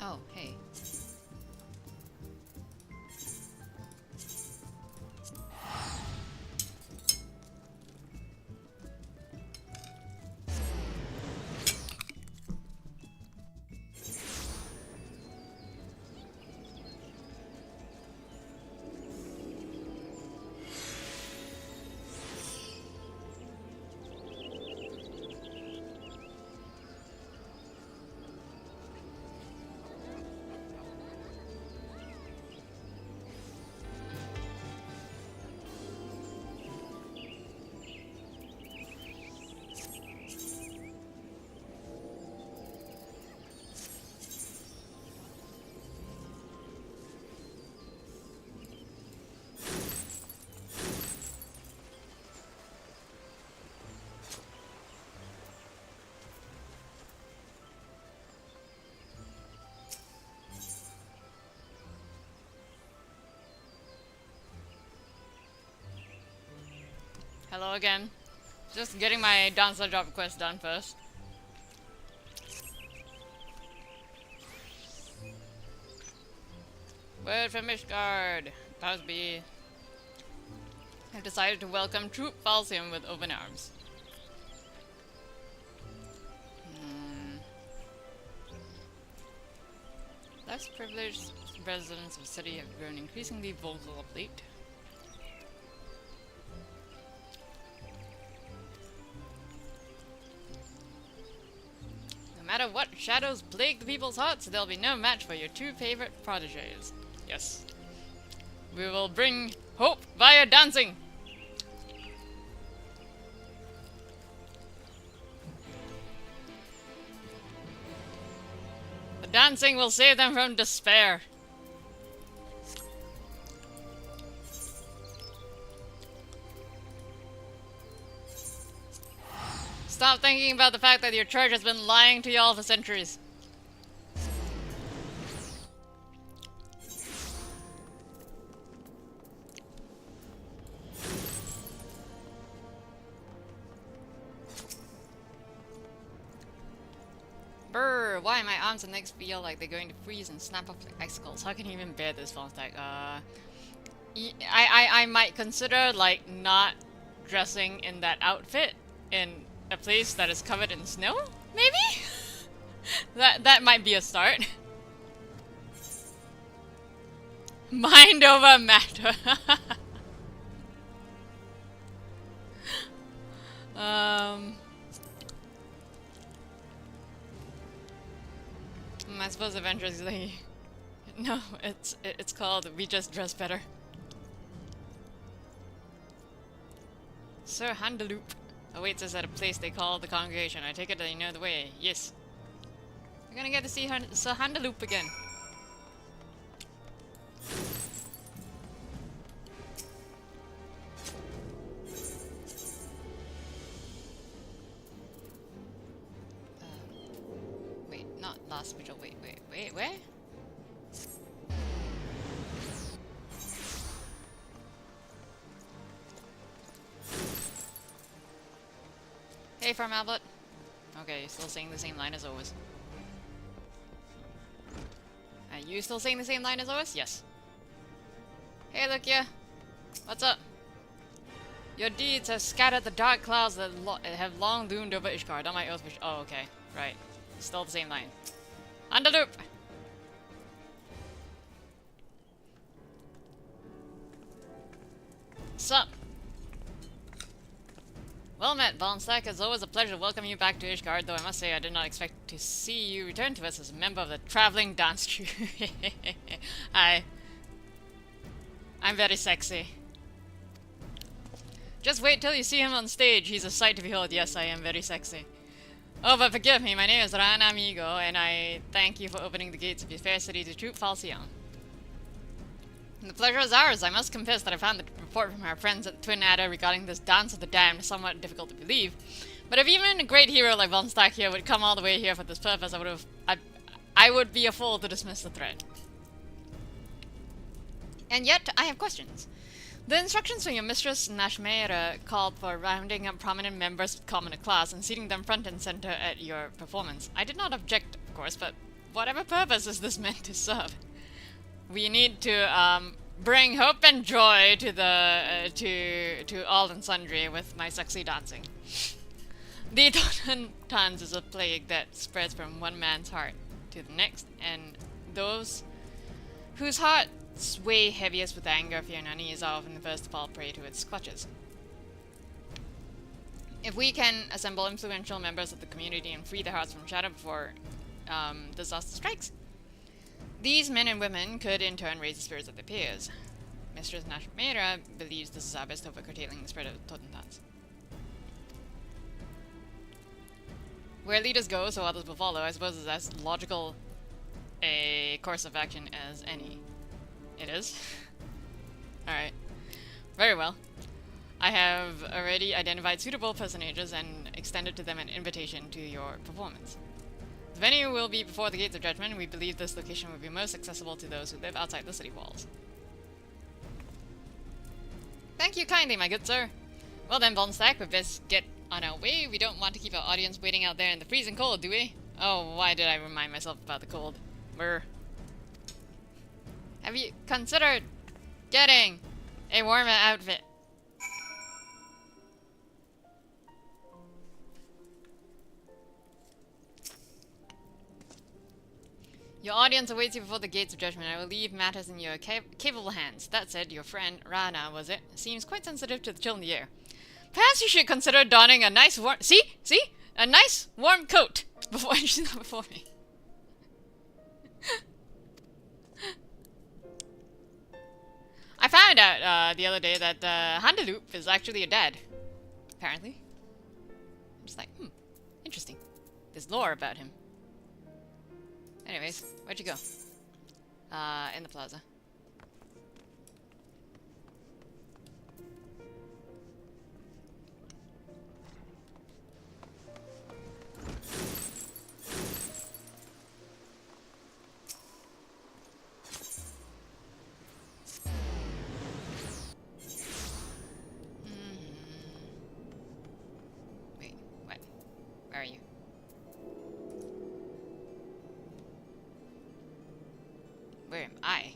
Oh, hey. Hello again. Just getting my dancer job quest done first. Word from Ishgard. Powers be. I've decided to welcome Troop Falsium with open arms. Less privileged residents of the city have grown increasingly vocal of late. No matter what shadows plague the people's hearts, there'll be no match for your two favorite protégés. Yes. We will bring hope via dancing! The dancing will save them from despair. Stop thinking about the fact that your church has been lying to y'all for centuries. Brr, why my arms and legs feel like they're going to freeze and snap up like icicles. How can you even bear this Vulnstack? I might consider, like, not dressing in that outfit in a place that is covered in snow, maybe? that might be a start. Mind over matter. I suppose eventually. No, it's called We Just Dress Better. Sir Handaloop awaits us at a place they call the congregation. I take it that you know the way. Yes. We're gonna get to see Sir Handaloop again. Wait, not last vigil. Wait, where? Hey, Farm Albert. Okay, you're still saying the same line as always. Are you still saying the same line as always? Yes. Hey, look ya. What's up? Your deeds have scattered the dark clouds that have long loomed over Ishgard. On my oath, oh, okay. Right. Still the same line. Andaloop! Sup? Well met, Vulnstack. It's always a pleasure welcoming you back to Ishgard, though I must say I did not expect to see you return to us as a member of the traveling dance troupe. I'm very sexy. Just wait till you see him on stage. He's a sight to behold. Yes, I am very sexy. Oh, but forgive me. My name is Ran Amigo, and I thank you for opening the gates of your fair city to Troop Falsium. The pleasure is ours. I must confess that I found the report from our friends at the Twin Adder regarding this Dance of the Damned somewhat difficult to believe. But if even a great hero like Vulnstack here would come all the way here for this purpose, I would be a fool to dismiss the threat. And yet, I have questions. The instructions from your mistress, Nashmeira, called for rounding up prominent members of common class and seating them front and center at your performance. I did not object, of course, but whatever purpose is this meant to serve? We need to bring hope and joy to the to all and sundry with my sexy dancing. The Tons is a plague that spreads from one man's heart to the next, and those whose hearts weigh heaviest with anger, fear, and unease are often the first to fall prey to its clutches. If we can assemble influential members of the community and free their hearts from shadow before disaster strikes, these men and women could in turn raise the spirits of their peers. Mistress Nashmera believes this is our best hope for curtailing the spread of Totentans. Where leaders go, so others will follow. I suppose is as logical a course of action as any. It is. Alright. Very well. I have already identified suitable personages and extended to them an invitation to your performance. The venue will be before the Gates of Judgment. We believe this location will be most accessible to those who live outside the city walls. Thank you kindly, my good sir. Well then, Vulnstack, we best get on our way. We don't want to keep our audience waiting out there in the freezing cold, do we? Oh, why did I remind myself about the cold? Brr. Have you considered getting a warmer outfit? Your audience awaits you before the Gates of Judgment. I will leave matters in your capable hands. That said, your friend, Rana, was it? Seems quite sensitive to the chill in the air. Perhaps you should consider donning a nice warm... See? A nice warm coat before she's not before me. I found out the other day that Handaloop is actually a dad. Apparently. I'm just like, interesting. There's lore about him. Anyways, where'd you go? In the plaza. Wait, what? Where are you? Where am I?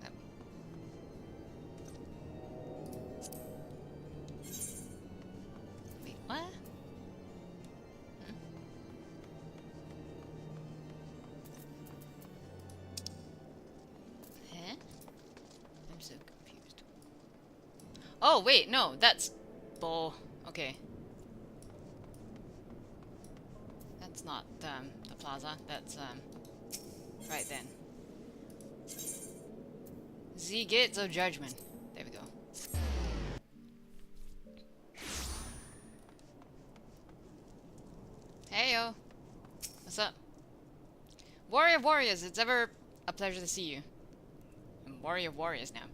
Oh. Wait, what? Huh? I'm so confused. Oh, wait, no, that's... bull. Okay. That's not, the plaza. That's, right then. The Gates of Judgment. There we go. Heyo! What's up? Warrior of Warriors, it's ever a pleasure to see you. I'm Warrior of Warriors now.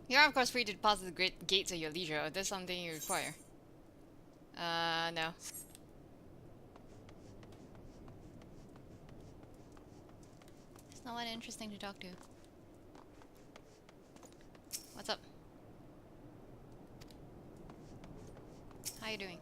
You are, of course, free to deposit the great gates at your leisure. Is this something you require? No. It's not that interesting to talk to. What's up? How you doing?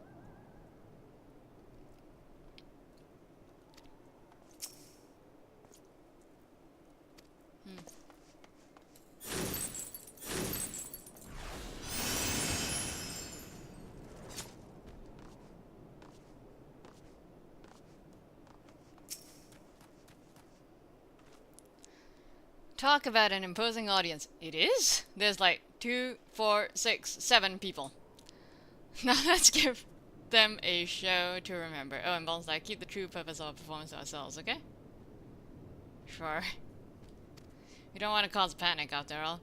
Talk about an imposing audience. It is? There's like 2, 4, 6, 7 people. Now let's give them a show to remember. Oh, and Vulnstack, keep the true purpose of our performance to ourselves, okay? Sure. We don't want to cause panic after all.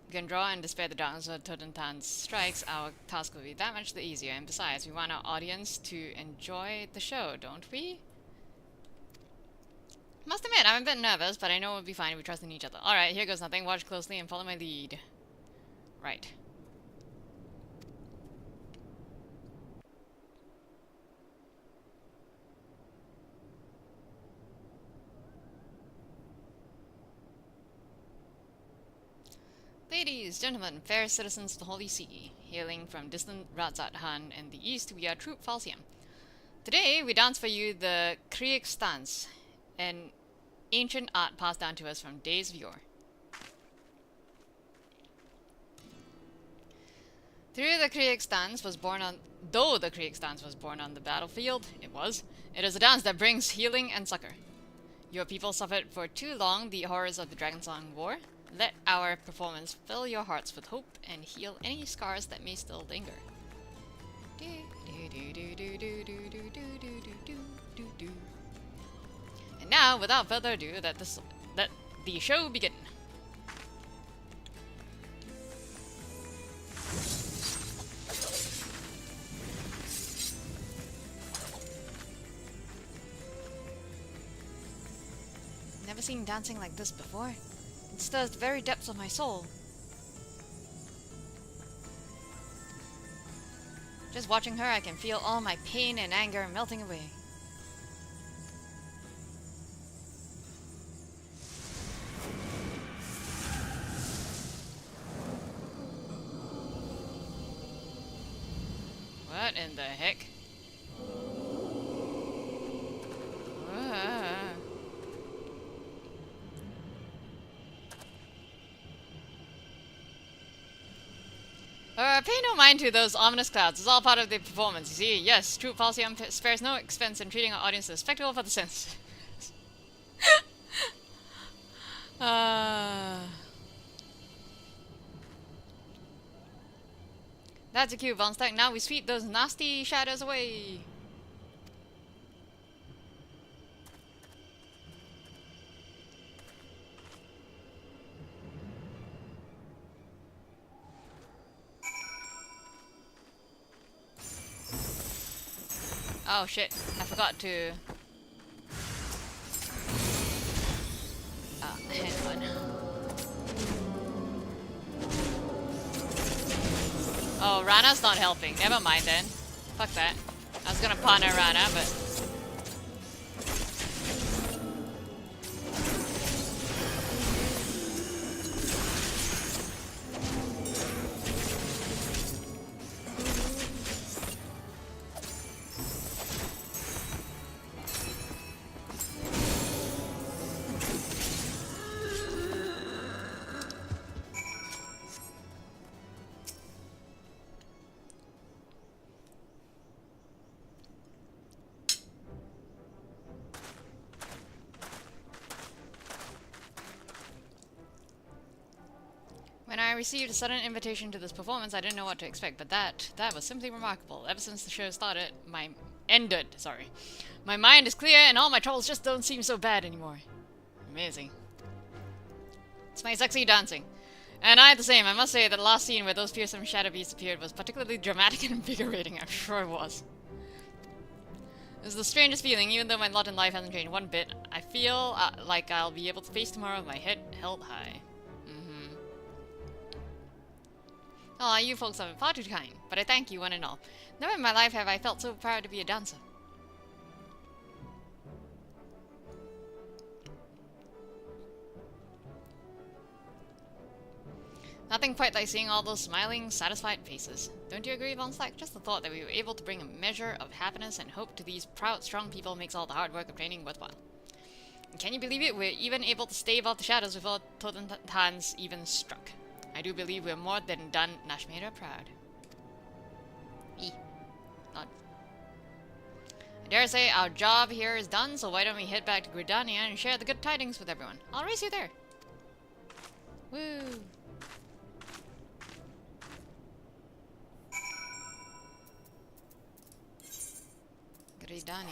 We can draw and dispel the darkness of Totentan's strikes. Our task will be that much the easier. And besides, we want our audience to enjoy the show, don't we? Must admit, I'm a bit nervous, but I know we'll be fine if we trust in each other. Alright, here goes nothing. Watch closely and follow my lead. Right. Ladies, gentlemen, fair citizens of the Holy See, hailing from distant Ratzat Han in the east, we are Troop Falsium. Today, we dance for you the Krieg dance, an ancient art passed down to us from days of yore. Though the Krieg dance was born on the battlefield, it is a dance that brings healing and succor. Your people suffered for too long the horrors of the Dragonsong War. Let our performance fill your hearts with hope and heal any scars that may still linger. And now, without further ado, let the show begin. Never seen dancing like this before. It stirs the very depths of my soul. Just watching her, I can feel all my pain and anger melting away. What in the heck? Pay no mind to those ominous clouds. It's all part of the performance, you see. Yes, Troop Falcium spares no expense in treating our audience as a spectacle for the senses. That's a cue, Vulnstack. Now we sweep those nasty shadows away. Oh shit, I forgot to... hang on. Oh, Rana's not helping. Never mind then. Fuck that. I was gonna pawn a Rana, but... When I received a sudden invitation to this performance, I didn't know what to expect, but that was simply remarkable. Ever since the show started, my mind is clear and all my troubles just don't seem so bad anymore. Amazing. It's my sexy dancing. And I the same. I must say that the last scene where those fearsome shadow beasts appeared was particularly dramatic and invigorating. I'm sure it was. It was the strangest feeling, even though my lot in life hasn't changed one bit. I feel like I'll be able to face tomorrow with my head held high. Aw, you folks are far too kind, but I thank you one and all. Never in my life have I felt so proud to be a dancer. Nothing quite like seeing all those smiling, satisfied faces. Don't you agree, Vulnstack? Just the thought that we were able to bring a measure of happiness and hope to these proud, strong people makes all the hard work of training worthwhile. And can you believe it? We're even able to stave off the shadows before Totentan's even struck. I do believe we're more than done Nashmeda proud. Nod. I dare say our job here is done, so why don't we head back to Gridania and share the good tidings with everyone? I'll race you there. Woo! Gridania.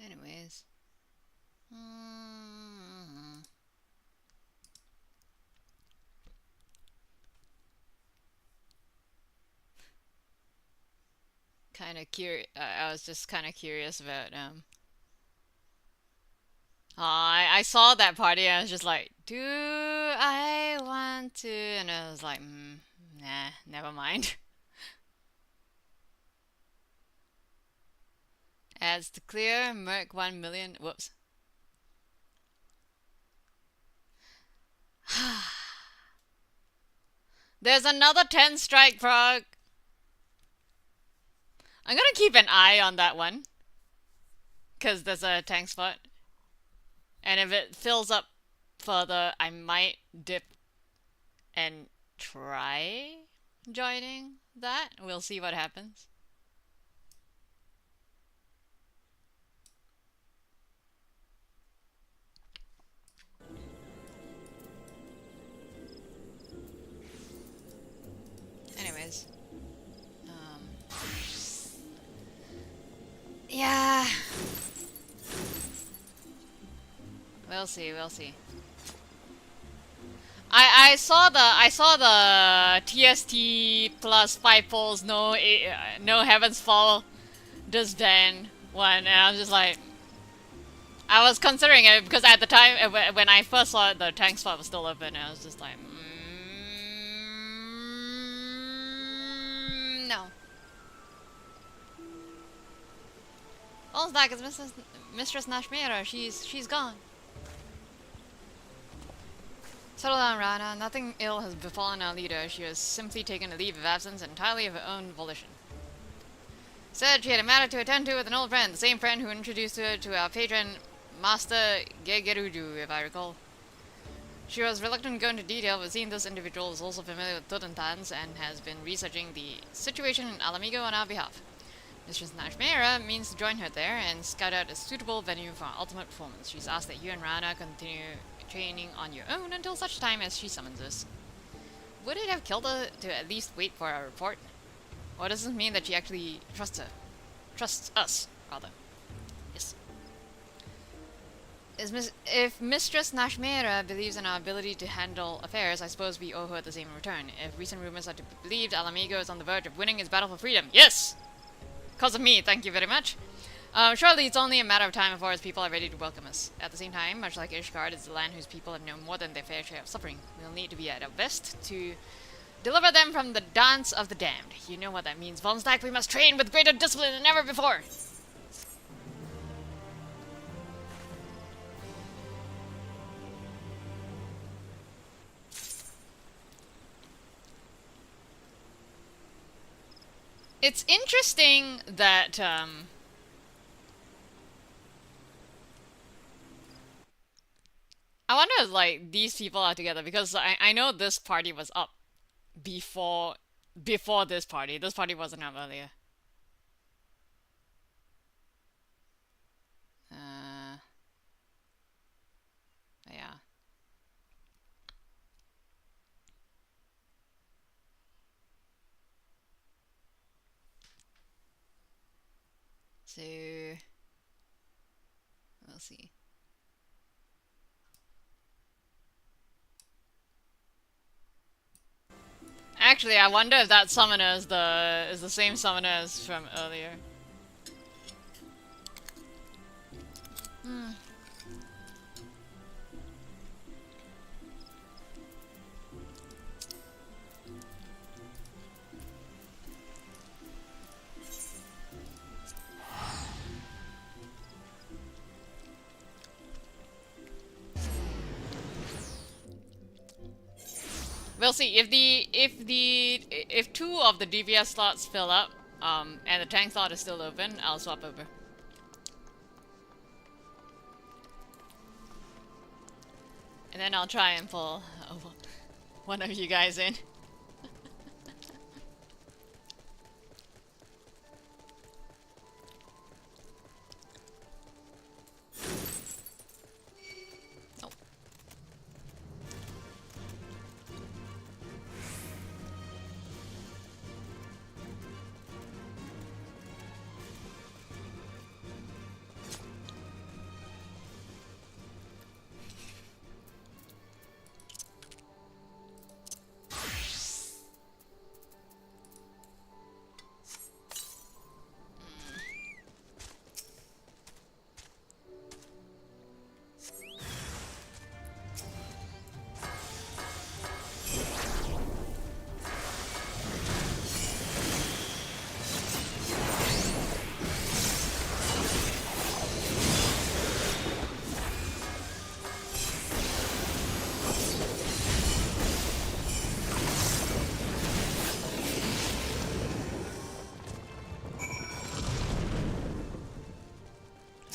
Anyways. I was just kind of curious about I saw that party and I was just like, do I want to? And I was like, nah, never mind. has to clear Merc 1 million. Whoops. There's another 10 strike proc. I'm gonna keep an eye on that one, because there's a tank spot. And if it fills up further, I might dip and try joining that. We'll see what happens. Anyways. Yeah. We'll see, we'll see. I saw the TST plus 5 poles, no Heaven's Fall disband one, and I was just like, I was considering it because at the time when I first saw it, the tank spot was still open, and I was just like, no. Vulnstack is Mistress Nashmira. She's gone. Settle down, Rana. Nothing ill has befallen our leader. She has simply taken a leave of absence entirely of her own volition. Said she had a matter to attend to with an old friend, the same friend who introduced her to our patron, Master Gegeruju, if I recall. She was reluctant to go into detail, but seeing this individual is also familiar with Totentans and has been researching the situation in Alamigo on our behalf. Mistress Nashmira means to join her there and scout out a suitable venue for our ultimate performance. She's asked that you and Rana continue training on your own until such time as she summons us. Would it have killed her to at least wait for our report? Or does this mean that she actually trusts her? Trusts us, rather. Yes. If Mistress Nashmira believes in our ability to handle affairs, I suppose we owe her the same in return. If recent rumors are to be believed, Alamigo is on the verge of winning its battle for freedom. Yes! Because of me, thank you very much. Surely it's only a matter of time before its people are ready to welcome us. At the same time, much like Ishgard is the land whose people have known more than their fair share of suffering, we'll need to be at our best to deliver them from the dance of the damned. You know what that means, Vulnstack. We must train with greater discipline than ever before. It's interesting that, I wonder if, like, these people are together, because I know this party was up before this party. This party wasn't up earlier. Yeah. So, we'll see. Actually, I wonder if that summoner is the same summoner as from earlier. We'll see if two of the DPS slots fill up, and the tank slot is still open, I'll swap over. And then I'll try and pull one of you guys in.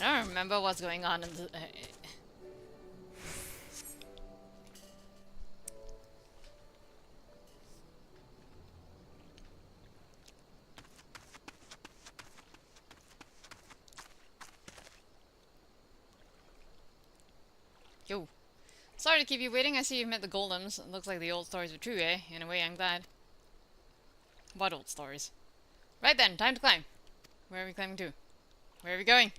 I don't remember what's going on in the... Yo. Sorry to keep you waiting. I see you've met the golems. It looks like the old stories were true, eh? In a way, I'm glad. What old stories? Right then, time to climb. Where are we climbing to? Where are we going?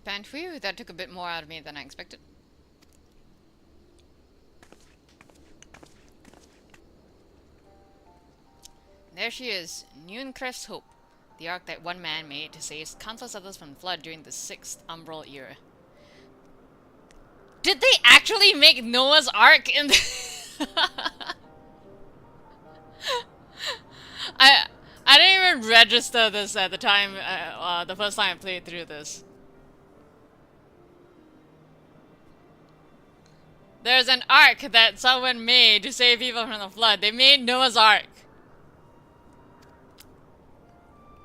Pant. Phew, that took a bit more out of me than I expected. There she is, Newncrest's Hope, the ark that one man made to save countless others from the flood during the 6th Umbral era. Did they actually make Noah's Ark in the I didn't even register this at the time, the first time I played through this. There's an ark that someone made to save people from the flood. They made Noah's Ark.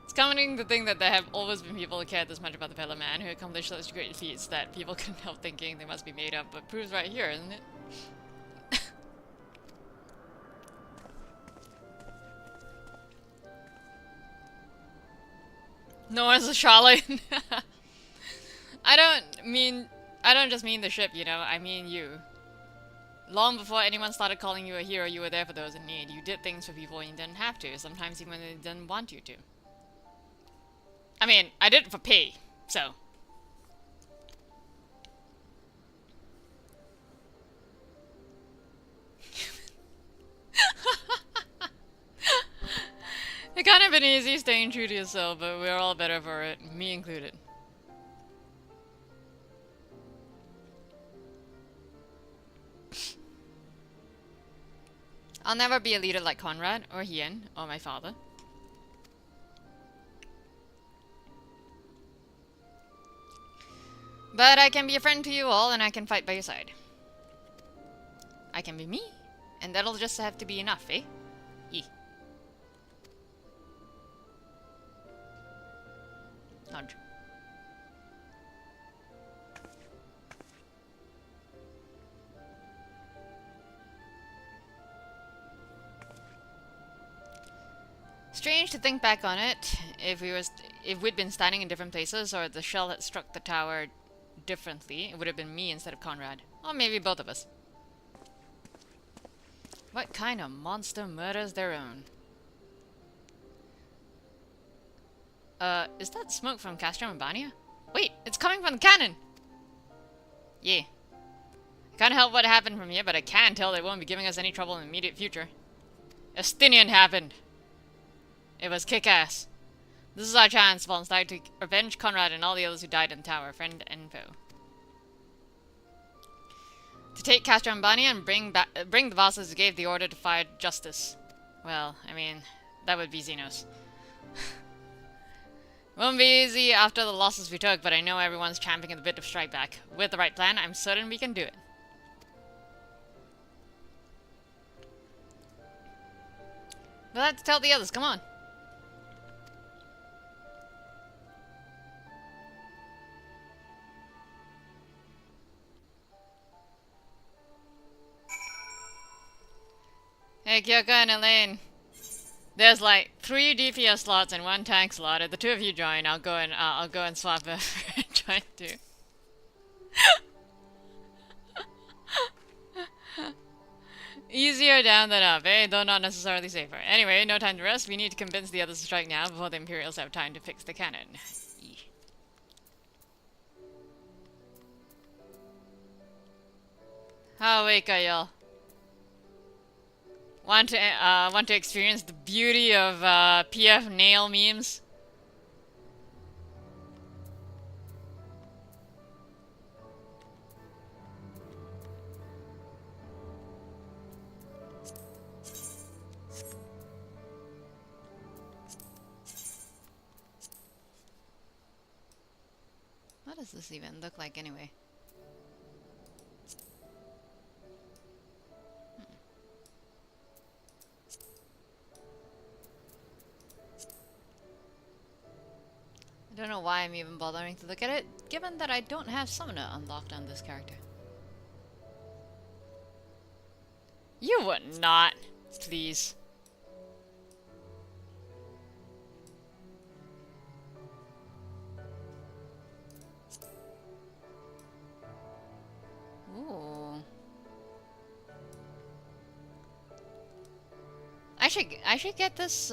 It's comforting to think that there have always been people who cared this much about the fellow man who accomplished such great feats that people couldn't help thinking they must be made up, but proves right here, isn't it? Noah's a charlatan. I don't just mean the ship, you know, I mean you. Long before anyone started calling you a hero, you were there for those in need. You did things for people when you didn't have to, sometimes even when they didn't want you to. I mean, I did it for pay, so. It kind of been easy staying true to yourself, but we're all better for it, me included. I'll never be a leader like Conrad, or Hien, or my father. But I can be a friend to you all, and I can fight by your side. I can be me, and that'll just have to be enough, eh? Nudge. Strange to think back on it, if we'd been standing in different places, or the shell had struck the tower differently, it would have been me instead of Conrad. Or maybe both of us. What kind of monster murders their own? Is that smoke from Castro and Bania? Wait, it's coming from the cannon! Yeah. I can't help what happened from here, but I can tell they won't be giving us any trouble in the immediate future. Estinian happened! It was kick-ass. This is our chance, Vulnstack, to avenge Conrad and all the others who died in the tower, friend and foe. To take Castro and Bania and bring the vassals who gave the order to fire justice. Well, I mean, that would be Xenos. Won't be easy after the losses we took, but I know everyone's champing at the bit to strike back. With the right plan, I'm certain we can do it. But let's tell the others, come on. Hey, Kyoko and Elaine. There's like 3 DPS slots and 1 tank slot. If the 2 of you join, I'll go and swap a join too. Easier down than up, eh? Though not necessarily safer. Anyway, no time to rest. We need to convince the others to strike now before the Imperials have time to fix the cannon. How awake are y'all? Want to experience the beauty of PF nail memes? What does this even look like anyway? I don't know why I'm even bothering to look at it, given that I don't have Summoner unlocked on this character. You would not, please. Ooh. I should get this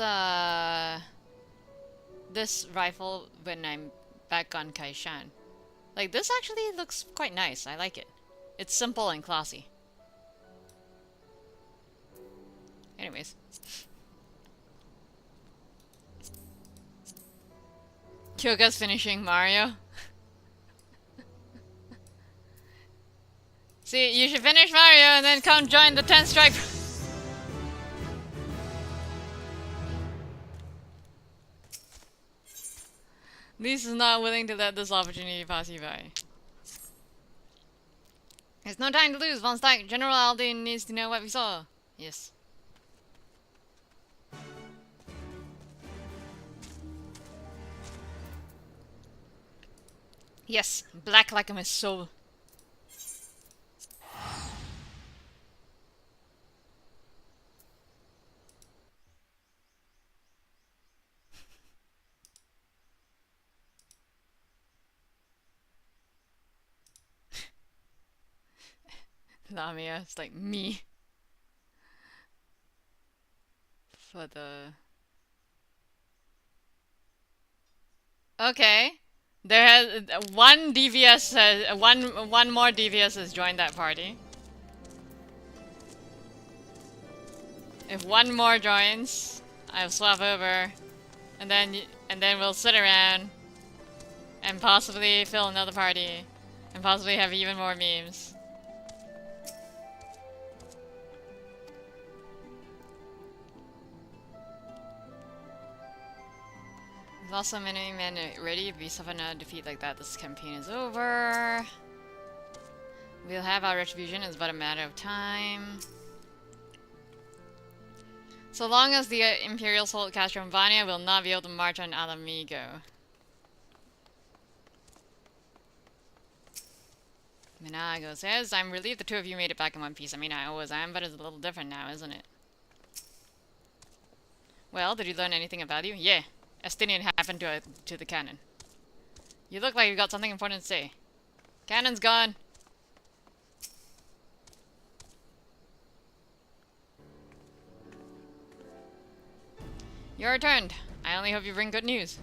this rifle when I'm back on Kaishan. Like, this actually looks quite nice. I like it. It's simple and classy. Anyways. Kyoga's finishing Mario. See, you should finish Mario and then come join the 10th Stripe. Lise is not willing to let this opportunity pass you by. There's no time to lose, Vulnstack. General Aldin needs to know what we saw. Yes. Yes, black like my soul. Lamia, it's like me. For the... Okay. There has... one DVS has... One more DVS has joined that party. If one more joins, I'll swap over. And then we'll sit around. And possibly fill another party. And possibly have even more memes. There's also many men ready. If we suffer a defeat like that, this campaign is over. We'll have our retribution. It's but a matter of time. So long as the Imperials hold Castrombania, we'll not be able to march on Alamigo. Minago says, I'm relieved the two of you made it back in one piece. I mean, I always am, but it's a little different now, isn't it? Well, did you learn anything of value? Yeah. Estinian happened to the cannon. You look like you've got something important to say. Cannon's gone. You're returned. I only hope you bring good news.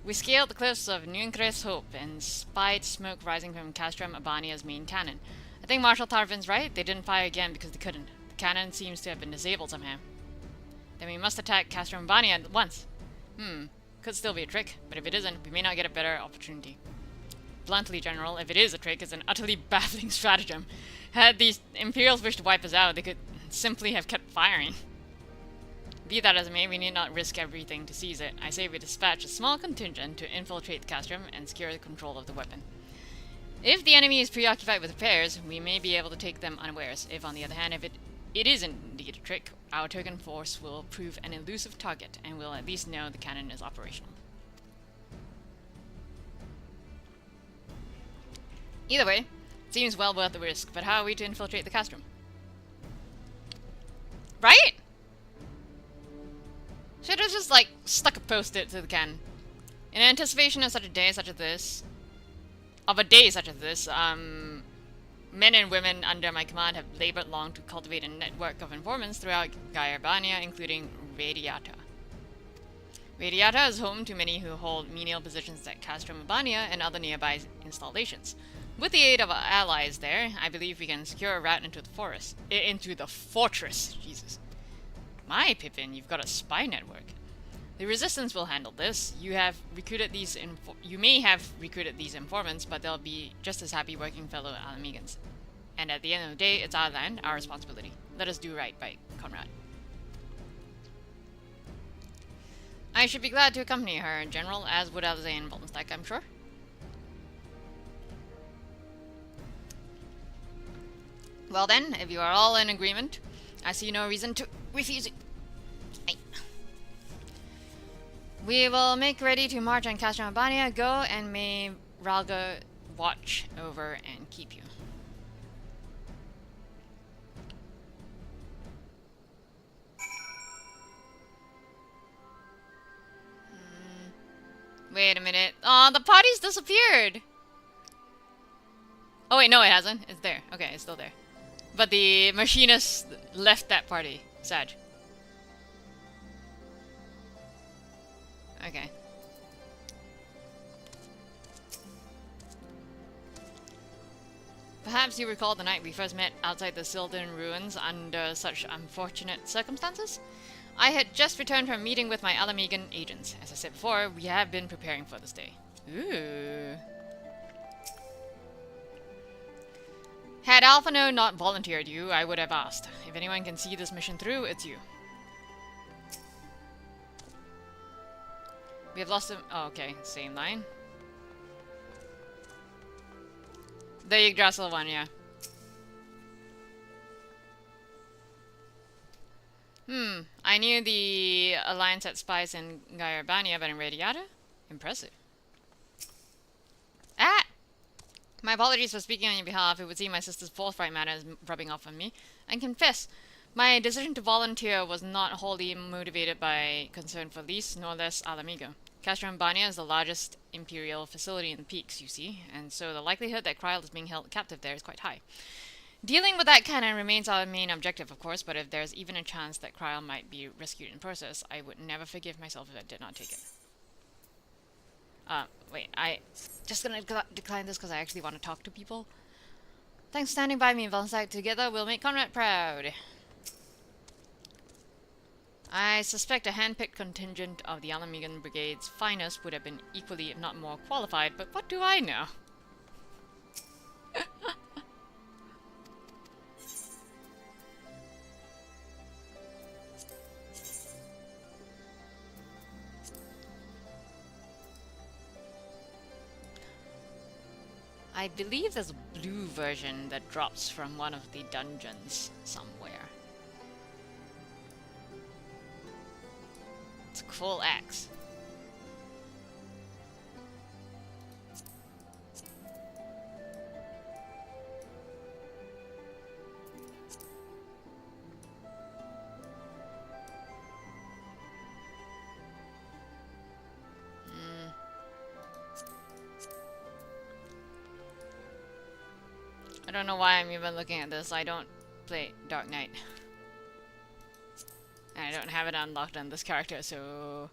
We scaled the cliffs of Nuncres Hope and spied smoke rising from Castrum Abania's main cannon. I think Marshal Tarvin's right. They didn't fire again because they couldn't. The cannon seems to have been disabled somehow. Then we must attack Castrum Abania at once. Could still be a trick, but if it isn't, we may not get a better opportunity. Bluntly, General, if it is a trick, it's an utterly baffling stratagem. Had these Imperials wished to wipe us out, they could simply have kept firing. Be that as it may, we need not risk everything to seize it. I say we dispatch a small contingent to infiltrate the Castrum and secure the control of the weapon. If the enemy is preoccupied with repairs, we may be able to take them unawares. If, on the other hand, it is indeed a trick, our token force will prove an elusive target, and we'll at least know the cannon is operational. Either way, it seems well worth the risk, but how are we to infiltrate the Castrum? Right? Should have just, like, stuck a post-it to the cannon. In anticipation of such a day such as this, men and women under my command have labored long to cultivate a network of informants throughout Gairbania, including Radiata. Radiata is home to many who hold menial positions at Castrum Abania and other nearby installations. With the aid of our allies there, I believe we can secure a route into the fortress. Jesus. My Pippin, you've got a spy network. The Resistance will handle this. You may have recruited these informants, but they'll be just as happy working fellow Alamegans. And at the end of the day, it's our land, our responsibility. Let us do right by Conrad. I should be glad to accompany her, General, as would Alzay and Vulnstack, I'm sure. Well then, if you are all in agreement, I see no reason to refuse it. Aye. We will make ready to march on Castro Albania. Go, and may Ralga watch over and keep you. Wait a minute. Aw, the party's disappeared! Oh wait, no it hasn't. It's there. Okay, it's still there. But the machinist left that party. Sad. Okay. Perhaps you recall the night we first met outside the Sildan ruins under such unfortunate circumstances? I had just returned from a meeting with my Alamegan agents. As I said before, we have been preparing for this day. Ooh. Had Alphano not volunteered you, I would have asked. If anyone can see this mission through, it's you. We have lost him. Oh, okay. Same line. The Yggdrasil one, yeah. I knew the Alliance had spies in Gairbania, but in Radiata? Impressive. Ah! My apologies for speaking on your behalf. It would seem my sister's forthright manner is rubbing off on me. And confess, my decision to volunteer was not wholly motivated by concern for Lys, nor less Alamigo. Castrambania is the largest Imperial facility in the peaks, you see, and so the likelihood that Kryl is being held captive there is quite high. Dealing with that cannon remains our main objective, of course, but if there's even a chance that Kryl might be rescued in process, I would never forgive myself if I did not take it. Wait, I just gonna decline this because I actually want to talk to people. Thanks for standing by me in Vulnstack. Together we'll make Conrad proud. I suspect a hand-picked contingent of the Alamegan Brigade's finest would have been equally, if not more, qualified, but what do I know? I believe there's a blue version that drops from one of the dungeons somewhere. It's a cool axe. I don't know why I'm even looking at this. I don't play Dark Knight. And I don't have it unlocked on this character, so...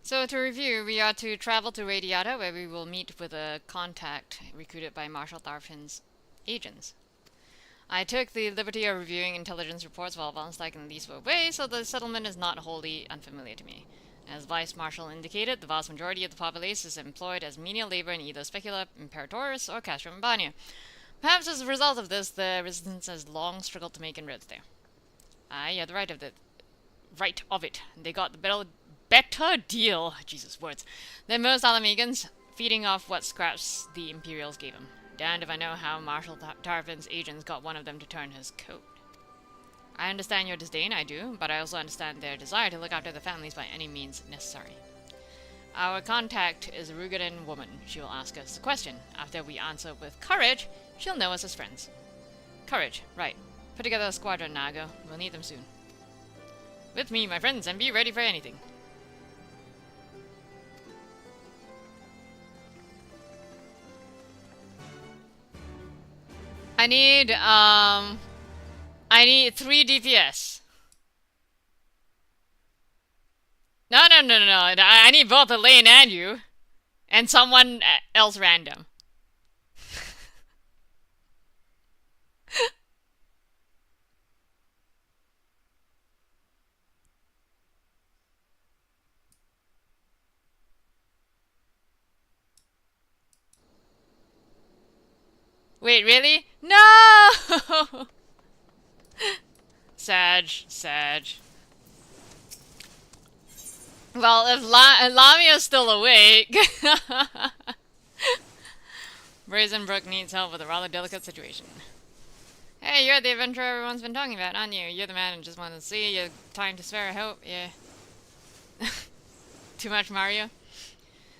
So to review, we are to travel to Radiata, where we will meet with a contact recruited by Marshal Tharfin's agents. I took the liberty of reviewing intelligence reports while Vulnstack and Lys were away, so the settlement is not wholly unfamiliar to me. As Vice Marshal indicated, the vast majority of the populace is employed as menial labor in either Specula, Imperatoris, or Castrambania. Perhaps as a result of this, the resistance has long struggled to make inroads there. Aye, you had the right of it. They got the better deal, Jesus words, than most Alamegans, feeding off what scraps the Imperials gave them. Damned if I know how Marshal Tarvin's agents got one of them to turn his coat. I understand your disdain, I do, but I also understand their desire to look after their families by any means necessary. Our contact is a Rugadan woman. She will ask us a question. After we answer with courage, she'll know us as friends. Courage, right. Put together a squadron, Nago. We'll need them soon. With me, my friends, and be ready for anything. I need 3 DPS. No. I need both Elaine and you. And someone else random. Wait, really? No! Sag. Well, if Lamia's still awake... Brazenbrook needs help with a rather delicate situation. Hey, you're the adventurer everyone's been talking about, aren't you? You're the man who just wanted to see. You have time to spare, I hope. Yeah. Too much, Mario?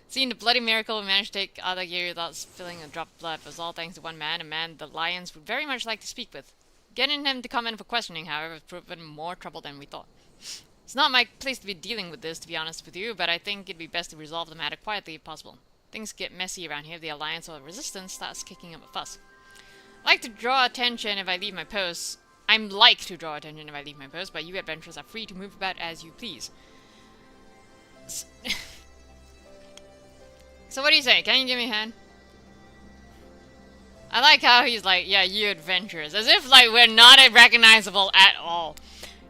Seeing the bloody miracle we managed to take Alagiri without spilling a drop of blood was all thanks to one man, a man the Lions would very much like to speak with. Getting him to come in for questioning, however, has proven more trouble than we thought. It's not my place to be dealing with this, to be honest with you, but I think it'd be best to resolve the matter quietly if possible. Things get messy around here if the Alliance or the Resistance starts kicking up a fuss. I like to draw attention if I leave my post. I'm like to draw attention if I leave my post, but you adventurers are free to move about as you please. So what do you say? Can you give me a hand? I like how he's like, yeah, you adventurers. As if, like, we're not recognizable at all.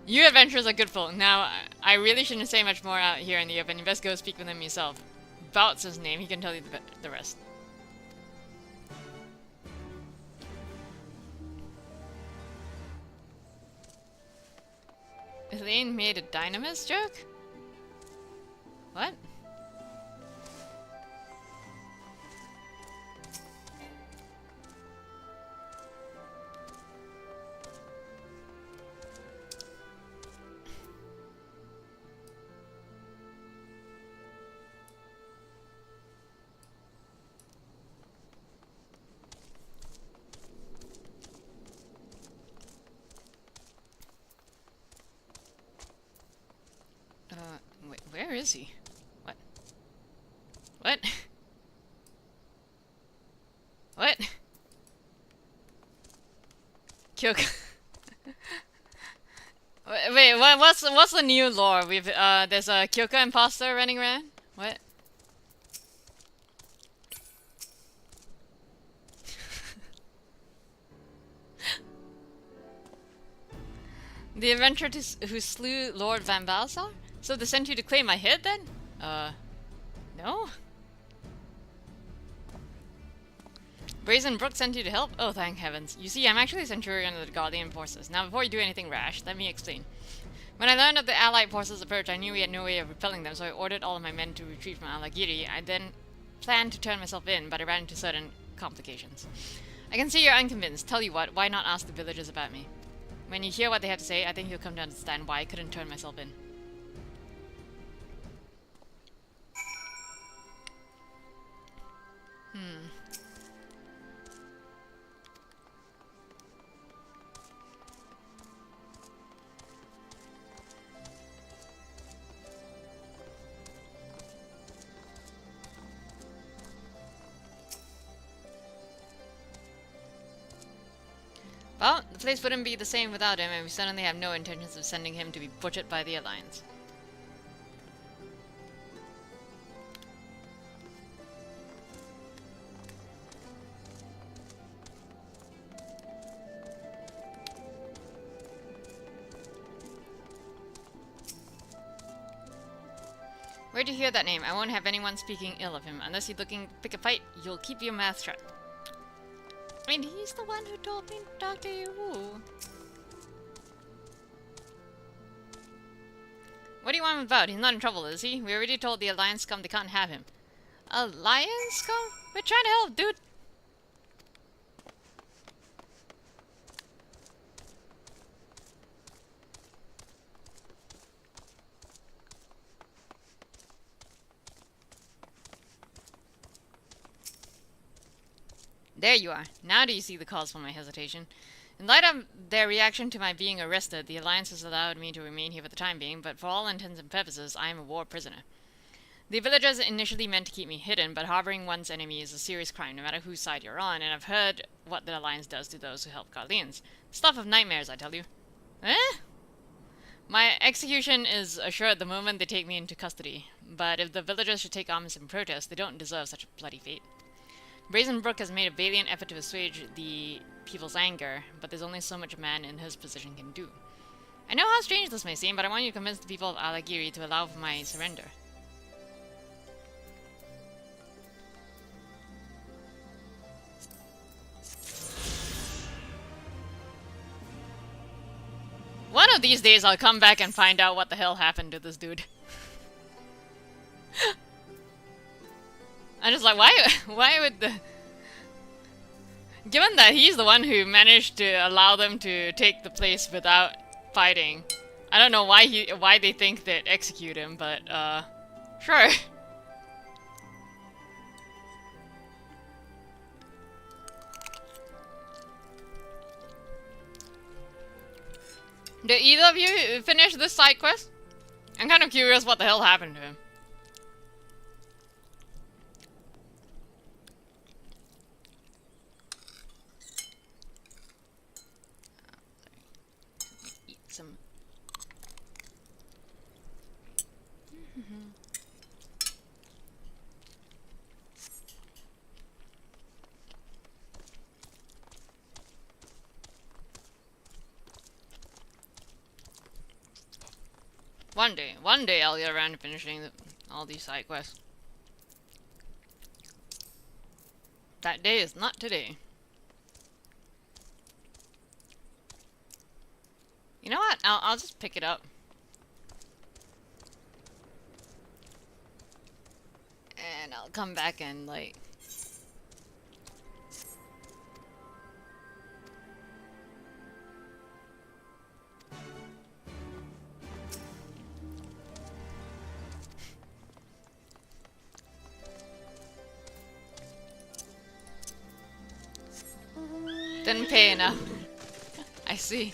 You adventurers are good folk. Now, I really shouldn't say much more out here in the open. You best go speak with him yourself. Bout's his name. He can tell you the rest. Elaine made a Dynamis joke? What? Wait, where is he? What? What? What? Kyoko. Wait, what's the new lore? There's a Kyoko imposter running around? What? The adventurer who slew Lord Van Balsar? So they sent you to claim my head then? No? Brazenbrook sent you to help? Oh, thank heavens. You see, I'm actually a Centurion of the Guardian Forces. Now, before you do anything rash, let me explain. When I learned of the Allied forces' approach, I knew we had no way of repelling them, so I ordered all of my men to retreat from Alagiri. I then planned to turn myself in, but I ran into certain complications. I can see you're unconvinced. Tell you what, why not ask the villagers about me? When you hear what they have to say, I think you'll come to understand why I couldn't turn myself in. Well, the place wouldn't be the same without him, and we certainly have no intentions of sending him to be butchered by the Alliance. Where'd you hear that name? I won't have anyone speaking ill of him. Unless you're looking to pick a fight, you'll keep your mouth shut. I mean, he's the one who told me to talk to you. What do you want him about? He's not in trouble, is he? We already told the Alliance scum they can't have him. Alliance scum? We're trying to help, dude. There you are. Now do you see the cause for my hesitation? In light of their reaction to my being arrested, the Alliance has allowed me to remain here for the time being, but for all intents and purposes, I am a war prisoner. The villagers initially meant to keep me hidden, but harboring one's enemy is a serious crime, no matter whose side you're on, and I've heard what the Alliance does to those who help Guardians. Stuff of nightmares, I tell you. Eh? My execution is assured the moment they take me into custody, but if the villagers should take arms in protest, they don't deserve such a bloody fate. Brazenbrook has made a valiant effort to assuage the people's anger, but there's only so much a man in his position can do. I know how strange this may seem, but I want you to convince the people of Alagiri to allow for my surrender. One One of these days I'll come back and find out what the hell happened to this dude. I'm just like, why would the... Given that he's the one who managed to allow them to take the place without fighting, I don't know why they think they'd execute him, but, sure. Did either of you finish this side quest? I'm kind of curious what the hell happened to him. Eat some. One day I'll get around to finishing all these side quests. That day is not today. You know what? I'll just pick it up. And I'll come back and, like... Didn't pay enough. I see.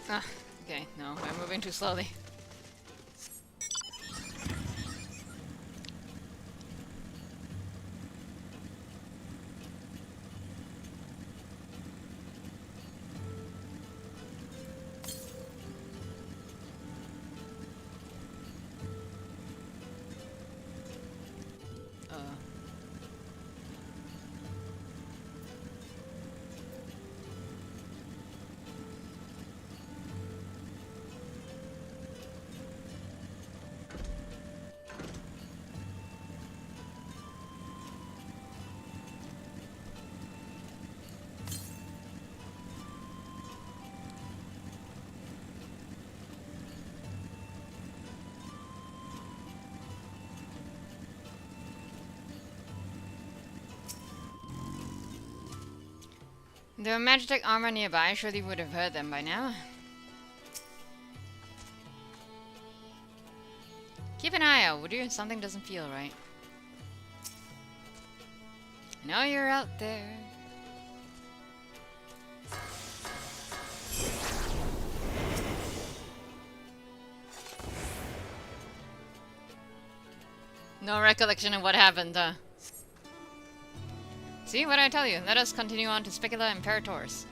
Ah, okay, no, we're moving too slowly. There were Magitech armor nearby, surely you would have heard them by now. Keep an eye out, would you? Something doesn't feel right. I know you're out there. No recollection of what happened, See, what did I tell you? Let us continue on to Spicula Imperators.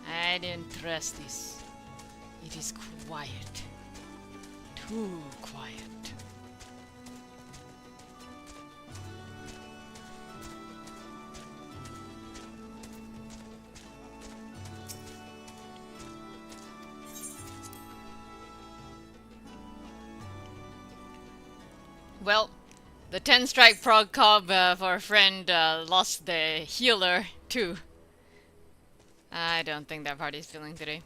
I didn't trust this. It is quiet. Too quiet. Well, the 10 strike prog cob for a friend lost the healer too. I don't think that party's feeling today.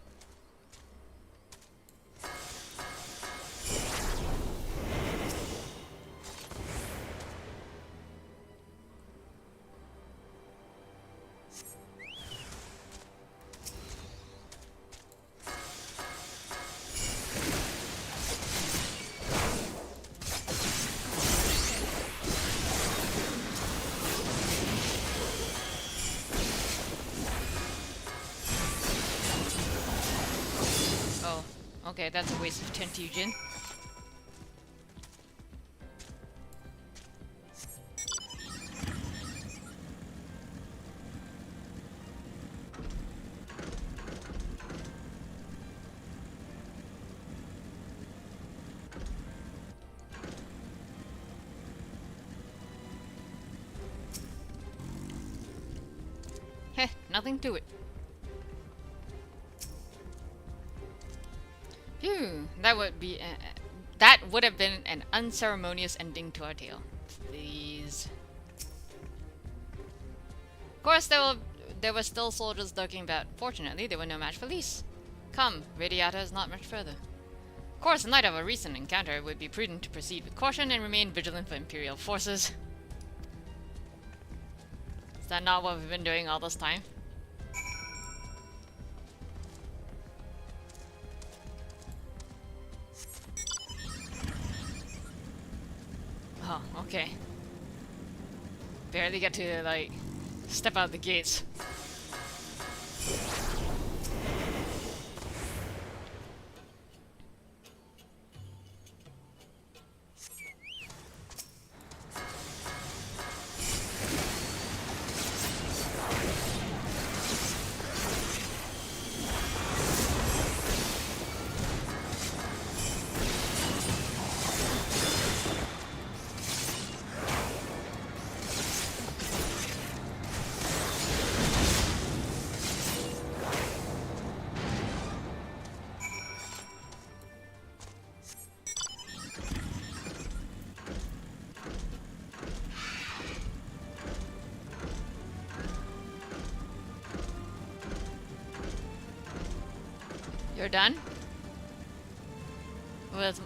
Okay, that's a waste of Tentujin. Heh, nothing to it. Phew, that would have been an unceremonious ending to our tale. Please. Of course, there were still soldiers lurking about. Fortunately, they were no match for Lise. Come, Radiata is not much further. Of course, in light of a recent encounter, it would be prudent to proceed with caution and remain vigilant for Imperial forces. Is that not what we've been doing all this time? Oh, okay. Barely get to, like, step out the gates. You're done? With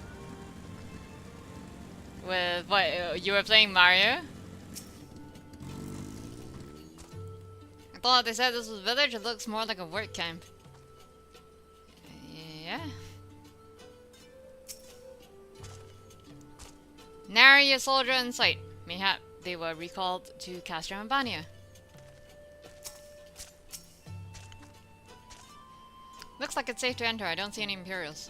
what? You were playing Mario? I thought they said this was a village. It looks more like a work camp. Yeah. Nary a soldier in sight. Mayhap they were recalled to Castro and Bania. Looks like it's safe to enter. I don't see any Imperials.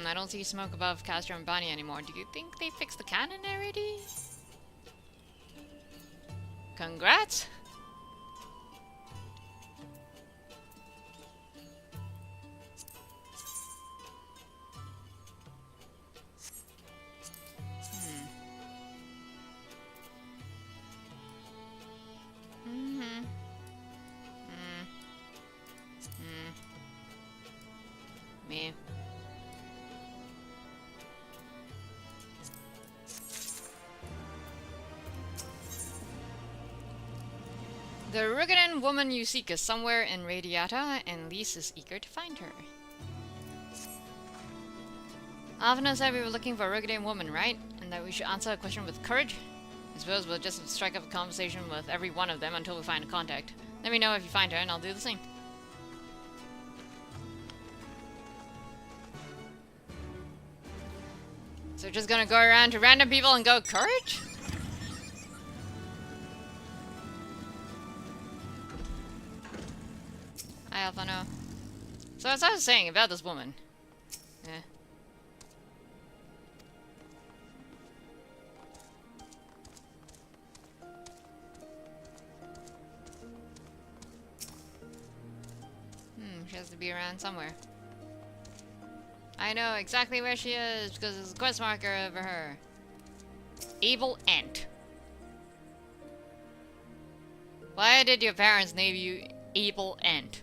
I don't see smoke above Castro and Bania anymore. Do you think they fixed the cannon already? Congrats! Me. The Rugadan woman you seek is somewhere in Radiata, and Lise is eager to find her. Alvina said we were looking for a Rugadan woman, right? And that we should answer a question with courage? I suppose we'll just strike up a conversation with every one of them until we find a contact. Let me know if you find her, and I'll do the same. So we're just gonna go around to random people and go, courage? Hi, Alphano. So as I was saying about this woman. She has to be around somewhere. I know exactly where she is because there's a quest marker over her. Able Ant. Why did your parents name you Able Ant?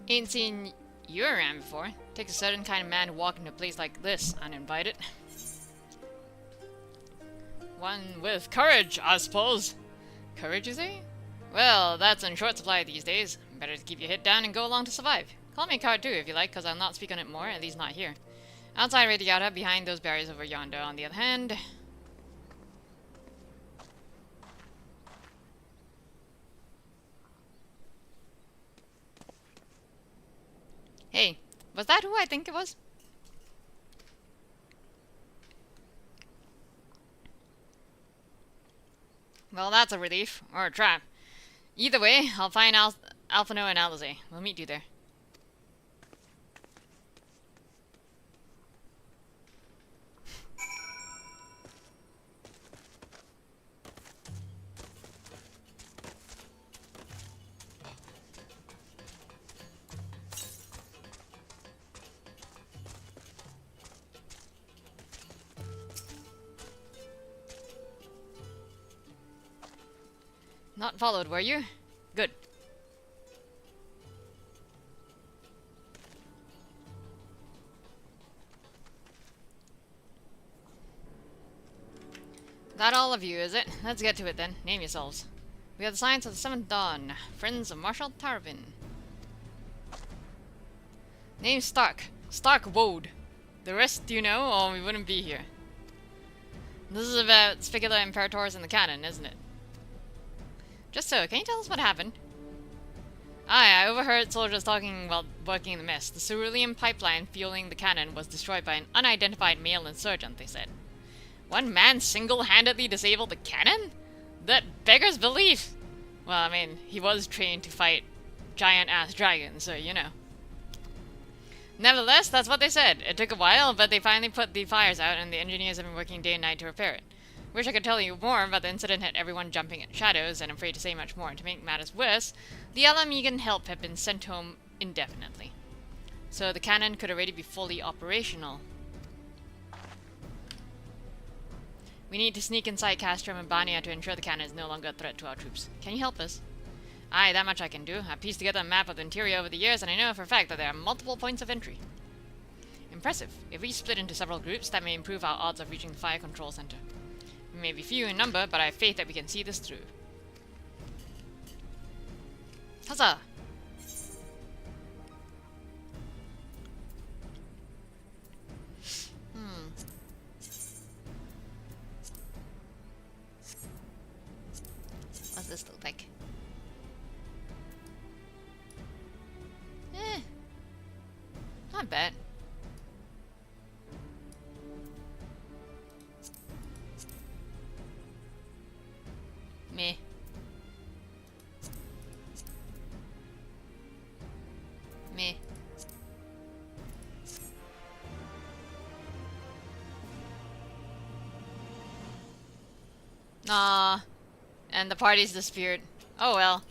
Ain't seen you around before. Takes a certain kind of man to walk into a place like this uninvited. One with courage, I suppose. Courage, you say? Well, that's in short supply these days. Better to keep your head down and go along to survive. Call me a coward too, if you like, because I'll not speak on it more, at least not here. Outside Radiata, behind those barriers over yonder, on the other hand. Hey, was that who I think it was? Well, that's a relief. Or a trap. Either way, I'll find Alphano and Alize. We'll meet you there. Not followed, were you? Good. That all of you, is it? Let's get to it then. Name yourselves. We are the Science of the Seventh Dawn, friends of Marshal Tarvin. Name Stark. Stark Woad. The rest you know, or we wouldn't be here. This is about Spicula Imperators in the canon, isn't it? Just so, can you tell us what happened? Aye, I overheard soldiers talking while working in the mess. The cerulean pipeline fueling the cannon was destroyed by an unidentified male insurgent, they said. One man single-handedly disabled the cannon? That beggars belief! Well, I mean, he was trained to fight giant-ass dragons, so you know. Nevertheless, that's what they said. It took a while, but they finally put the fires out, and the engineers have been working day and night to repair it. Wish I could tell you more, but the incident had everyone jumping at shadows, and I'm afraid to say much more. To make matters worse, the Alamegan help have been sent home indefinitely. So the cannon could already be fully operational. We need to sneak inside Castrum and Bania to ensure the cannon is no longer a threat to our troops. Can you help us? Aye, that much I can do. I've pieced together a map of the interior over the years, and I know for a fact that there are multiple points of entry. Impressive. If we split into several groups, that may improve our odds of reaching the fire control center. We may be few in number, but I have faith that we can see this through. Huzzah! What's this look like? Not bad. Meh. Meh. Nah. And the party's disappeared. Oh well.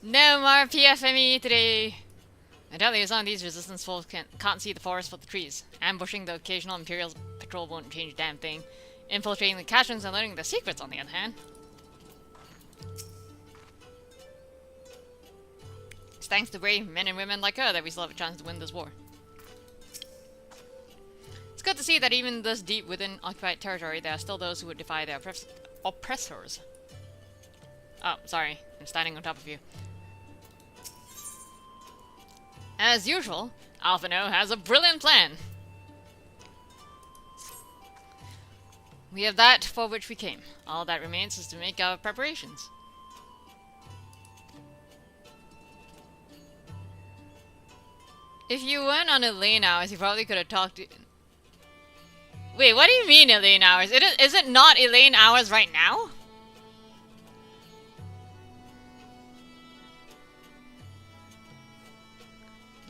No more PFME today. I tell you, some of these resistance folks can't see the forest for the trees. Ambushing the occasional Imperial patrol won't change a damn thing. Infiltrating the caches and learning the secrets, on the other hand. It's thanks to brave men and women like her that we still have a chance to win this war. It's good to see that even this deep within occupied territory, there are still those who would defy their oppressors. Oh, sorry. I'm standing on top of you. As usual, Alphino has a brilliant plan. We have that for which we came. All that remains is to make our preparations. If you weren't on Elaine hours, you probably could have talked to... Wait, what do you mean Elaine hours? Is it not Elaine hours right now?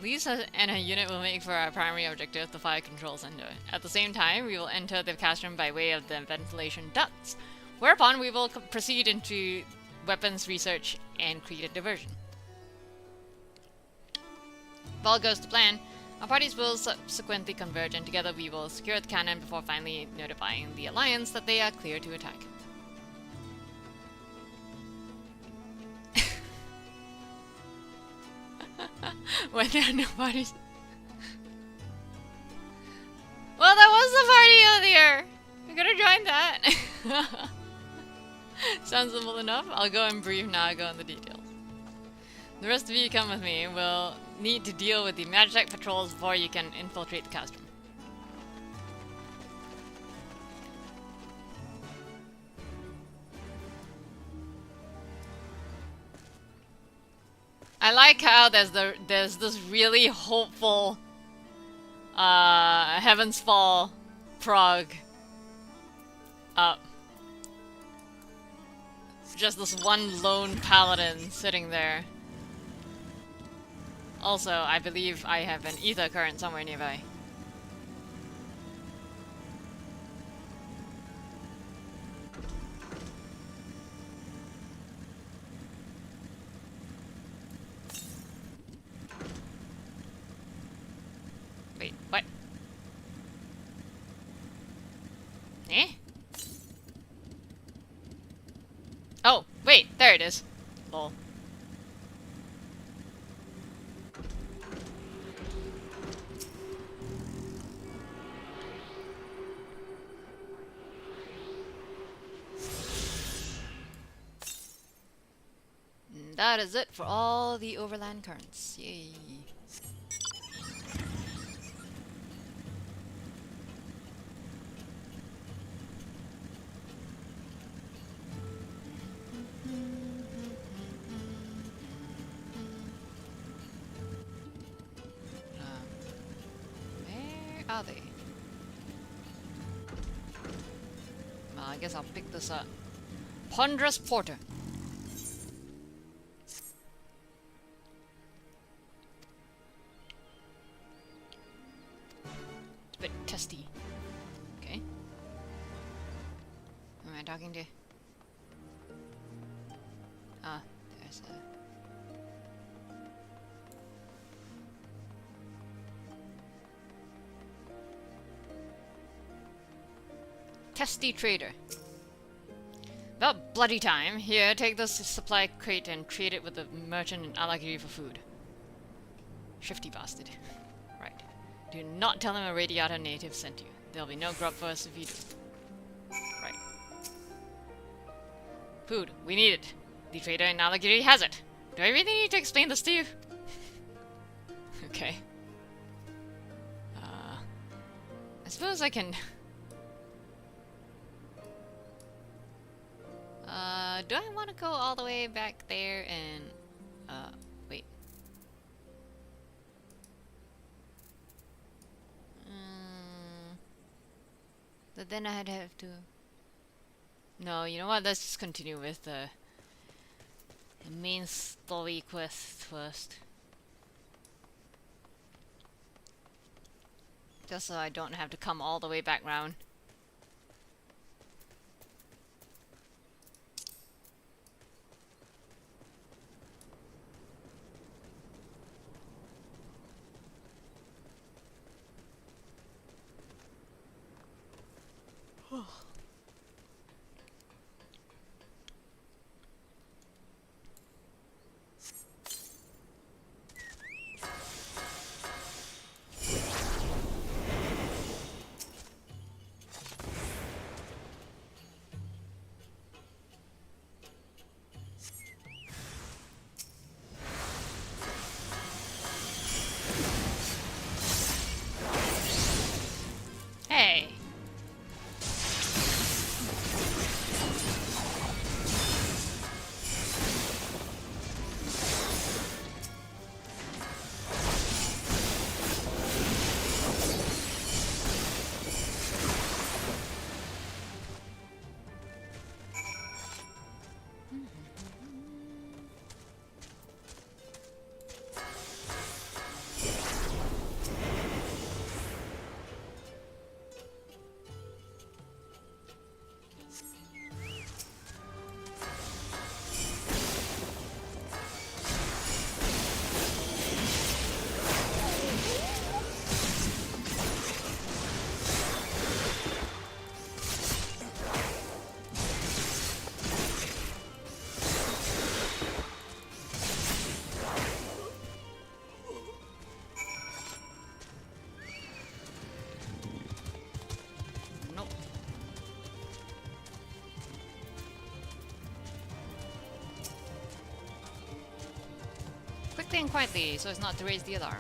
Lisa and her unit will make for our primary objective, the fire control center. At the same time, we will enter the castrum by way of the ventilation ducts, whereupon we will proceed into weapons research and create a diversion. If all goes to plan, our parties will subsequently converge, and together we will secure the cannon before finally notifying the Alliance that they are clear to attack. When there are no parties. Well, that was the party earlier! We could have joined that! Sounds simple enough. I'll go and brief now, I'll go into the details. The rest of you come with me. We'll need to deal with the Magitech patrols before you can infiltrate the castrum. I like how there's this really hopeful Heaven's Fall prog up. Just this one lone paladin sitting there. Also, I believe I have an ether current somewhere nearby. Wait, what? Eh? Oh, Wait, there it is. Lol. And that is it for all the overland currents. Yay. Where are they? Well, I guess I'll pick this up. Ponderous Porter. It's a bit testy. Okay. Who am I talking to? Ah, there's a... Testy trader. About bloody time. Here, take this supply crate and trade it with the merchant and I'll give you for food. Shifty bastard. Right. Do not tell him a Radiata native sent you. There'll be no grub for us if you do. Right. Food. We need it. The trader in Alagiri has it. Do I really need to explain this to you? Okay. I suppose I can... do I want to go all the way back there and... wait. But then I'd have to... No, you know what? Let's just continue with the main story quest first. Just so I don't have to come all the way back round. Hey! Quickly and quietly, so as not to raise the alarm.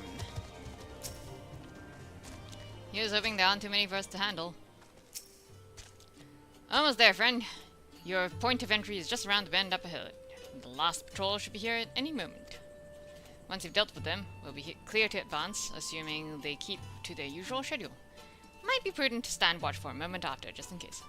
Here's hoping there aren't too many for us to handle. Almost there, friend. Your point of entry is just around the bend up ahead. The last patrol should be here at any moment. Once you've dealt with them, we'll be clear to advance, assuming they keep to their usual schedule. Might be prudent to stand watch for a moment after, just in case.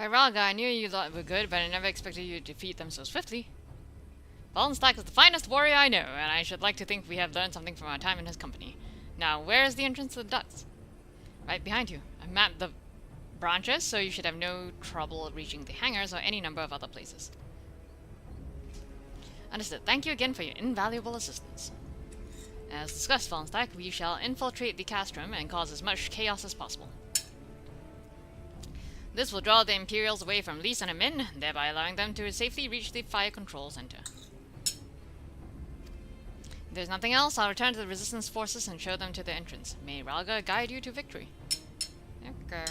By Raga, I knew you lot were good, but I never expected you to defeat them so swiftly. Vulnstack is the finest warrior I know, and I should like to think we have learned something from our time in his company. Now, where is the entrance to the ducts? Right behind you. I mapped the branches, so you should have no trouble reaching the hangars or any number of other places. Understood. Thank you again for your invaluable assistance. As discussed, Vulnstack, we shall infiltrate the castrum and cause as much chaos as possible. This will draw the Imperials away from Lee and her men, thereby allowing them to safely reach the fire control center. If there's nothing else, I'll return to the Resistance forces and show them to the entrance. May Ralga guide you to victory. Okay.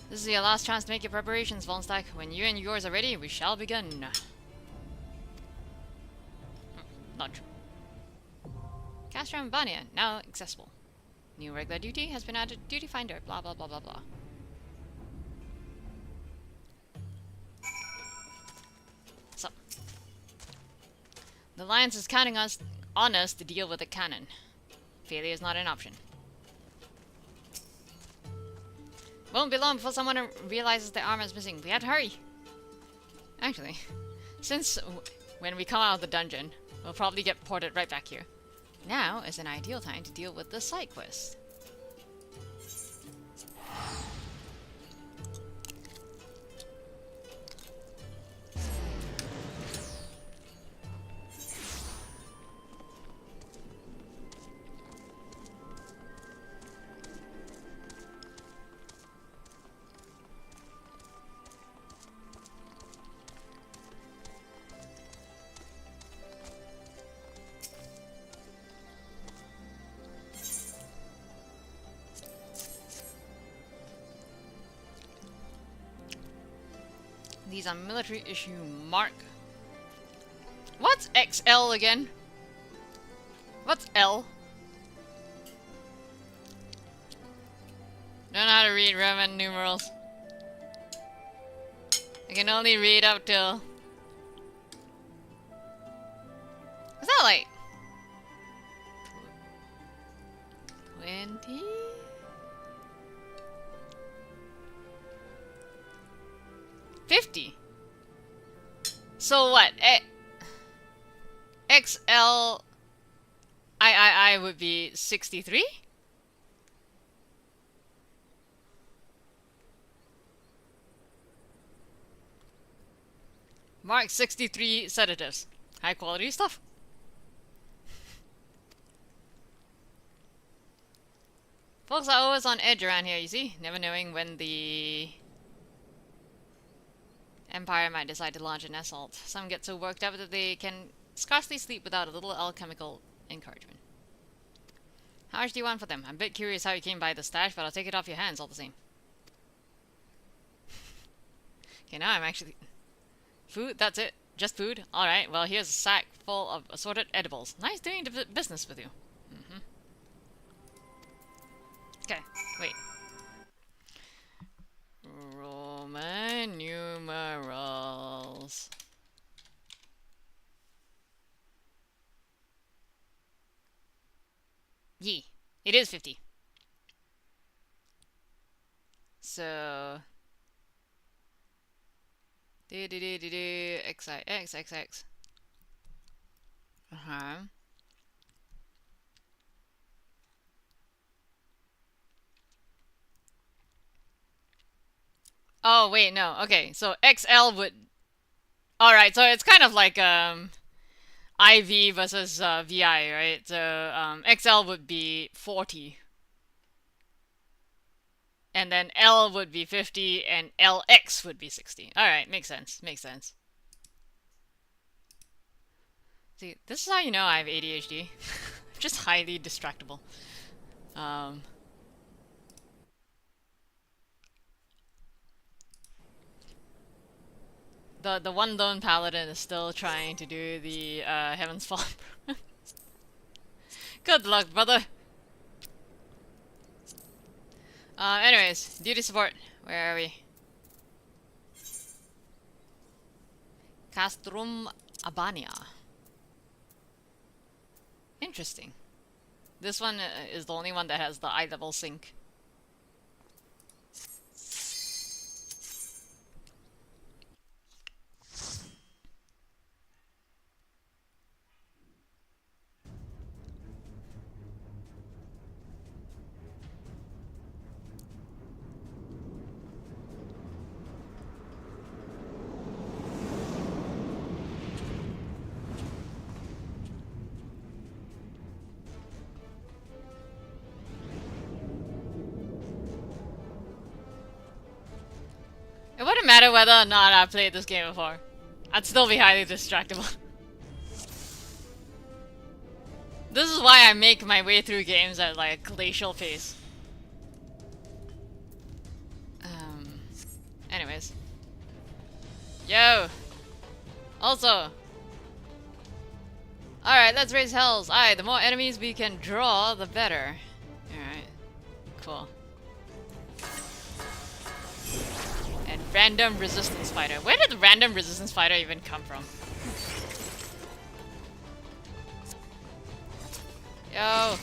This is your last chance to make your preparations, Vulnstack. When you and yours are ready, we shall begin. Not true. Castrum Vania, now accessible. New regular duty has been added. Duty finder, blah blah blah blah blah. So, the Alliance is counting on us to deal with the cannon. Failure is not an option. Won't be long before someone realizes their armor is missing. We have to hurry. Actually, since when we come out of the dungeon, we'll probably get ported right back here. Now is an ideal time to deal with the side quest. These are military issue mark. What's XL again? What's L? Don't know how to read Roman numerals. I can only read up till... Is that like... 20? 50. So what? XL I would be 63? Mark 63 sedatives. High quality stuff. Folks are always on edge around here, you see? Never knowing when the Empire might decide to launch an assault. Some get so worked up that they can scarcely sleep without a little alchemical encouragement. How much do you want for them? I'm a bit curious how you came by the stash, but I'll take it off your hands all the same. Okay, now I'm actually... Food? That's it? Just food? Alright, well here's a sack full of assorted edibles. Nice doing business with you. Okay, wait. Roman numerals. Yee. It is 50. So... XX. Oh, wait, no. Okay, so XL would... Alright, so it's kind of like, IV versus, VI, right? So, XL would be 40. And then L would be 50, and LX would be 60. Alright, makes sense. Makes sense. See, this is how you know I have ADHD. Just highly distractible. The one lone paladin is still trying to do the Heaven's Fall. Good luck, brother. Anyways, duty support. Where are we? Castrum Abania. Interesting. This one is the only one that has the eye level sync. It wouldn't matter whether or not I played this game before. I'd still be highly distractible. This is why I make my way through games at like glacial pace. Anyways. Yo! Also. Alright, let's raise hells. Aye, the more enemies we can draw, the better. Alright. Cool. And random resistance fighter. Where did the random resistance fighter even come from? Yo!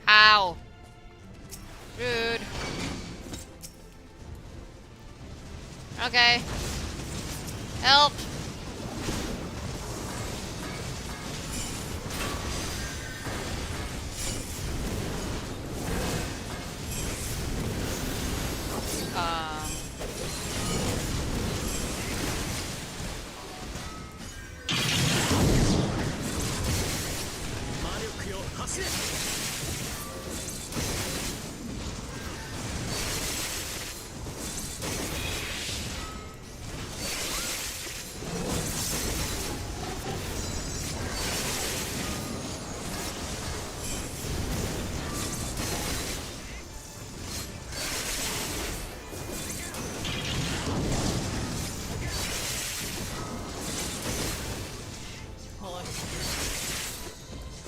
Ow! Rude. Okay. Help!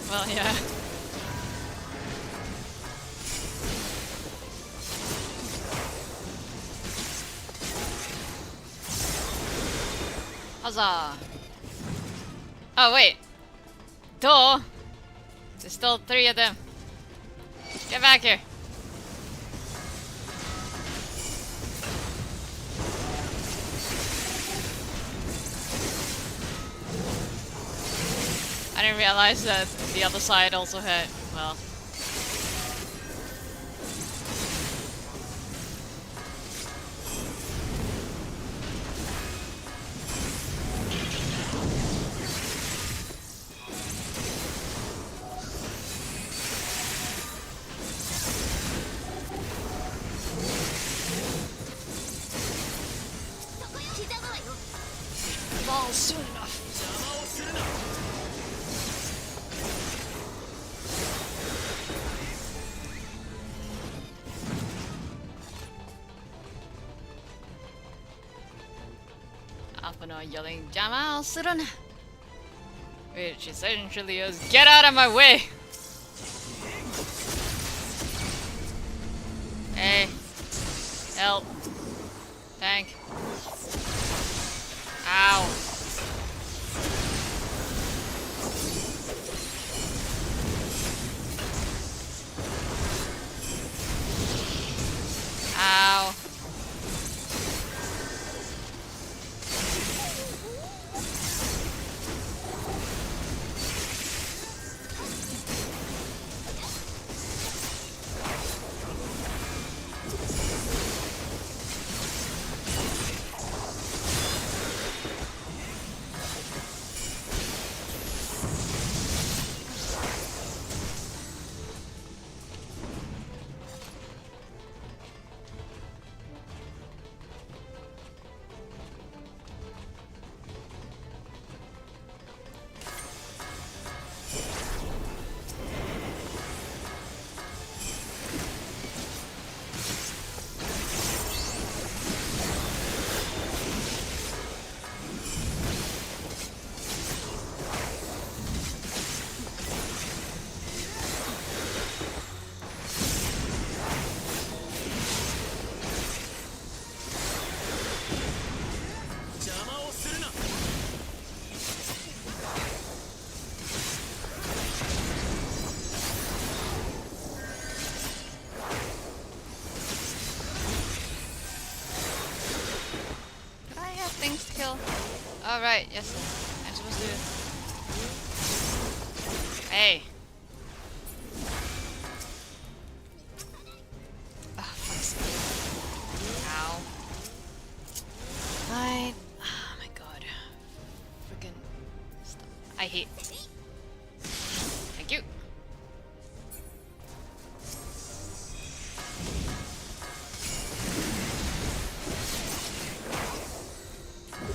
Well, yeah. Huzzah! Oh, wait. Duh! There's still 3 of them. Get back here. I didn't realize that the other side also had, well... Fall soon enough. Alpha yelling, "Jamal Surun!" Which essentially is, "Get out of my way!" Hey. Help. Tank. Ow. Ow. kill. Alright, yes. I'm supposed to... Hey. Oh, fuck's sake. Ow. Fine. Oh my god. Freaking stuff. I hate. Thank you.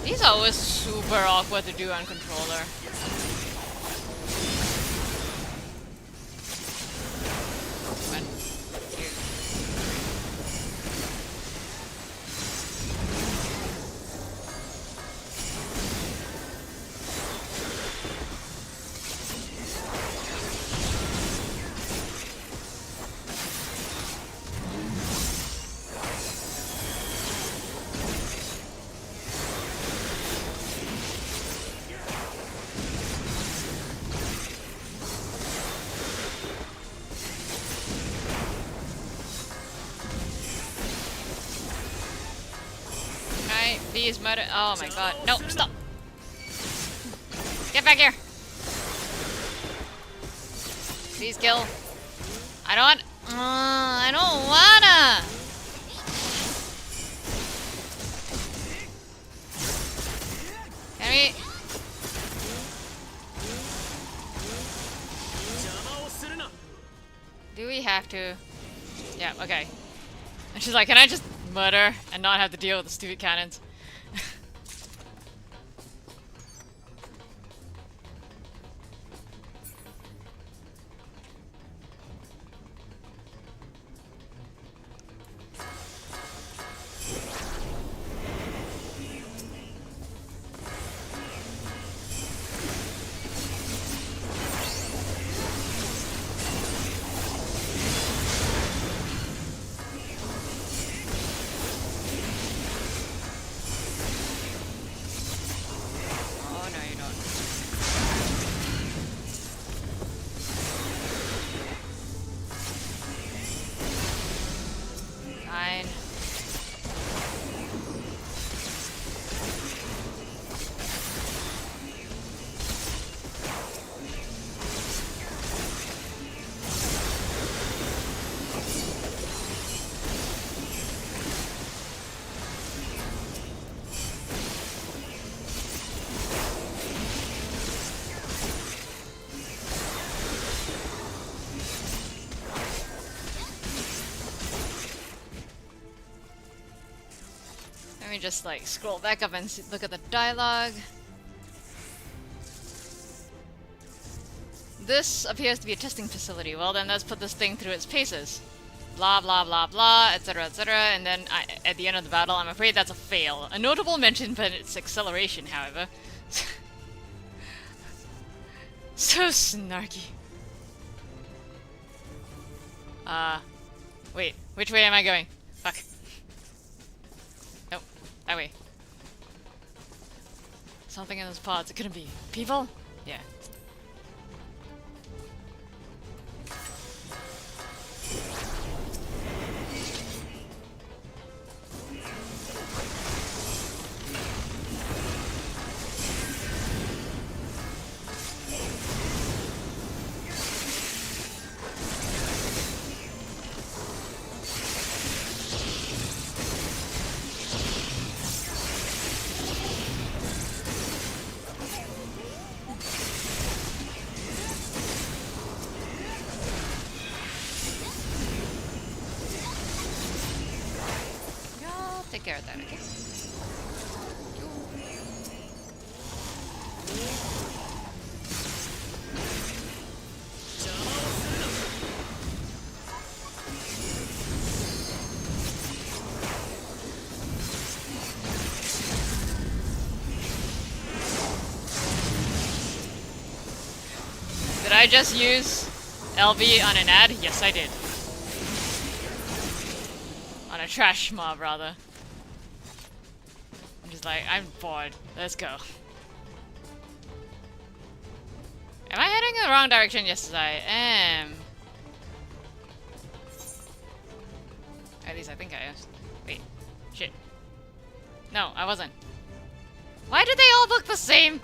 These are always super awkward to do on controller. One, two. Please murder. Oh my god. No, stop. Get back here. Please kill. I don't wanna. Can we? Do we have to? Yeah, okay. And she's like, can I just murder and not have to deal with the stupid cannons? Let me just like scroll back up and look at the dialogue. This appears to be a testing facility. Well then let's put this thing through its paces. Blah blah blah blah, etc etc, and then at the end of the battle I'm afraid that's a fail. A notable mention for its acceleration, however. So snarky. Wait, which way am I going? Fuck. Nope, that way. Something in those pods, it couldn't be. People? Yeah. Take care of that, okay? Did I just use LB on an ad? Yes, I did. On a trash mob, rather. Just like, I'm bored. Let's go. Am I heading in the wrong direction? Yes, I am. At least I think I am. Wait. Shit. No, I wasn't. Why do they all look the same?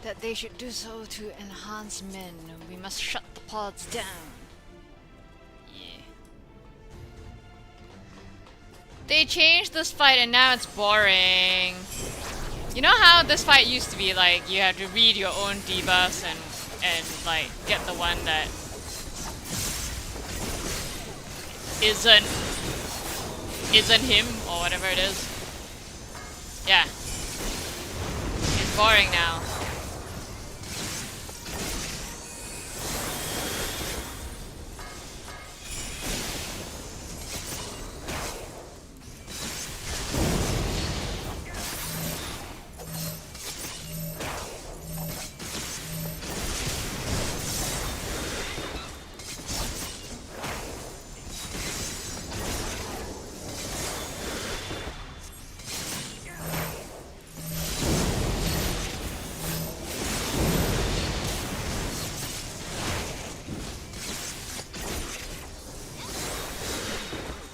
That they should do so to enhance men. We must shut the pods down. Yeah. They changed this fight and now it's boring. You know how this fight used to be like you have to read your own debuffs and like get the one that isn't him or whatever it is. Yeah. It's boring now.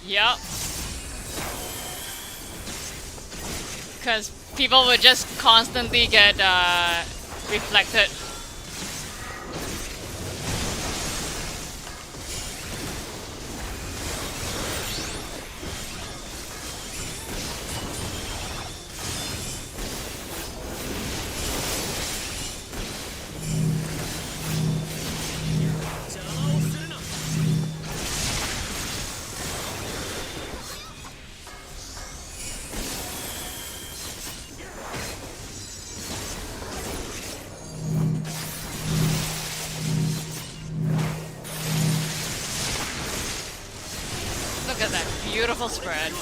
Yep. Because people would just constantly get reflected. Look at that beautiful spread.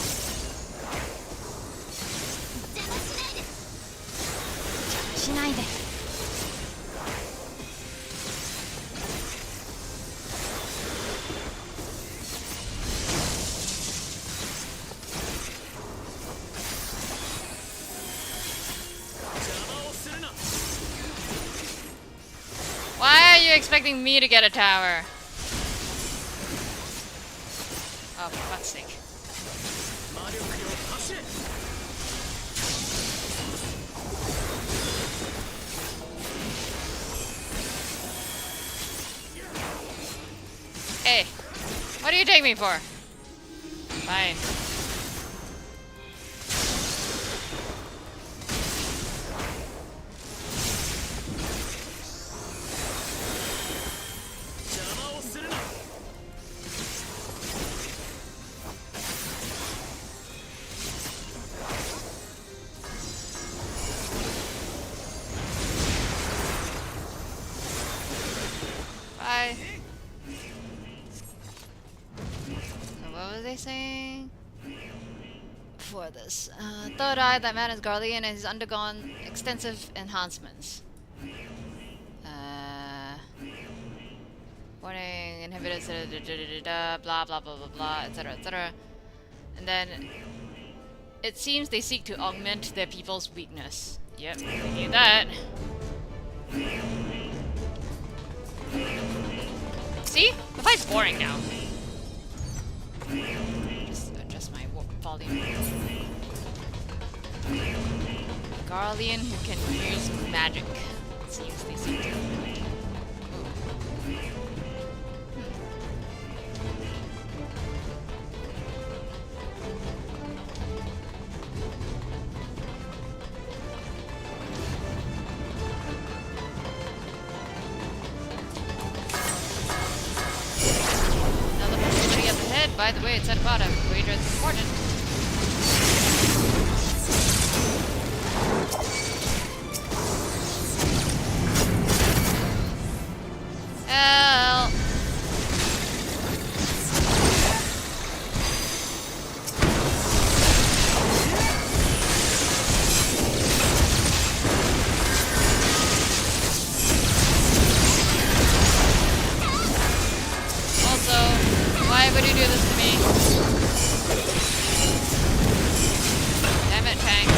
Why are you expecting me to get a tower? Oh, for fuck's sake. Hey, what do you take me for? Fine. Bye. So what was they saying? For this. Third eye, that man is Guardian and has undergone extensive enhancements. Warning, inhibitors, blah blah blah blah blah, etc. etc. And then it seems they seek to augment their people's weakness. Yep, we need that. See? The fight's boring now. Just adjust my volume. Guardian who can use magic. Let's use these two. Another opportunity up ahead. By the way, it's at bottom. Wager is important. Why would you do this to me? Damn it, tank.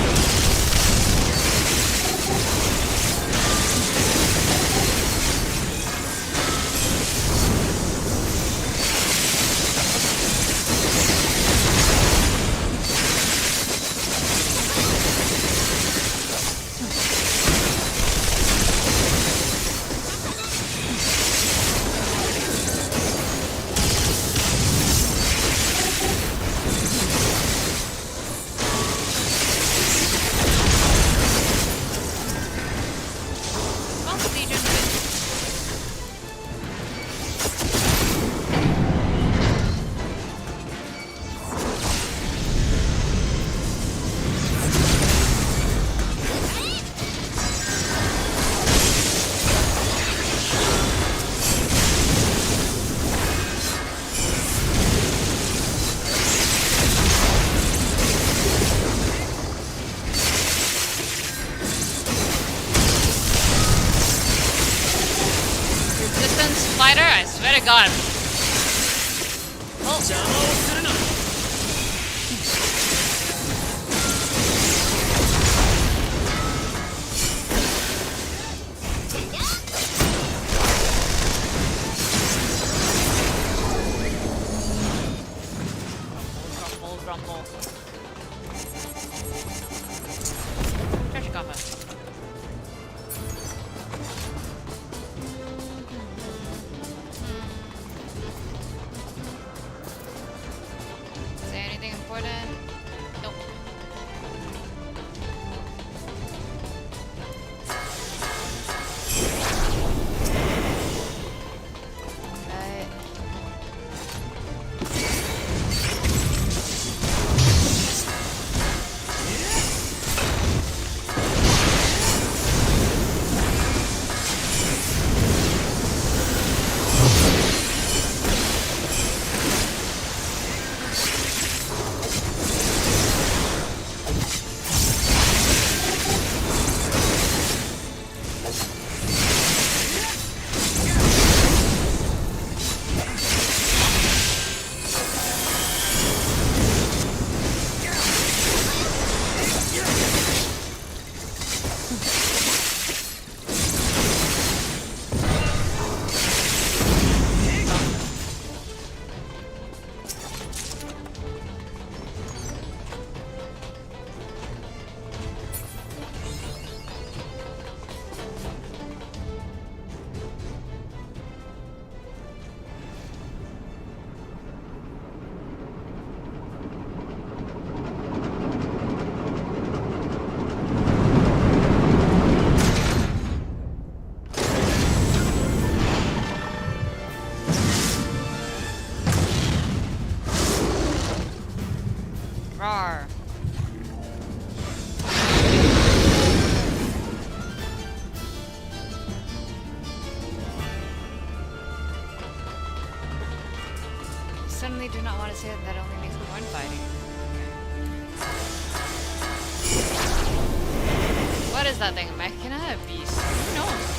Fighter, I swear to God. Oh. Grumble. Treasure coffer. Nope. Right. Rawr. Suddenly do not want to say that only makes me one fighting. Okay. What is that thing? A mechana? A beast? Who knows?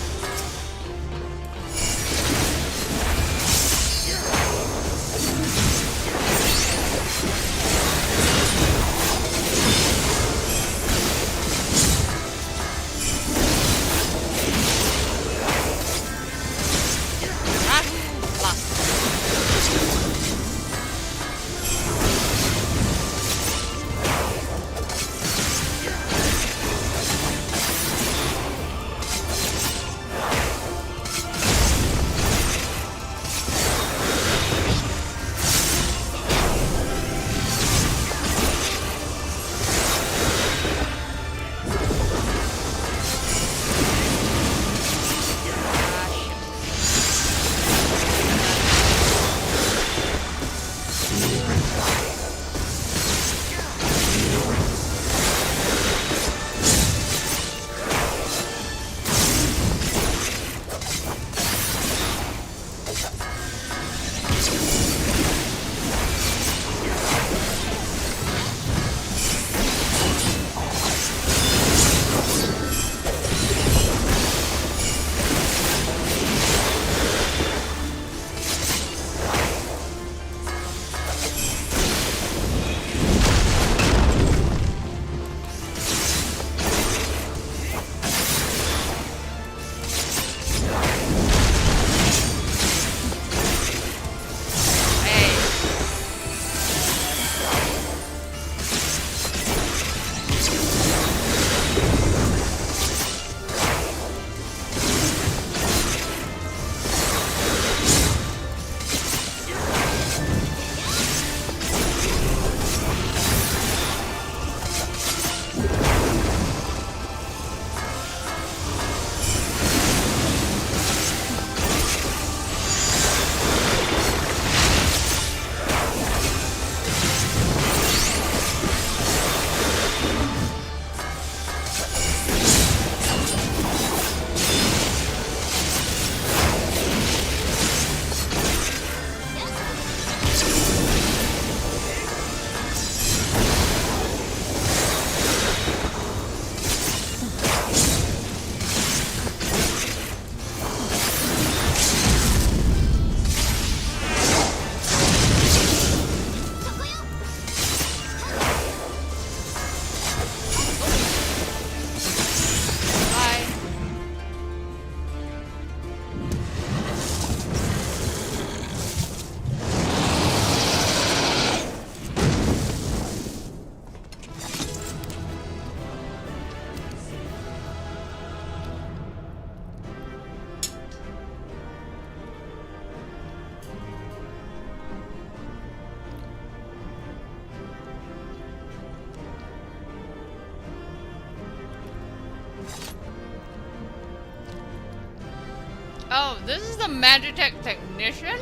Oh, this is the Magitech technician?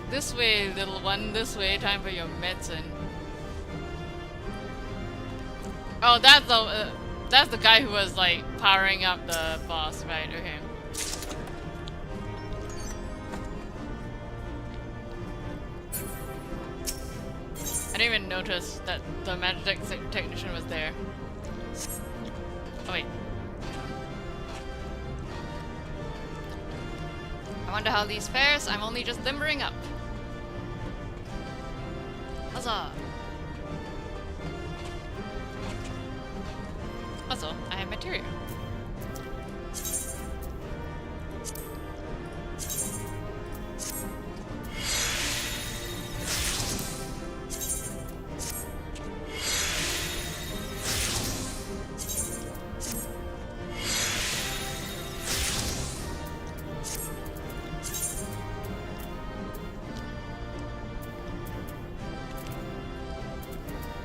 This way, little one, this way. Time for your medicine. Oh, that's the guy who was like powering up the boss, right? Okay. I didn't even notice that the Magitech technician was there. Oh wait. I wonder how these fares. I'm only just limbering up. Huzzah! Also, I have material.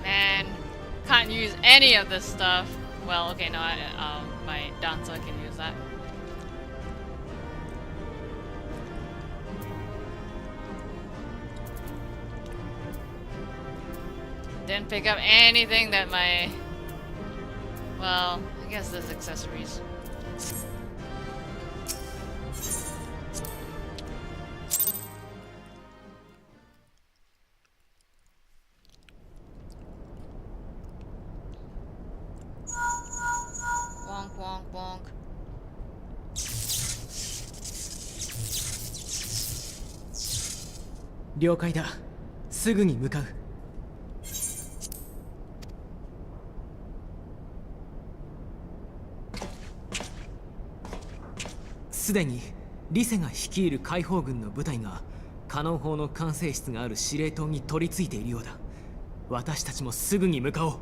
Man, can't use any of this stuff. Well, okay, no, my dancer can use that. Didn't pick up anything that my... Well, I guess there's accessories. Wonk, wonk, wonk.了解だ。すぐに向かう。すでにリセが率いる解放軍の部隊がカノン砲の管制室がある司令塔に取り付いているようだ。私たちもすぐに向かおう。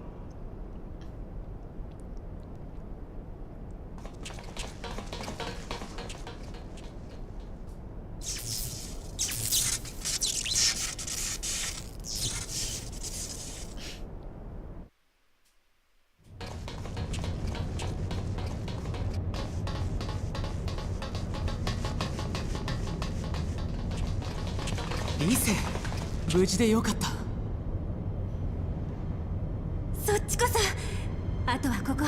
リセ、無事でよかった。そっちこそ。あとはここ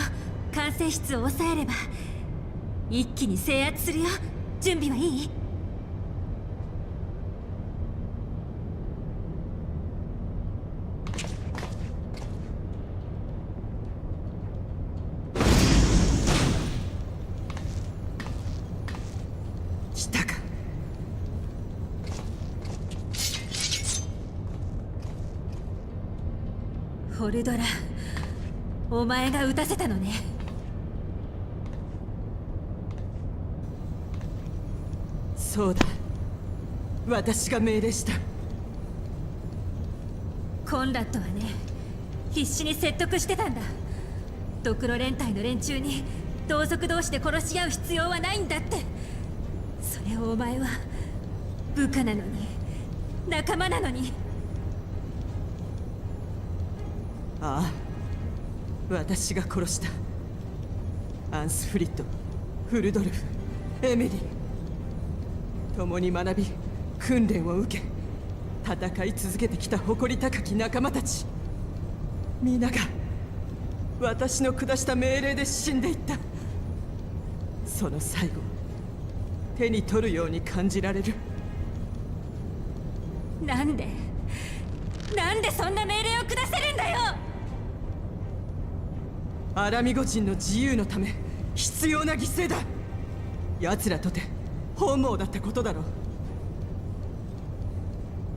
管制室を抑えれば一気に制圧するよ。準備はいい？来たか。ホルドラ、お前が撃たせたのね。そうだ、私が命令した。コンラッドはね、必死に説得してたんだ。ドクロ連隊の連中に同族同士で殺し合う必要はないんだって。それをお前は部下なのに、仲間なのに。ああ、私が殺した。アンスフリット、フルドルフ、エメリー、共に学び訓練を受け戦い続けてきた誇り高き仲間たち、皆が私の下した命令で死んでいった。その最後、手に取るように感じられる。なんでそんな命令を下せるんだよ。アラミゴ人の自由のため必要な犠牲だ。奴らとて本望だったことだろ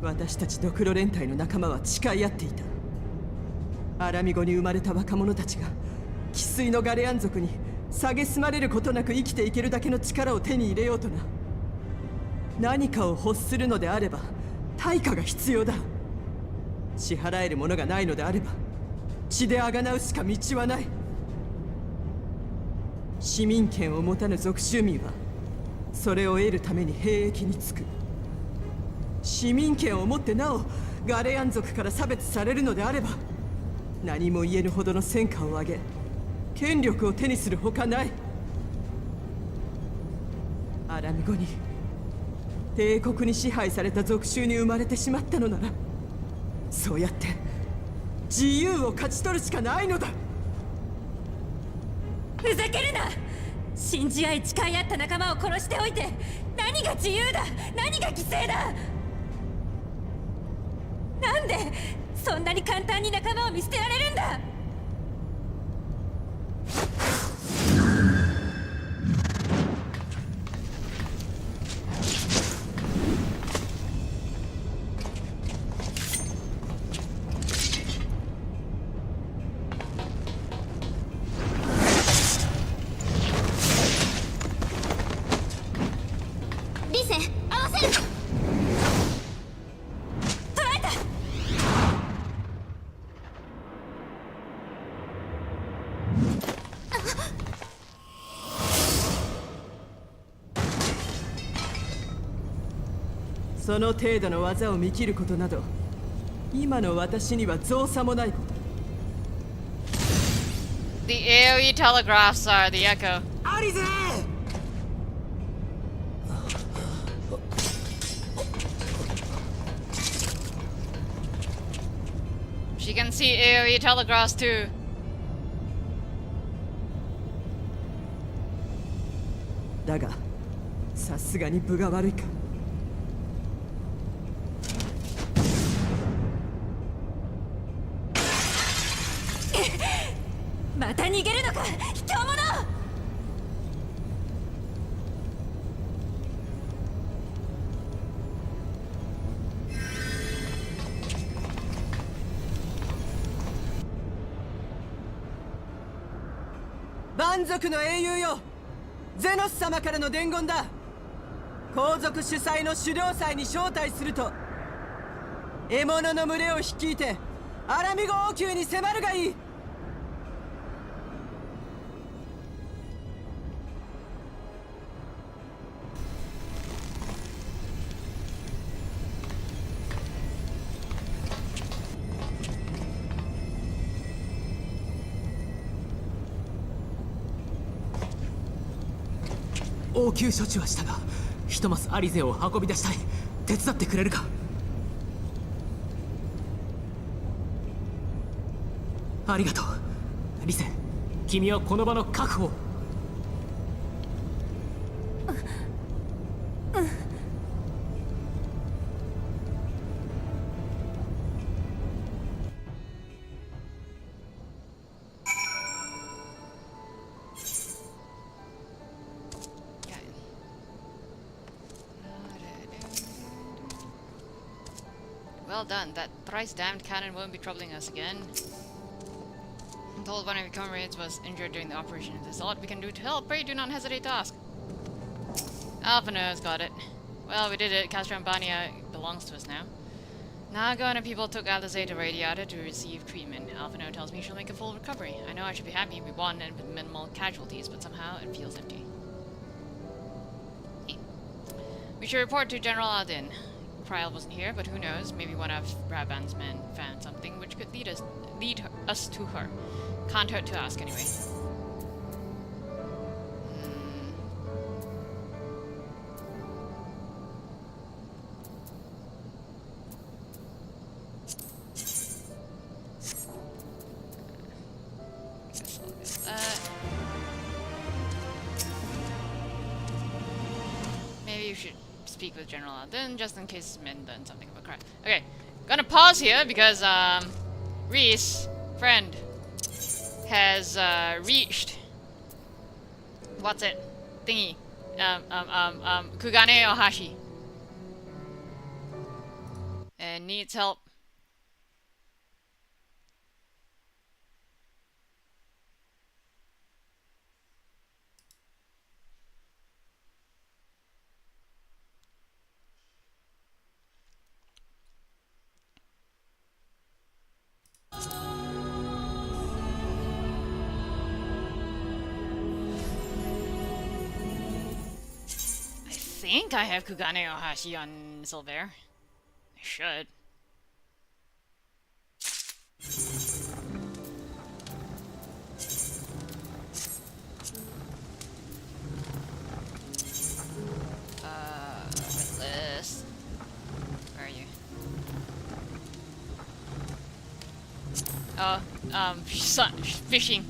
う。私たちドクロ連隊の仲間は誓い合っていた。アラミゴに生まれた若者たちが生粋のガレアン族に蔑まれることなく生きていけるだけの力を手に入れようとな。何かを欲するのであれば対価が必要だ。支払えるものがないのであれば血で贖うしか道はない。市民権を持たぬ属州民はそれを得るために兵役に就く。市民権を持ってなおガレアン族から差別されるのであれば何も言えぬほどの戦果を上げ権力を手にするほかない。アラミ語に帝国に支配された属州に生まれてしまったのなら、そうやって自由を勝ち取るしかないのだ。ふざけるな。信じ合い誓い合った仲間を殺しておいて何が自由だ、何が犠牲だ。なんでそんなに簡単に仲間を見捨てられるんだ。リセ、合わせる。捕らえた。その程度の技を見切ることなど今の私には造作もないこと。 The AoE telegraphs are the echo. アリゼ She can see AoE telegraphs too. だがさすがに分が悪いか。また逃げるのか、卑怯者。蛮族の英雄よ、ゼノス様からの伝言だ。皇族主催の狩猟祭に招待すると、獲物の群れを率いてアラミゴ王宮に迫るがいい。応急処置はしたが、ひとまずアリゼを運び出したい。手伝ってくれるか。ありがとうリセ。君はこの場の確保を。Well done. That thrice-damned cannon won't be troubling us again. I'm told one of your comrades was injured during the operation. If there's aught we can do to help, pray do not hesitate to ask. Alphano's got it. Well, we did it. Castrambania belongs to us now. Naga and her people took Alizé to Radiata to receive treatment. Alphano tells me she'll make a full recovery. I know I should be happy we won and with minimal casualties, but somehow it feels empty. We should report to General Aldin. Kryl wasn't here, but who knows? Maybe one of Raban's men found something which could lead us to her. Can't hurt to ask anyway. Guess I'll get that. Maybe you should speak with General Aldin just in case men done something of a crime. Okay, gonna pause here because Reese, friend, has reached what's it thingy Kugane Ohashi and needs help. I think I have Kugane Ohashi on Silver. I should. Oh, fishing.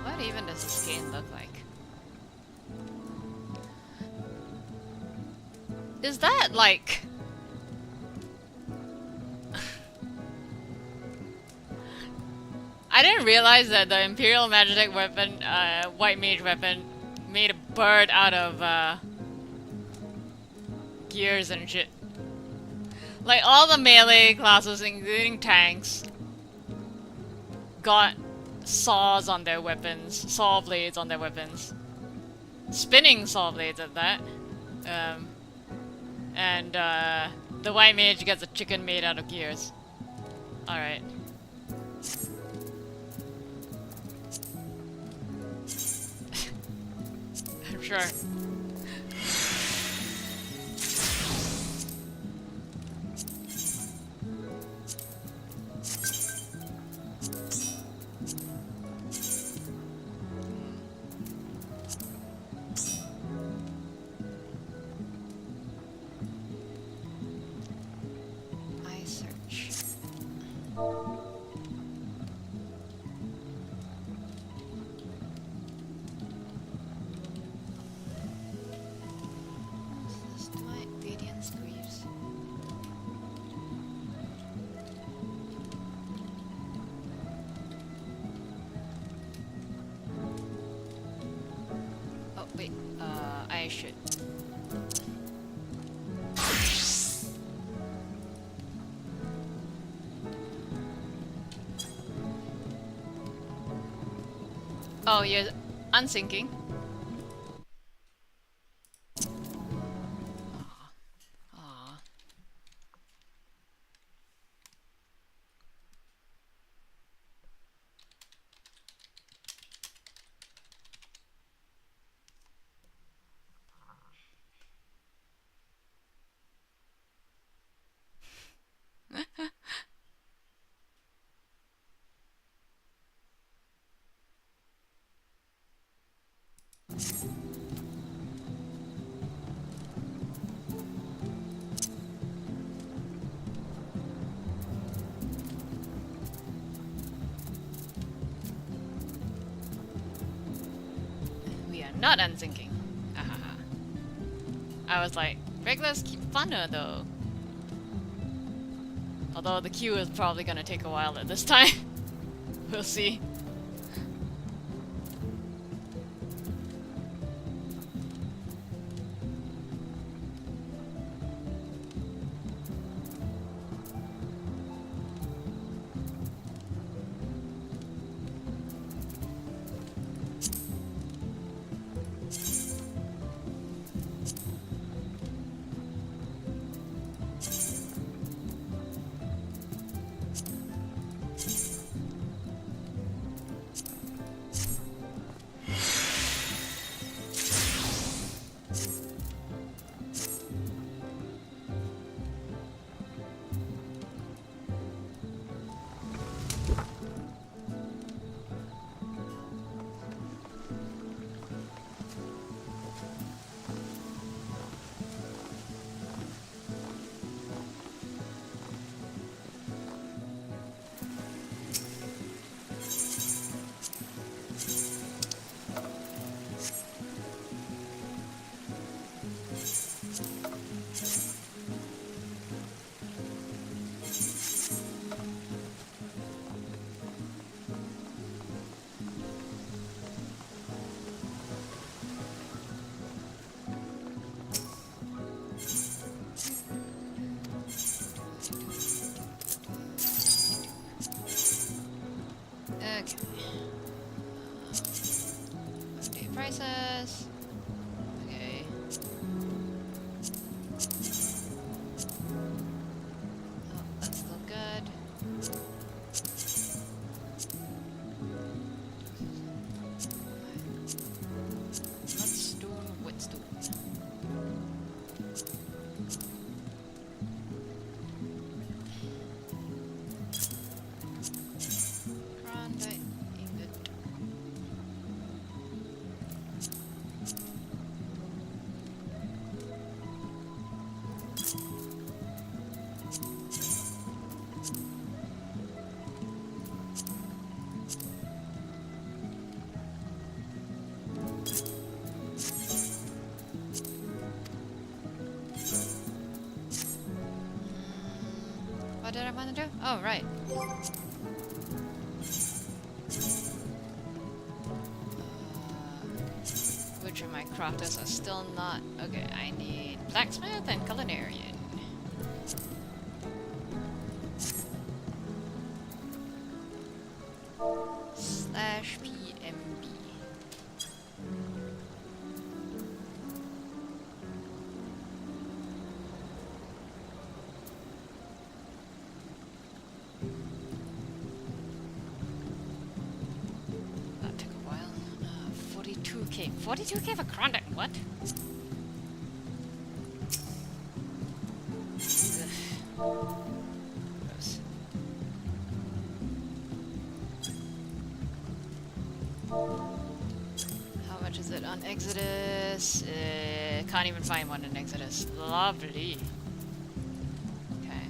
What even does this game look like? Is that like... I didn't realize that the Imperial Magitek weapon, White Mage weapon, made a bird out of gears and shit. Like all the melee classes, including tanks, got saws on their weapons, saw blades on their weapons. Spinning saw blades at that. And the White Mage gets a chicken made out of gears. Alright. Sure. I search. What's this? Dwight Radiance Greaves. Oh wait, I should. Oh, you're unsyncing. Aw. We are not unsyncing. Ahaha. I was like, regulars keep funner though. Although the queue is probably gonna take a while at this time. We'll see. did I want to do? Oh, right. Which of my crafters are still not... Okay, I need blacksmith and culinarian. Slash PMB. That took a while. 42k. 42k for Krondek, what? Ugh. Gross. How much is it on Exodus? Can't even find one in Exodus. Lovely. Okay.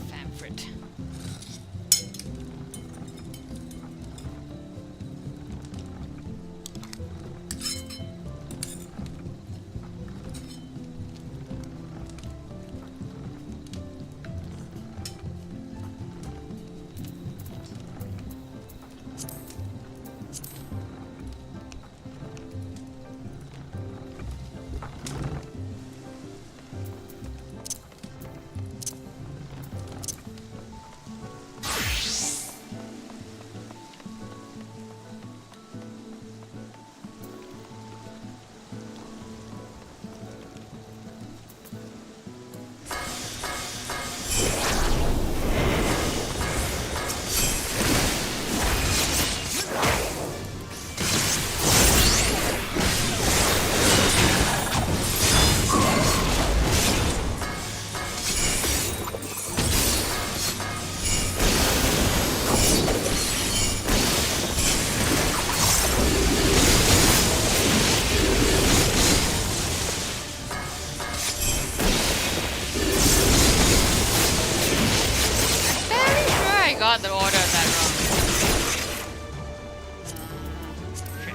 Famfrit. Got the order of that wrong. Shit.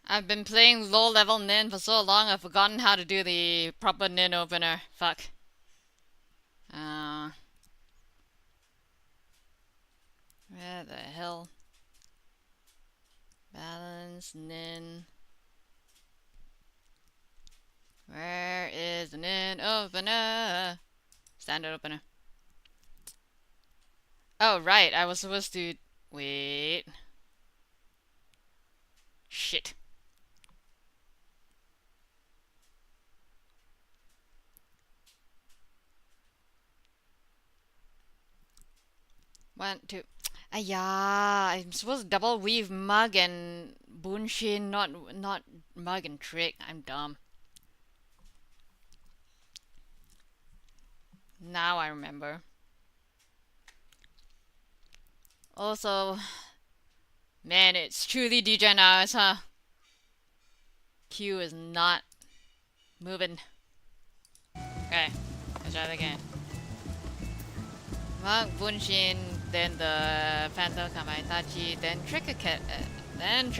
I've been playing low-level Nin for so long I've forgotten how to do the proper Nin opener. Fuck. Where the hell? Balance, Nin. Where is the Nin opener? Standard opener. Oh, right. I was supposed to... Wait. Shit. One, two. Yeah, I'm supposed to double weave mug and bunshin, not mug and trick. I'm dumb. Now I remember. Also, man, it's truly DJ hours, huh? Q is not moving. Okay, let's try it again. Mug, bunshin, then the Phantom Kamaitachi, then Trick Attack, then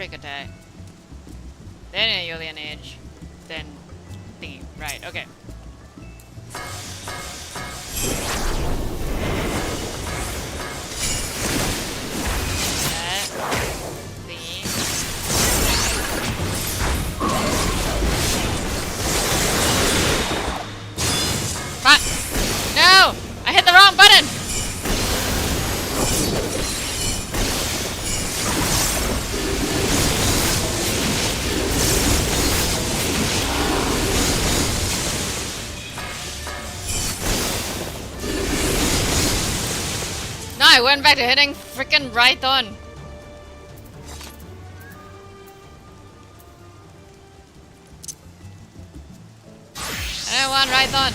an Alien Age, then thingy. Right, okay. That. I went back to hitting freaking right on. And I won right on.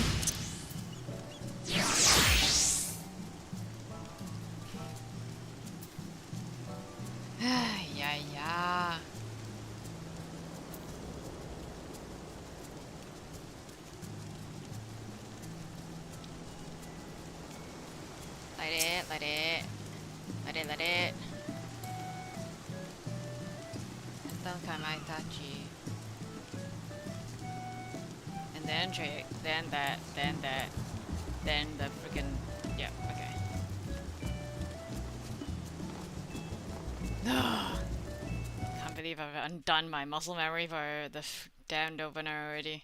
Yeah, yeah. Let it, let it. Let it, let it. Don't come my touchy. And then trick, then that, then the freaking. Yeah, okay. Can't believe I've undone my muscle memory for the damned opener already.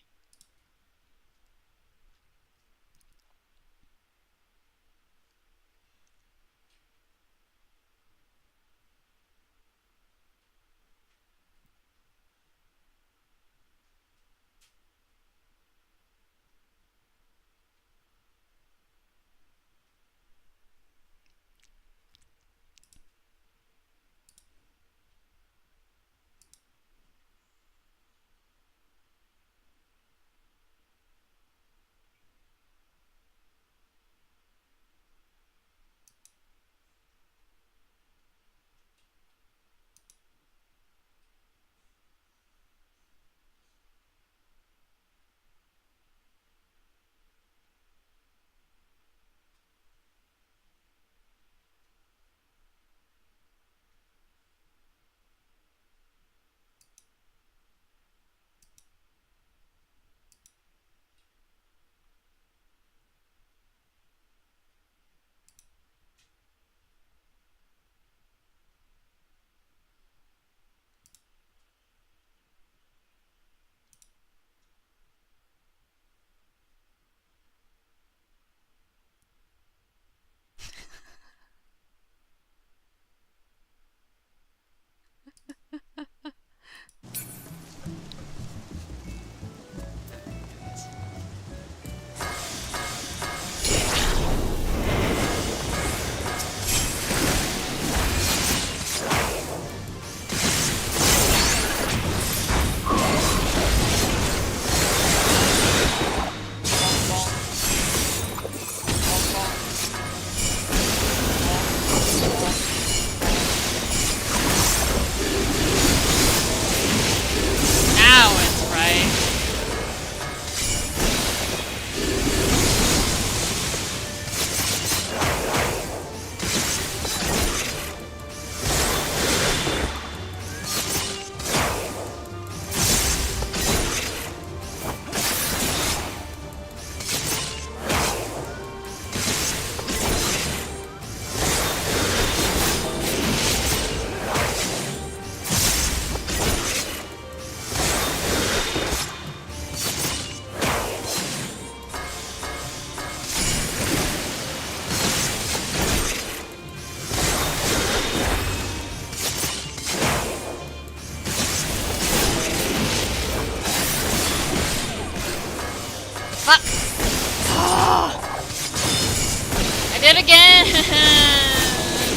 Did again!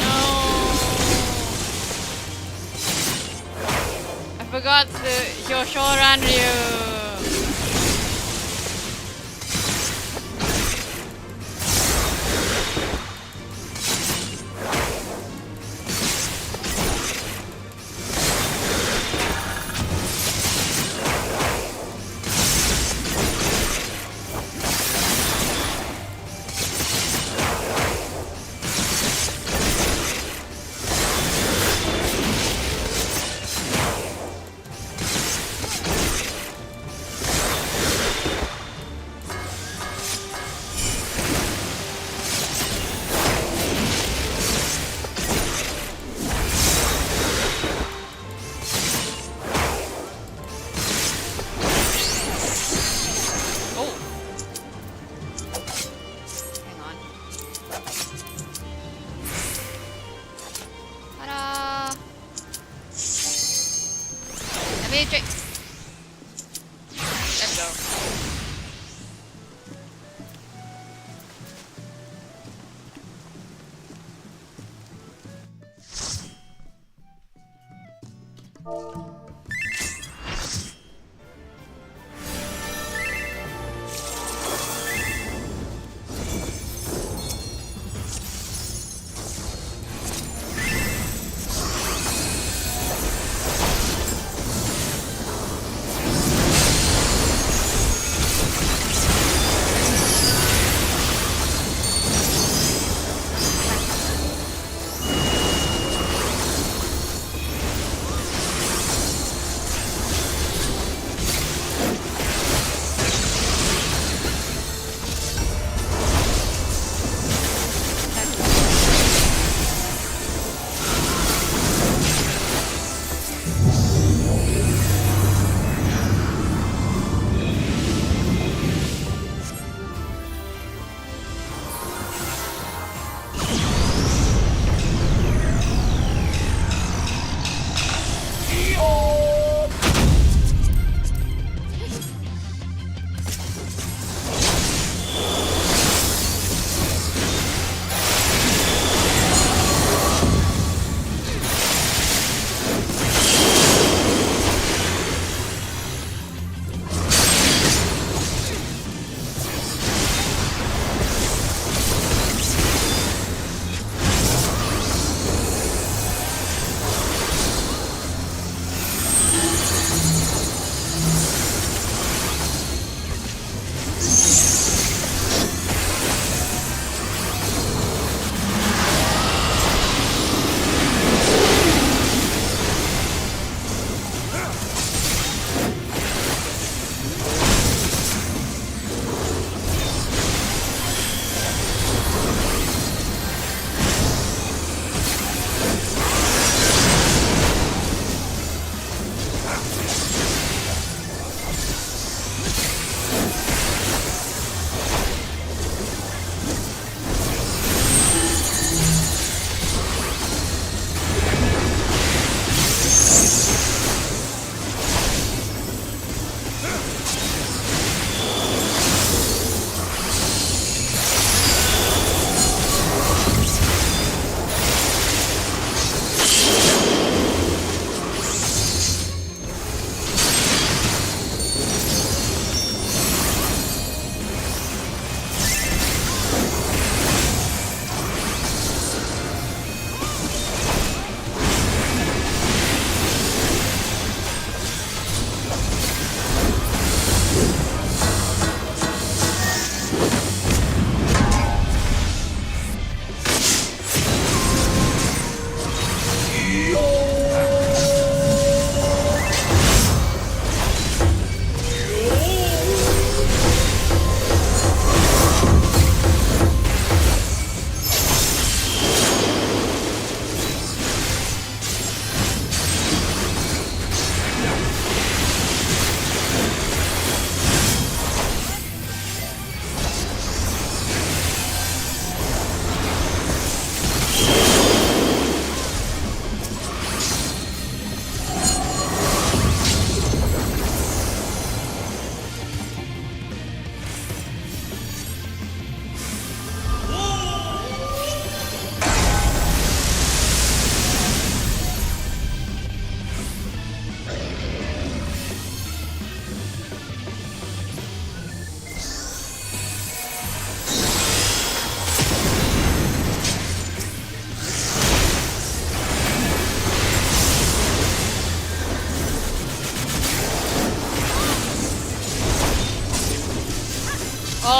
No! I forgot the Yoshoran Ryu! Let's go.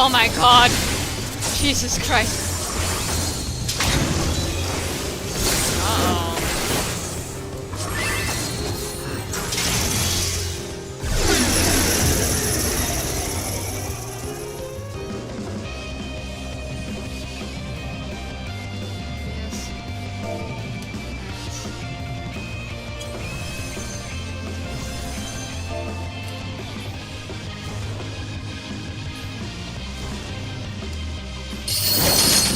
Oh my god. Jesus Christ. Uh-oh. Yes.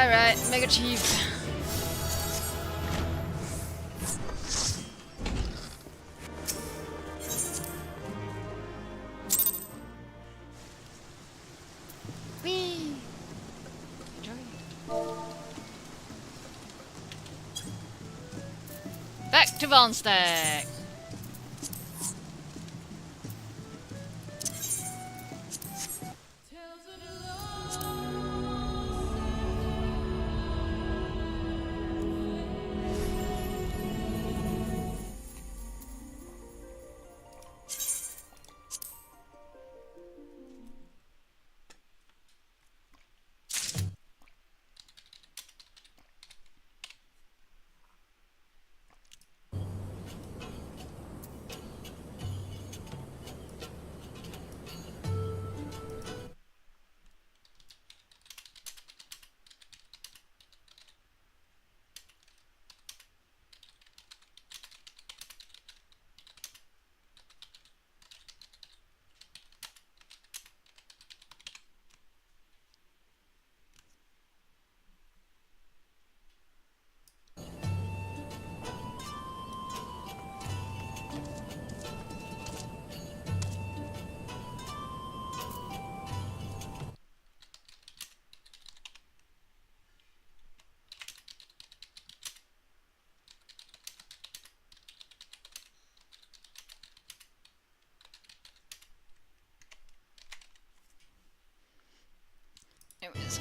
Alright, Mega Chief. Whee! Enjoy. Back to Vulnstack. Anyways.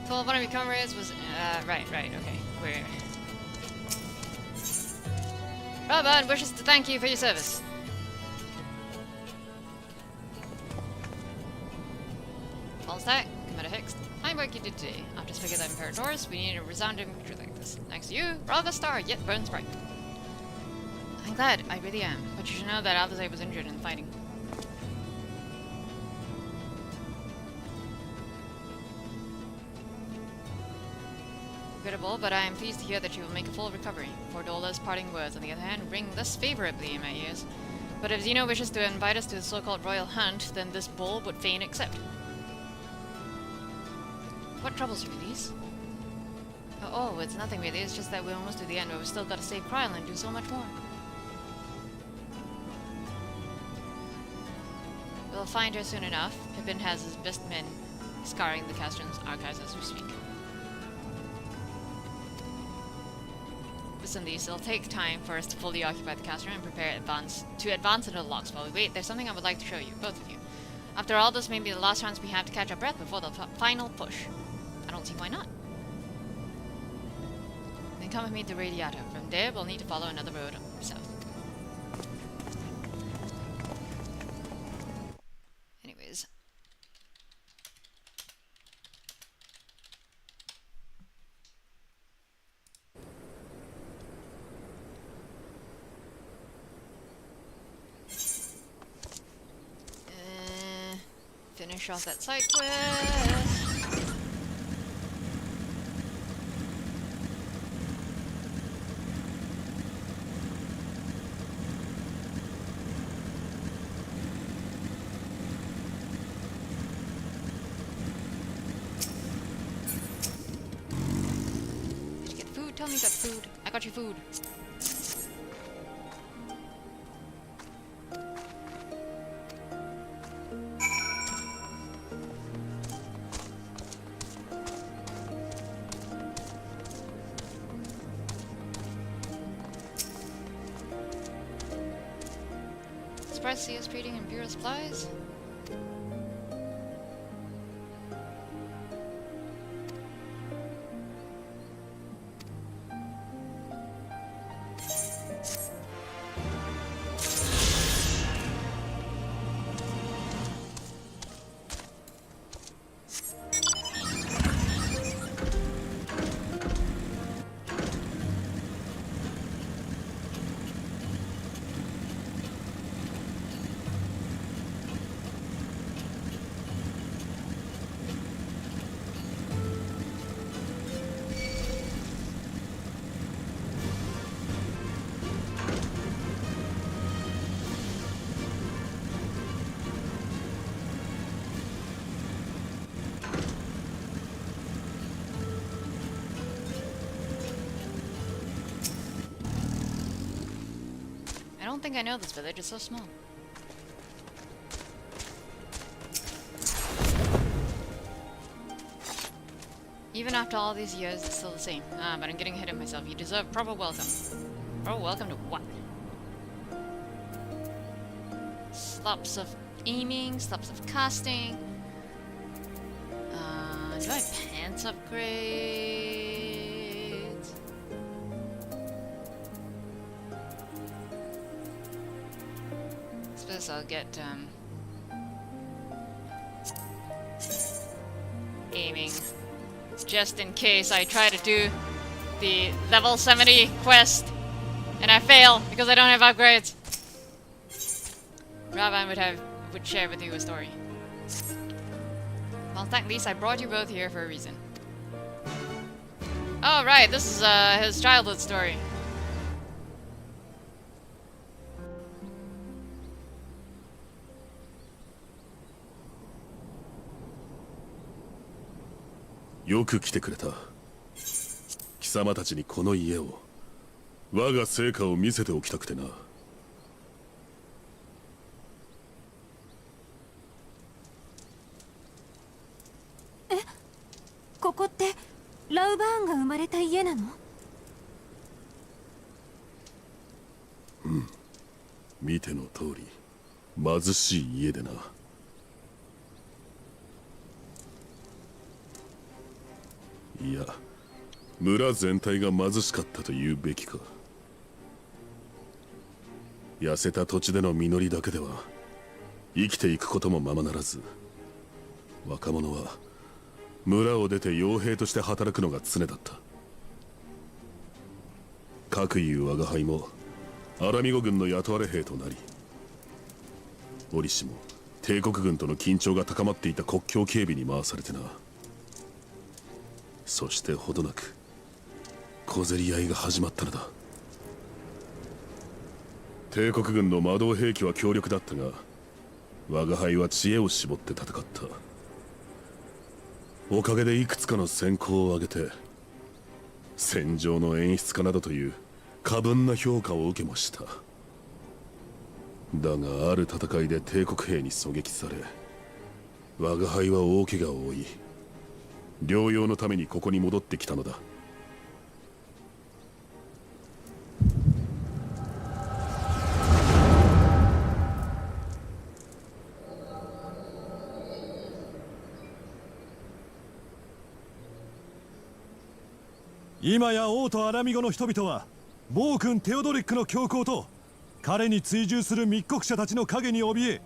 Told one of your comrades was, right, okay. We're... Robin wishes to thank you for your service. Vulnstack, Commander Hicks, fine work you did today. After speaking of the Imperators, we need a resounding victory like this. Thanks to you, rather star yet burns bright. I'm glad, I really am, but you should know that Althazar was injured in the fighting. Regrettable, but I am pleased to hear that you will make a full recovery. For Dola's parting words, on the other hand, ring less favorably in my ears. But if Xeno wishes to invite us to the so-called royal hunt, then this bull would fain accept. What troubles you, Elise? Oh, it's nothing really. It's just that we're almost to the end, but we've still got to save Kryl and do so much more. We'll find her soon enough. Pippin has his best men scouring the Castron's archives as we speak. Listen, these, it'll take time for us to fully occupy the Castron and prepare to advance into the locks. While we wait, there's something I would like to show you, both of you. After all, this may be the last chance we have to catch our breath before the final push. I don't see why not. Then come with me to Radiata. From there, we'll need to follow another road south. Anyways. Finish off that side quest. Did you get food? Tell me you got food. I got you food. Surprised to see us trading Imperial supplies? don't think I know this village, it's so small. Even after all these years, it's still the same. Ah, but I'm getting ahead of myself. You deserve proper welcome. Proper welcome to what? Slops of aiming, slops of casting. Do I have pants upgrades? Suppose I'll get aiming. Just in case I try to do the level 70 quest and I fail because I don't have upgrades. Ravan would share with you a story. Well, at least I brought you both here for a reason. Oh right, this is his childhood story.よく来てくれた。貴様たちにこの家を、我が成果を見せておきたくてな。ここってラウバーンが生まれた家なの？うん。見ての通り、貧しい家でな。いや、村全体が貧しかったと言うべきか。痩せた土地での実りだけでは生きていくこともままならず、若者は村を出て傭兵として働くのが常だった。かくいう我が輩もアラミゴ軍の雇われ兵となり、折しも帝国軍との緊張が高まっていた国境警備に回されてな。そしてほどなく小競り合いが始まったのだ。帝国軍の魔導兵器は強力だったが、我が輩は知恵を絞って戦った。おかげでいくつかの戦功を挙げて戦場の演出家などという過分な評価を受けました。だがある戦いで帝国兵に狙撃され、我が輩は大怪我を負い、療養のためにここに戻ってきたのだ。今や王とアラミゴの人々は暴君テオドリックの強行と彼に追従する密告者たちの陰に怯え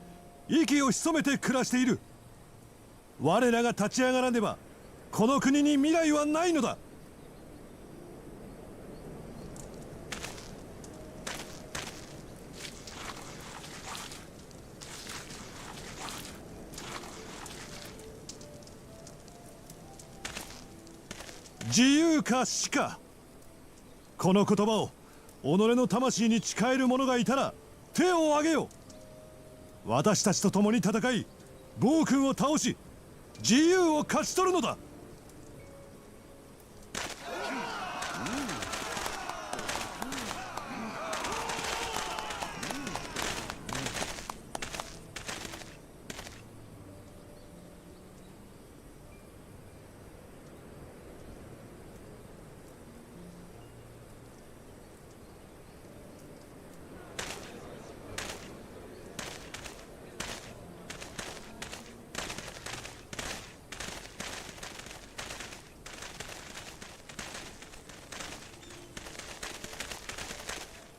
息を潜めて暮らしている。我らが立ち上がらねばこの国に未来はないのだ。自由か死か、この言葉を己の魂に誓える者がいたら手を挙げよ。私たちと共に戦い暴君を倒し自由を勝ち取るのだ。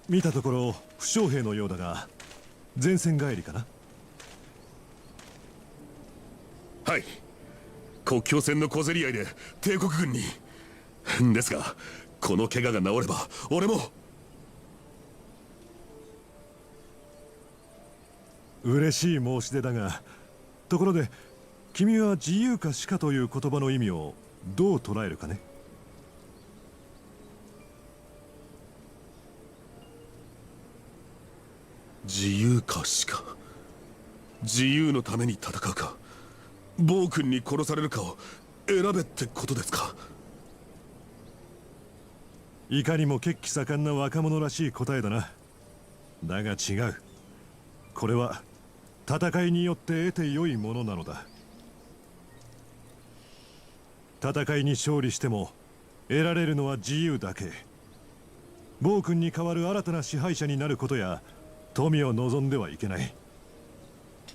見たところ負傷兵のようだが前線帰りかな。はい、国境線の小競り合いで帝国軍に。ですがこの怪我が治れば俺も。嬉しい申し出だが、ところで君は自由か死かという言葉の意味をどう捉えるかね。自由か死か。自由のために戦うか暴君に殺されるかを選べってことですか。いかにも血気盛んな若者らしい答えだな。だが違う。これは戦いによって得て良いものなのだ。戦いに勝利しても得られるのは自由だけ。暴君に代わる新たな支配者になることや富を望んではいけない。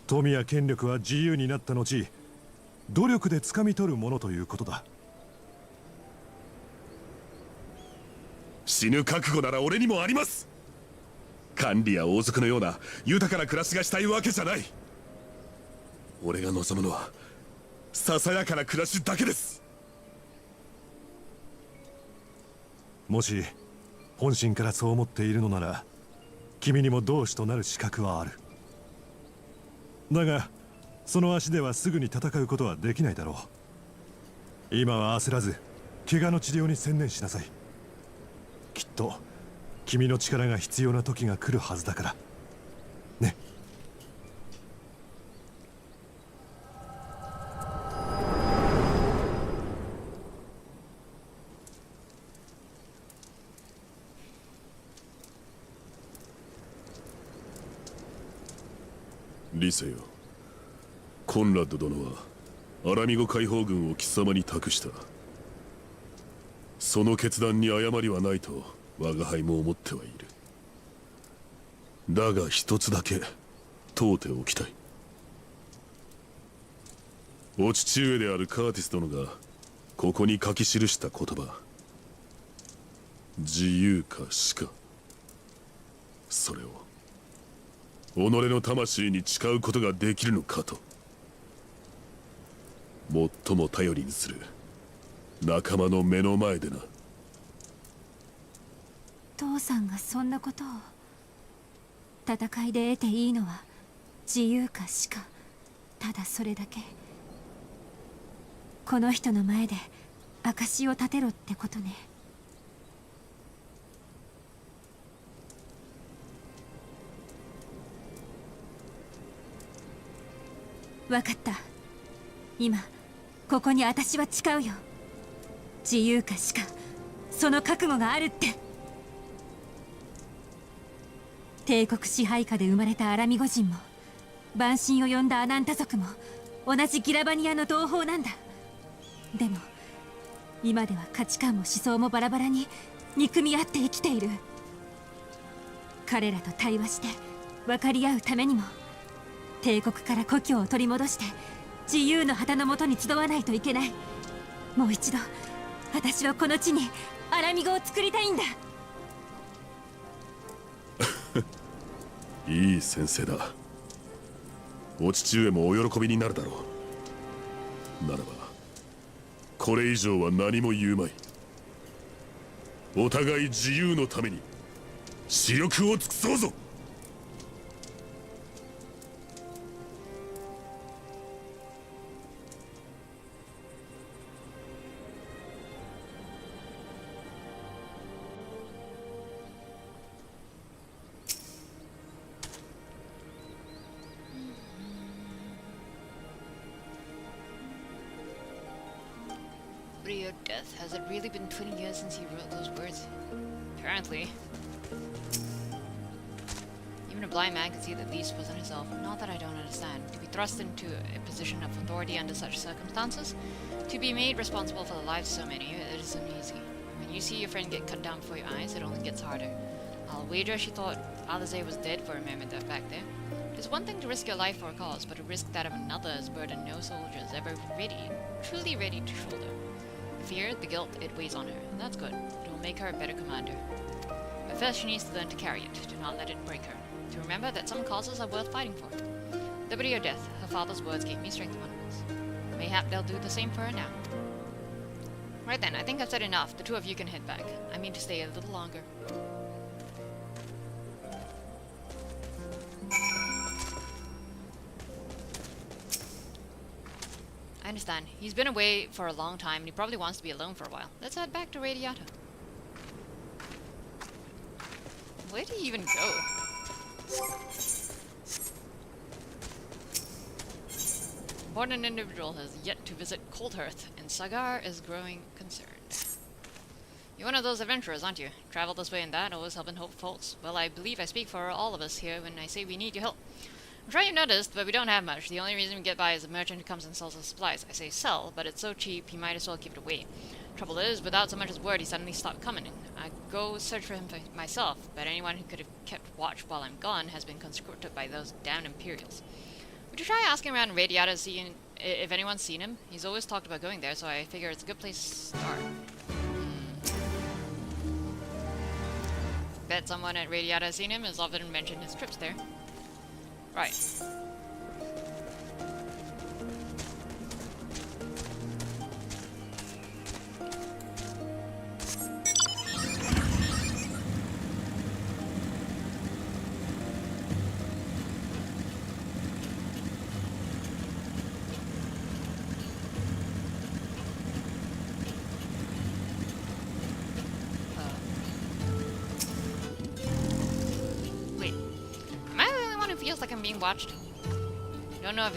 富や権力は自由になった後、努力で掴み取るものということだ。死ぬ覚悟なら俺にもあります。管理や王族のような豊かな暮らしがしたいわけじゃない。俺が望むのはささやかな暮らしだけです。もし本心からそう思っているのなら、君にも同志となる資格はある。だがその足ではすぐに戦うことはできないだろう。今は焦らず怪我の治療に専念しなさい。きっと君の力が必要な時が来るはずだからね。リセよ、コンラッド殿はアラミゴ解放軍を貴様に託した。その決断に誤りはないと我が輩も思ってはいる。だが一つだけ問うておきたい。お父上であるカーティス殿がここに書き記した言葉、自由か死か、それを己の魂に誓うことができるのかと。最も頼りにする仲間の目の前でな。父さんがそんなことを。戦いで得ていいのは自由か死か、ただそれだけ。この人の前で証を立てろってことね。分かった。今ここに私は誓うよ。自由か死か、その覚悟があるって。帝国支配下で生まれたアラミゴ人も万神を呼んだアナンタ族も同じギラバニアの同胞なんだ。でも今では価値観も思想もバラバラに憎み合って生きている。彼らと対話して分かり合うためにも帝国から故郷を取り戻して自由の旗のもとに集わないといけない。もう一度私はこの地にアラミゴを作りたいんだ。いい先生だ。お父上もお喜びになるだろう。ならばこれ以上は何も言うまい。お互い自由のために死力を尽くそうぞ。Your death. Has it really been 20 years since he wrote those words? Apparently. Even a blind man could see that Lise wasn't herself. Not that I don't understand. To be thrust into a position of authority under such circumstances, to be made responsible for the lives of so many, it isn't easy. When you see your friend get cut down before your eyes, it only gets harder. I'll wager she thought Alize was dead for a moment there back there. It's one thing to risk your life for a cause, but to risk that of another is a burden no soldier is ever ready, truly ready to shoulder. The fear, the guilt, it weighs on her. That's good. It will make her a better commander. But first she needs to learn to carry it, to not let it break her. To remember that some causes are worth fighting for. Liberty or death, her father's words gave me strength once. Mayhap they'll do the same for her now. Right then, I think I've said enough. The two of you can head back. I mean to stay a little longer. I understand. He's been away for a long time and he probably wants to be alone for a while. Let's head back to Radiata. Where did he even go? Important individual has yet to visit Coldhearth, and Sagar is growing concerned. You're one of those adventurers, aren't you? Travel this way and that, always helping folks. Well, I believe I speak for all of us here when I say we need your help. I'm sure you've noticed, but we don't have much. The only reason we get by is a merchant who comes and sells us supplies. I say sell, but it's so cheap, he might as well give it away. Trouble is, without so much as word, he suddenly stopped coming. I go search for him myself, but anyone who could have kept watch while I'm gone has been conscripted by those damned Imperials. Would you try asking around Radiata to see if anyone's seen him? He's always talked about going there, so I figure it's a good place to start. Bet someone at Radiata has seen him, as often mentioned his trips there. Right. Feels like I'm being watched. I don't know if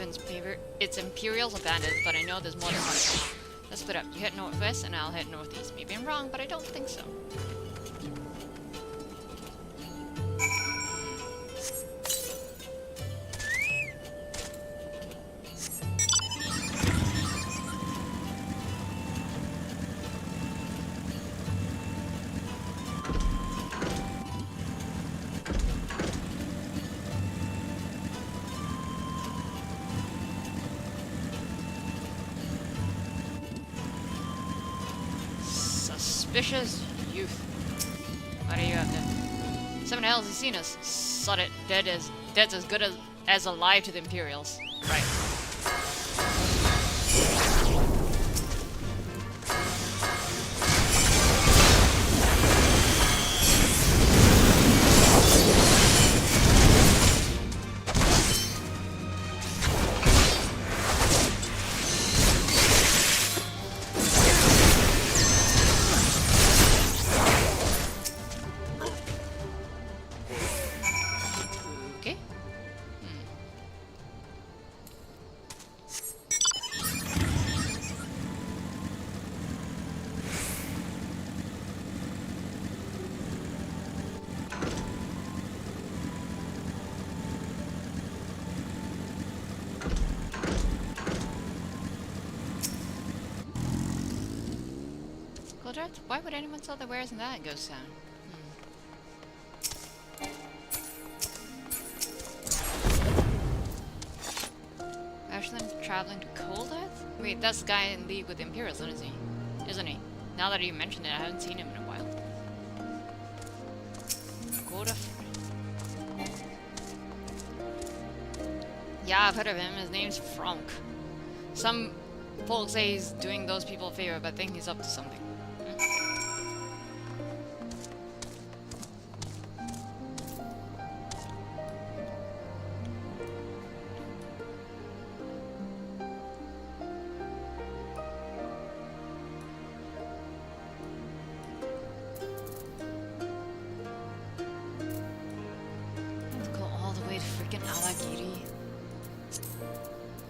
it's Imperials or bandits, but I know there's more than one. Let's split up. You head northwest and I'll head northeast. Maybe I'm wrong, but I don't think so. Suspicious youth. What are you up to? Seven hells has seen us. Sod it. Dead's as good as alive to the Imperials. Right. Why would anyone sell their wares in that ghost town? Ashland traveling to Cold Earth? Wait, that's the guy in league with the Imperials, isn't he? Isn't he? Now that you mention it, I haven't seen him in a while. Go to... Yeah, I've heard of him. His name's Frank. Some folks say he's doing those people a favor, but I think he's up to something.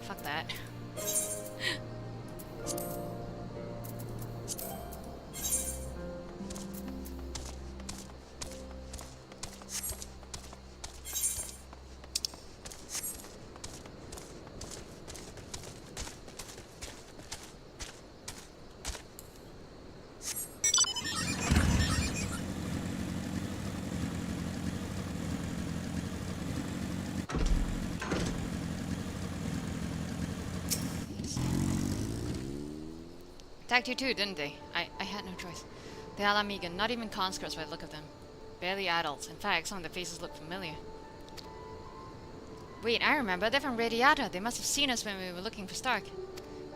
Fuck that. Attacked you too, didn't they? I had no choice. The Alamiga, not even conscripts by the look of them. Barely adults. In fact, some of their faces look familiar. Wait, I remember. They're from Radiata. They must have seen us when we were looking for Stark.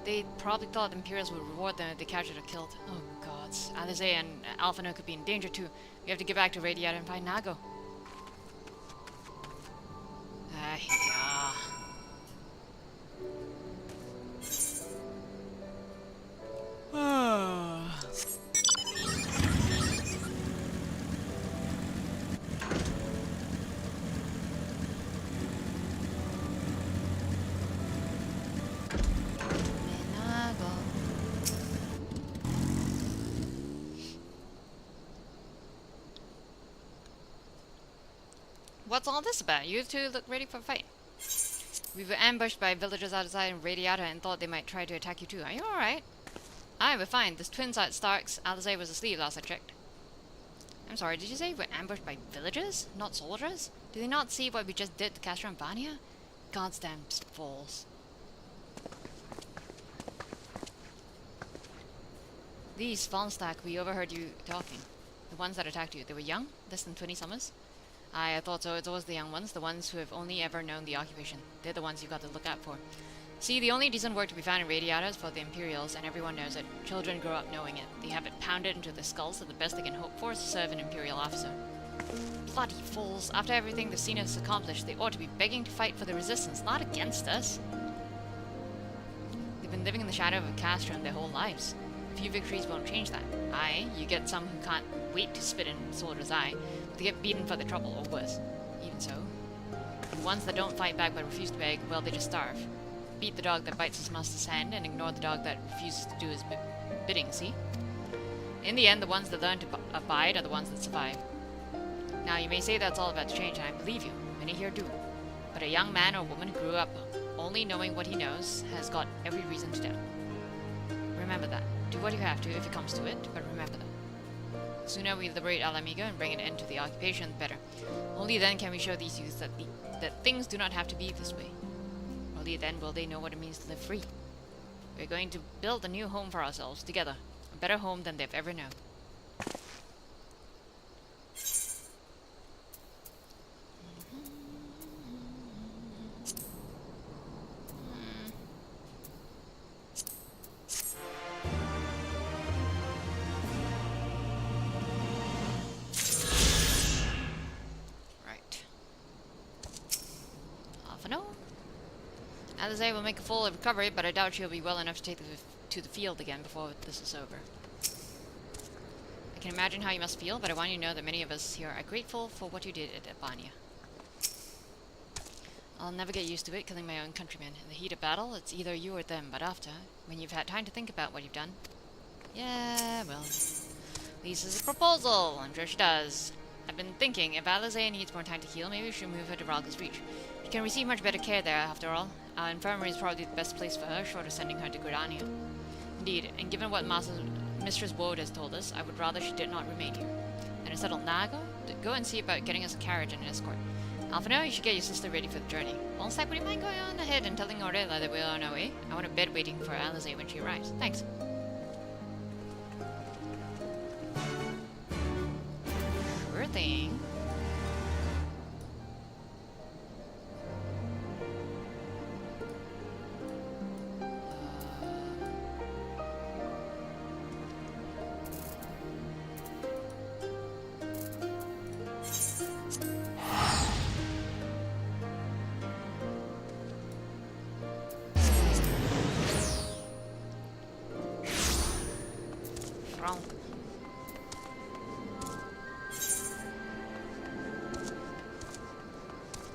They probably thought the Imperials would reward them if they captured or killed. Oh gods. Alize and Alphano could be in danger too. We have to get back to Radiata and find Nago. Yeah. what's all this about? You two look ready for a fight. We were ambushed by villagers outside in Radiata and thought they might try to attack you too. Are you alright? Aye, we're fine. There's twins at Stark's. Alize was asleep last I checked. I'm sorry, did you say we're ambushed by villagers? Not soldiers? Do they not see what we just did to Castra and Vania? Goddamn fools. These Vulnstack, we overheard you talking. The ones that attacked you, they were young? Less than 20 summers? Aye, I thought so. It's always the young ones, the ones who have only ever known the occupation. They're the ones you've got to look out for. See, the only decent work to be found in Radiata is for the Imperials, and everyone knows it. Children grow up knowing it. They have it pounded into their skulls that the best they can hope for is to serve an Imperial officer. Bloody fools. After everything they've seen us accomplish, they ought to be begging to fight for the Resistance, not against us. They've been living in the shadow of Castron their whole lives. A few victories won't change that. Aye, you get some who can't wait to spit in Soldier's eye, but they get beaten for their trouble, or worse. Even so. The ones that don't fight back but refuse to beg, well, they just starve. Beat the dog that bites his master's hand, and ignore the dog that refuses to do his bidding, see? In the end, the ones that learn to abide are the ones that survive. Now, you may say that's all about to change, and I believe you. Many here do. But a young man or woman who grew up only knowing what he knows has got every reason to doubt. Remember that. Do what you have to if it comes to it, but remember that. The sooner we liberate Alamigo and bring an end to the occupation, the better. Only then can we show these youths that things do not have to be this way. Only then will they know what it means to live free. We're going to build a new home for ourselves, together. A better home than they've ever known. Alize will make a full recovery, but I doubt she'll be well enough to take to the field again before this is over. I can imagine how you must feel, but I want you to know that many of us here are grateful for what you did at Albania. I'll never get used to it, killing my own countrymen. In the heat of battle, it's either you or them, but after, when you've had time to think about what you've done... Yeah, well... Lisa's a proposal! I'm sure she does. I've been thinking, if Alize needs more time to heal, maybe we should move her to Ralga's Reach. She can receive much better care there, after all. Our infirmary is probably the best place for her, short of sending her to Gridania. Indeed, and given what Mistress Woad has told us, I would rather she did not remain here. And to settle Nago, go and see about getting us a carriage and an escort. Alphino, you should get your sister ready for the journey. Vulnstack, would you mind going on ahead and telling Aurela that we're on our way? I want a bed waiting for Alize when she arrives. Thanks. Sure thing.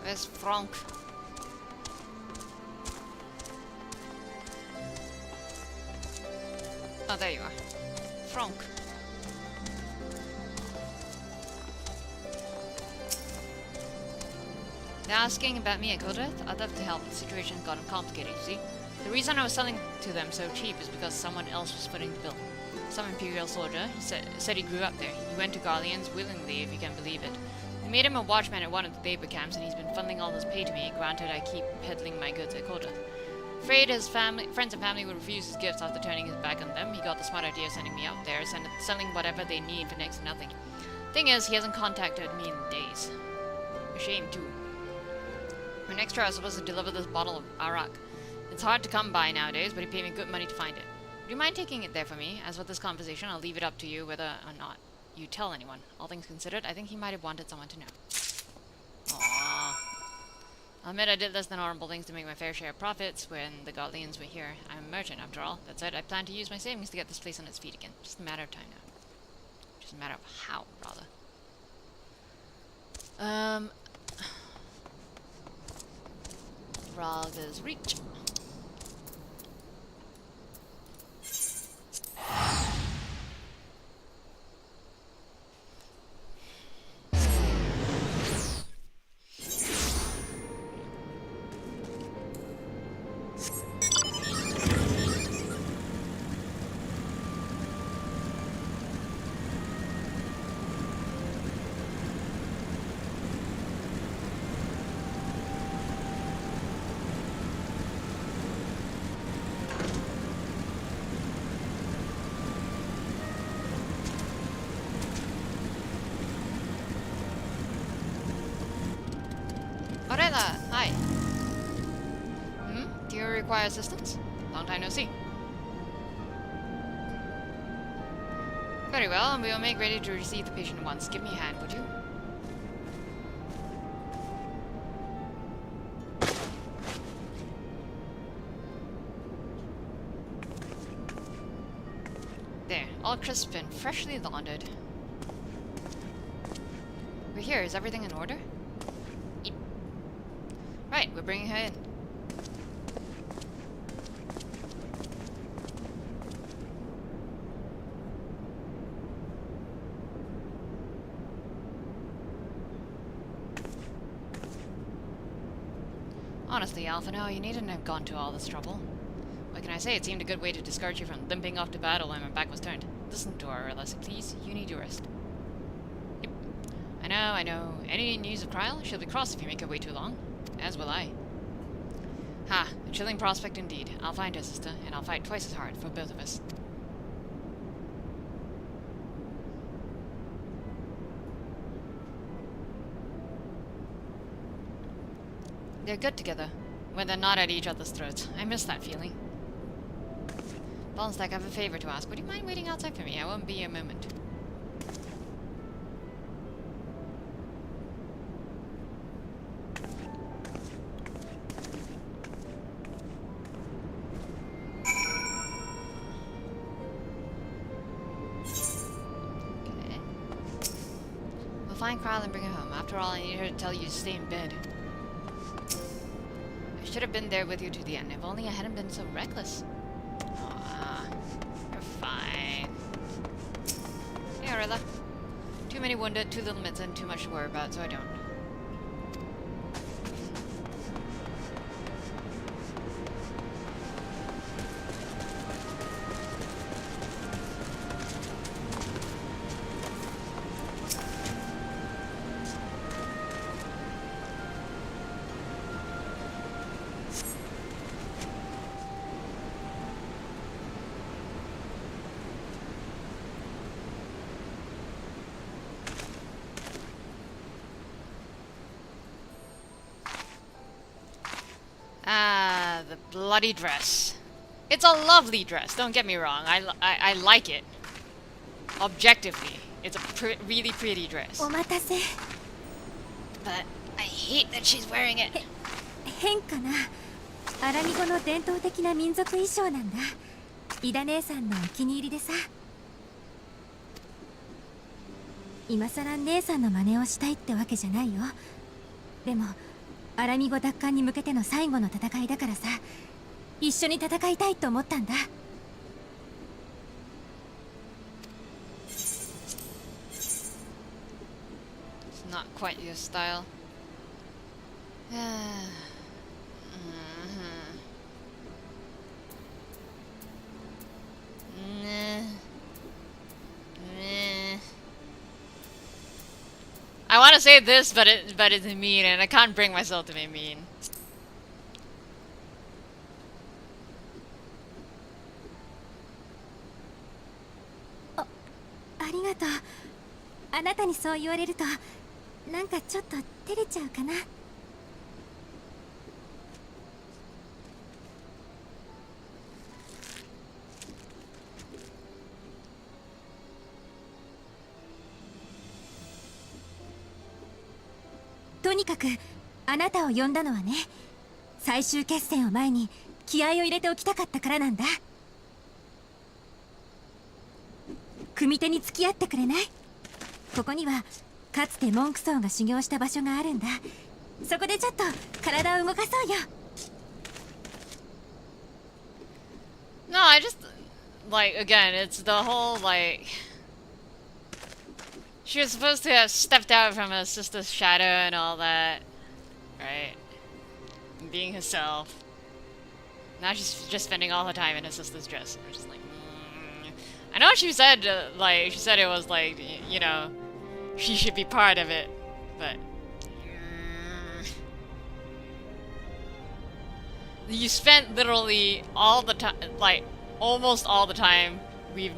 Where's Frank? Oh, there you are. Frank. They're asking about me at Kodeth. I'd love to help, but the situation has gotten complicated, you see? The reason I was selling to them so cheap is because someone else was footing the bill. Some Imperial soldier. He said he grew up there. He went to Garleans willingly, if you can believe it. We made him a watchman at one of the labor camps, and he's been funneling all his pay to me, granted I keep peddling my goods at Kodeth. Afraid his friends and family would refuse his gifts after turning his back on them, he got the smart idea of sending me out there, selling whatever they need for next to nothing. Thing is, he hasn't contacted me in days. A shame, too. For an extra, I was supposed to deliver this bottle of arak. It's hard to come by nowadays, but he paid me good money to find it. Do you mind taking it there for me? As with this conversation, I'll leave it up to you whether or not you tell anyone. All things considered, I think he might have wanted someone to know. Aww. I'll admit I did less than honorable things to make my fair share of profits when the Garleans were here. I'm a merchant, after all. That said, I plan to use my savings to get this place on its feet again. Just a matter of time now. Just a matter of how, rather. Ralga's Reach. require assistance? Long time no see. Very well, and we will make ready to receive the patient at once. Give me a hand, would you? There, all crisp and freshly laundered. We're here. Is everything in order? Yep. Right, we're bringing her in. Honestly, Alpha, no, you needn't have gone to all this trouble. What can I say? It seemed a good way to discourage you from limping off to battle when my back was turned. Listen to her, Alessi, please. You need your rest. Yep. I know. Any news of Kryl? She'll be cross if you make her wait too long. As will I. Ha, a chilling prospect indeed. I'll find her, sister, and I'll fight twice as hard for both of us. They're good together, when they're not at each other's throats. I miss that feeling. Vulnstack, I have a favor to ask. Would you mind waiting outside for me? I won't be a moment. Okay. We'll find Kryl and bring her home. After all, I need her to tell you to stay in bed. I should have been there with you to the end. If only I hadn't been so reckless. Aw, you're fine. Hey, Aurilla. Too many wounded, too little medicine, too much to worry about, so I don't. Ah, the bloody dress. It's a lovely dress, don't get me wrong. I like it. Objectively, it's a really pretty dress. お待たせ。 But I hate that she's wearing it. 変かな。アラミ語の伝統的な民族衣装なんだ。イダ姉さんのお気に入りでさ。今さら姉さんの真似をしたいってわけじゃないよ。でもアラミ語奪還に向けての最後の戦いだからさ、一緒に戦いたいと思ったんだ。It's not quite your style. I want to say this, but it's mean, and I can't bring myself to be mean. ありがとう。あなたにそう言われると、なんかちょっと照れちゃうかな。とにかくあなたを呼んだのはね、最終決戦を前に気合を入れておきたかったからなんだ。組手に付き合ってくれない？ここにはかつてモンクソーが修行した場所があるんだ。そこでちょっと体を動かそうよ。 No, I just like again, it's the whole like she was supposed to have stepped out from her sister's shadow and all that, right? And being herself. Now she's just spending all her time in her sister's dress. I'm just like, I know she said like she said it was like you know she should be part of it, but you spent literally all the time, like almost all the time we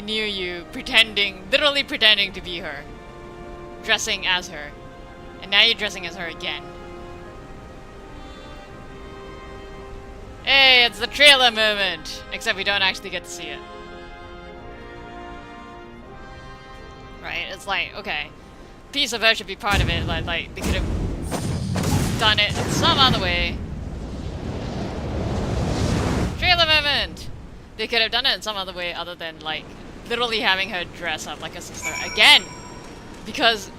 knew you literally pretending to be her, dressing as her, and now you're dressing as her again. Hey, it's the trailer moment! Except we don't actually get to see it. Right, it's like, okay. Piece of Earth should be part of it, like they could have done it some other way. Trailer moment! They could have done it in some other way other than, like, literally having her dress up like a sister. Again! Because,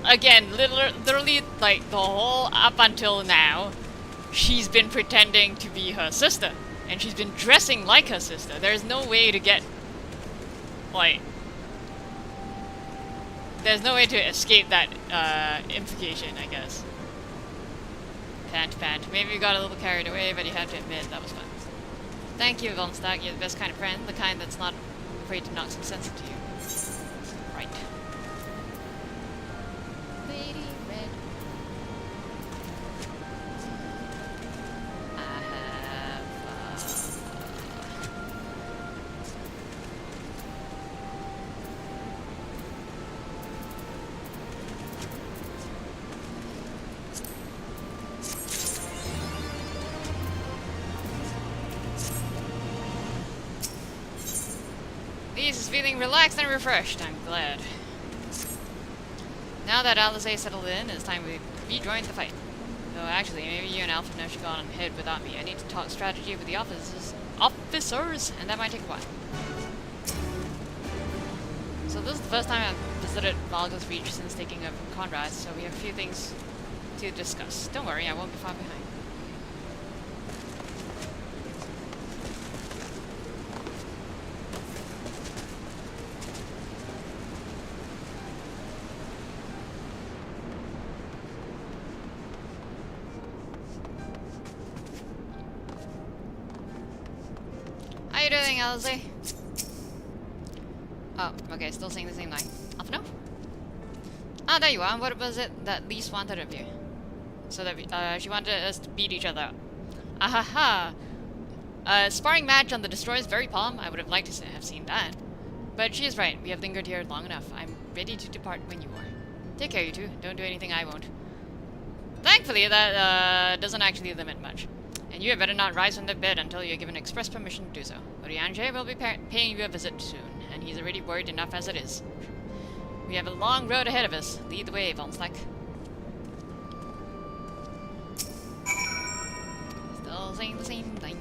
again, literally, like, the whole up until now, she's been pretending to be her sister. And she's been dressing like her sister. There's no way to get, like... There's no way to escape that, implication, I guess. Pant. Maybe we got a little carried away, but you have to admit, that was fun. Thank you, Vulnstack. You're the best kind of friend. The kind that's not afraid to knock some sense into you. Right. Lady Red. I have, Lise is feeling relaxed and refreshed. I'm glad. Now that Alizé settled in, it's time we rejoin the fight. Though actually, maybe you and Alpha should go on ahead without me. I need to talk strategy with the officers, and that might take a while. So this is the first time I've visited Valga's Reach since taking over Conrad, so we have a few things to discuss. Don't worry, I won't be far behind. How you doing, Alizé? Oh, okay, still saying the same line. Alpha, no? Ah, there you are. What was it that Lise wanted of you? So that she wanted us to beat each other up. Ahaha! A sparring match on the Destroyer's very palm. I would have liked to have seen that. But she is right. We have lingered here long enough. I'm ready to depart when you are. Take care, you two. Don't do anything I won't. Thankfully, that doesn't actually limit much. And you had better not rise from the bed until you're given express permission to do so. Oriange will be paying you a visit soon, and he's already worried enough as it is. We have a long road ahead of us. Lead the way, Vulnstack. Still saying the same thing.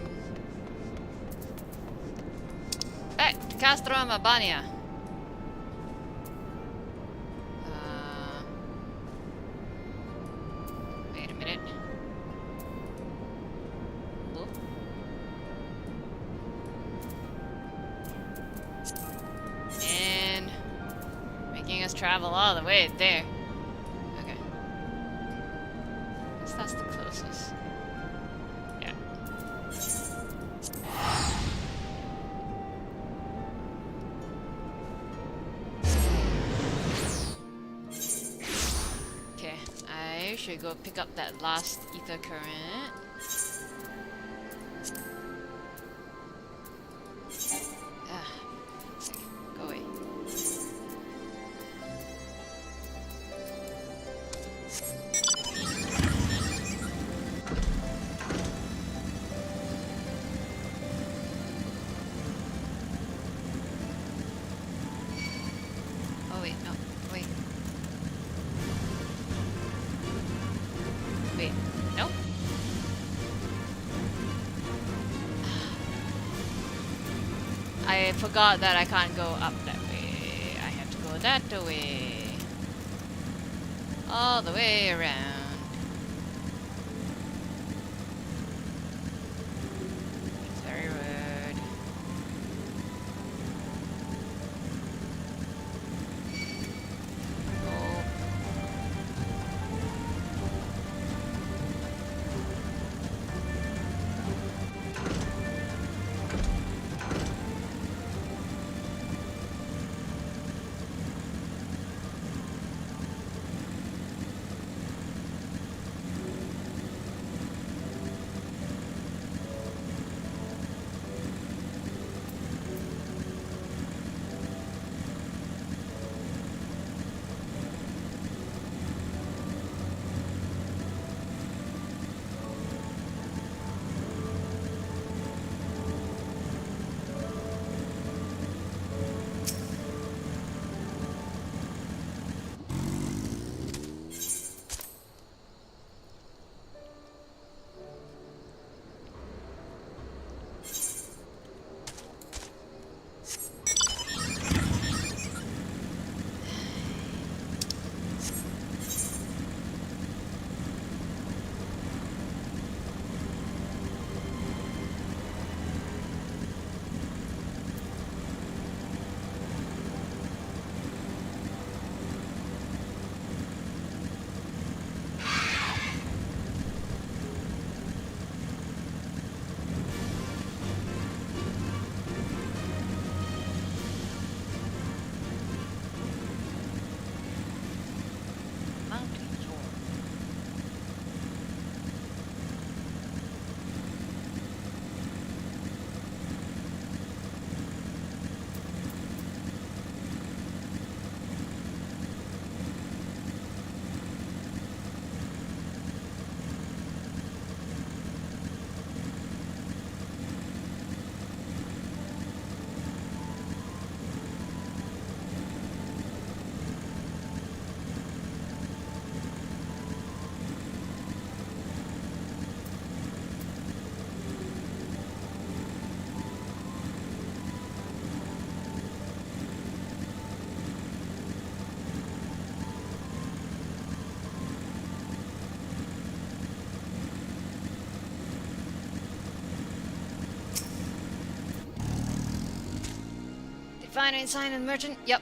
Back to Castro Mabania. Wait a minute. And making us travel all the way there. Okay. I guess that's the closest. Yeah. Okay, I should go pick up that last ether current. Go away. Oh wait, no, wait. Wait, no? I forgot that I can't go up that way. I have to go that way. All the way around. It's very rude. Oh. find any sign of the merchant? Yep.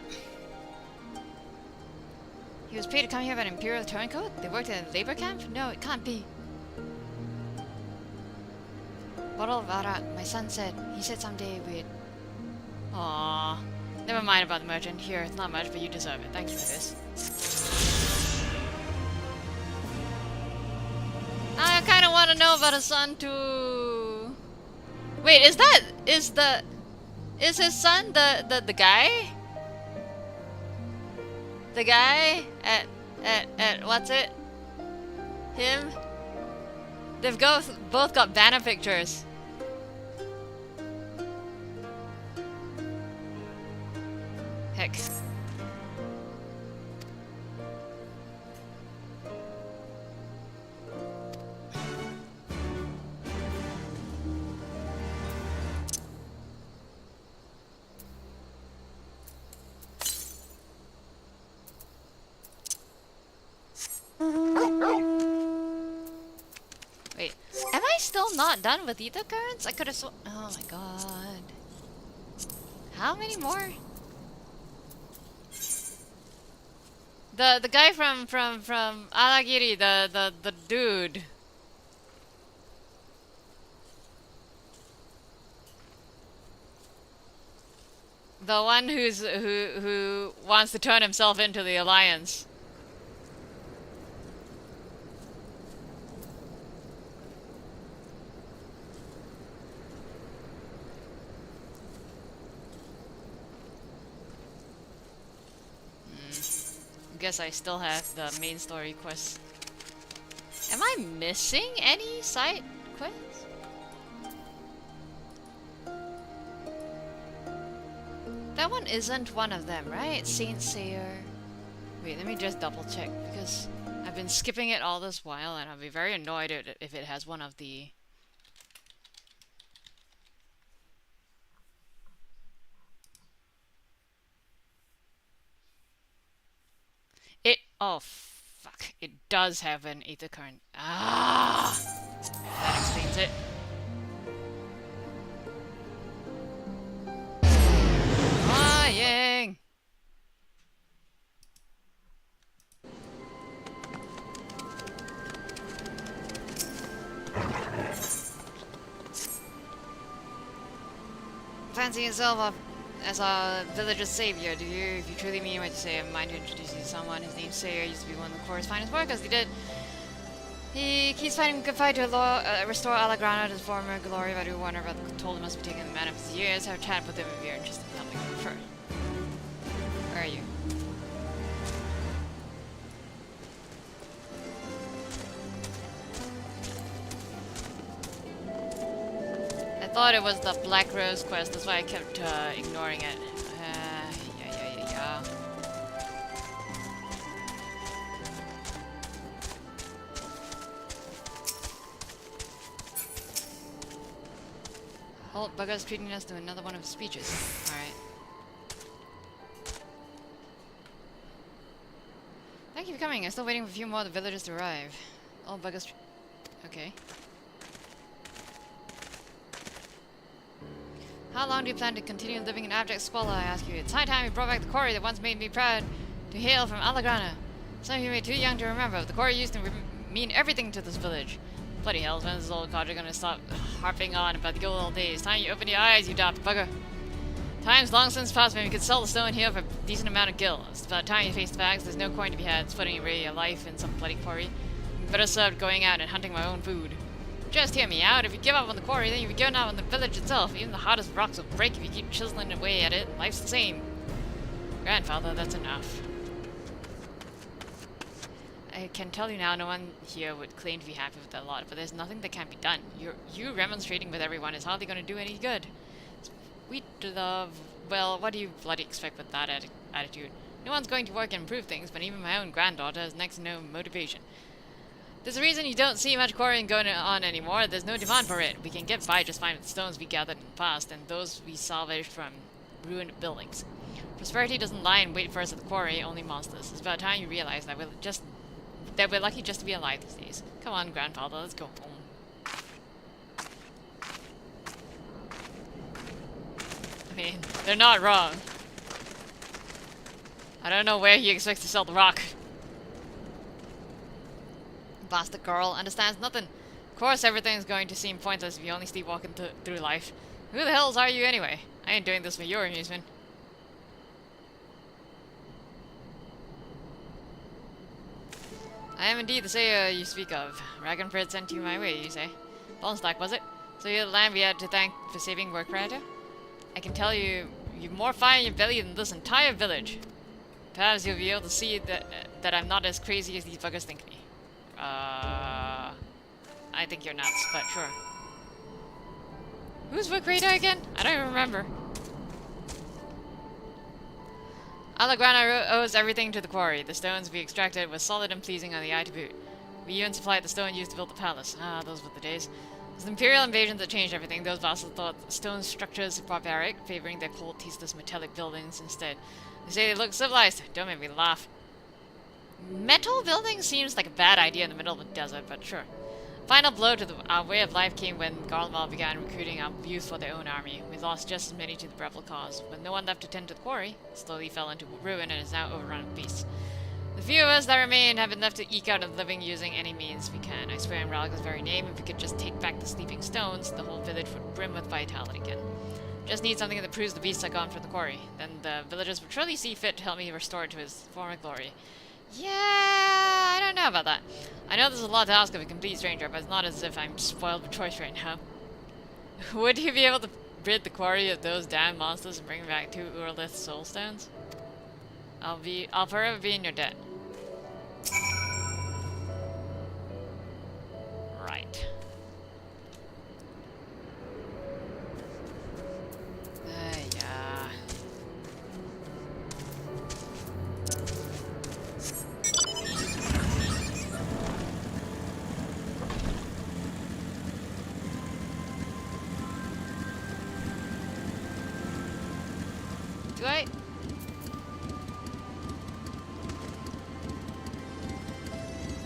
He was paid to come here by an Imperial turncoat? They worked at a labor camp? No, it can't be. Bottle of arak, my son said. He said someday we'd... Aww. Never mind about the merchant. Here, it's not much, but you deserve it. Thank you for this. I kinda wanna know about his son too. Wait, is his son the guy? The guy at what's it? Him? They've both got banner pictures. Heck. Wait, am I still not done with ether currents? I could have oh my god. How many more? The guy from Alagiri, the dude. The one who wants to turn himself into the Alliance. Guess I still have the main story quests. Am I missing any side quests? That one isn't one of them, right? Saint Sayer. Wait, let me just double check because I've been skipping it all this while and I'll be very annoyed if it has one of the... Oh, fuck. It does have an ether current. Ah! That explains it. Flying! Fancy yourself up as a village's savior, do you? If you truly mean what you say, I'm mind to introduce you to someone. His name's Sayer, used to be one of the Corps' finest workers. He keeps fighting a good fight to restore Alagrana to his former glory, but I wonder about told him must be taking the man of his years. Have a chat with him if you're interested in helping him first. Where are you? I thought it was the Black Rose quest, that's why I kept ignoring it. Yeah. Halt Bugger's treating us to another one of his speeches. Alright. Thank you for coming. I'm still waiting for a few more of the villagers to arrive. Old Bugger's... Okay. How long do you plan to continue living in abject squalor, I ask you? It's high time you brought back the quarry that once made me proud to hail from Alagrana. Some of you may be too young to remember, but the quarry used to mean everything to this village. Bloody hell, when's this old codger gonna stop harping on about the good old days? Time you open your eyes, you daft bugger. Time's long since passed when we could sell the stone here for a decent amount of gil. It's about time you face the facts. There's no coin to be had splitting away your life in some bloody quarry. I'm better served going out and hunting my own food. Just hear me out. If you give up on the quarry, then you'll be giving up on the village itself. Even the hardest rocks will break if you keep chiseling away at it. Life's the same. Grandfather, that's enough. I can tell you now, no one here would claim to be happy with that lot, but there's nothing that can't be done. You remonstrating with everyone is hardly going to do any good. Sweet love. Well, what do you bloody expect with that attitude? No one's going to work and improve things, but even my own granddaughter has next to no motivation. There's a reason you don't see much quarrying going on anymore. There's no demand for it. We can get by just fine with the stones we gathered in the past, and those we salvaged from ruined buildings. Prosperity doesn't lie in wait for us at the quarry, only monsters. It's about time you realize that we're lucky just to be alive these days. Come on, grandfather, let's go home. I mean, they're not wrong. I don't know where he expects to sell the rock. Bastard girl understands nothing. Of course everything's going to seem pointless if you only sleepwalking through life. Who the hells are you anyway? I ain't doing this for your amusement. I am indeed the sayer you speak of. Ragnfred sent you my way, you say? Vulnstack, was it? So you're the land we had to thank for saving Warcraft? I can tell you, you've more fire in your belly than this entire village. Perhaps you'll be able to see that I'm not as crazy as these buggers think me. I think you're nuts, but sure. Who's Warcraft again? I don't even remember. Alagrana owes everything to the quarry. The stones we extracted were solid and pleasing on the eye to boot. We even supplied the stone used to build the palace. Ah, those were the days. It was the Imperial invasion that changed everything. Those vassals thought stone structures were barbaric, favoring their cold, tasteless metallic buildings instead. They say they look civilized. Don't make me laugh. Metal buildings seems like a bad idea in the middle of the desert, but sure. Final blow to our way of life came when Garlemald began recruiting our youth for their own army. We lost just as many to the rebel cause. With no one left to tend to the quarry, it slowly fell into ruin and is now overrun with beasts. The few of us that remain have been left to eke out a living using any means we can. I swear in Ralga's very name, if we could just take back the sleeping stones, the whole village would brim with vitality again. Just need something that proves the beasts are gone from the quarry. Then the villagers would surely see fit to help me restore it to his former glory. Yeah, I don't know about that. I know there's a lot to ask of a complete stranger, but it's not as if I'm spoiled with choice right now. Would you be able to rid the quarry of those damn monsters and bring back 2 Urlith soul stones? I'll forever be in your debt. Right. Yeah. Do I?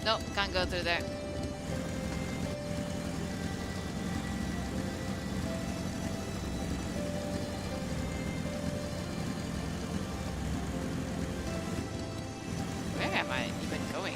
Nope, can't go through there. Where am I even going?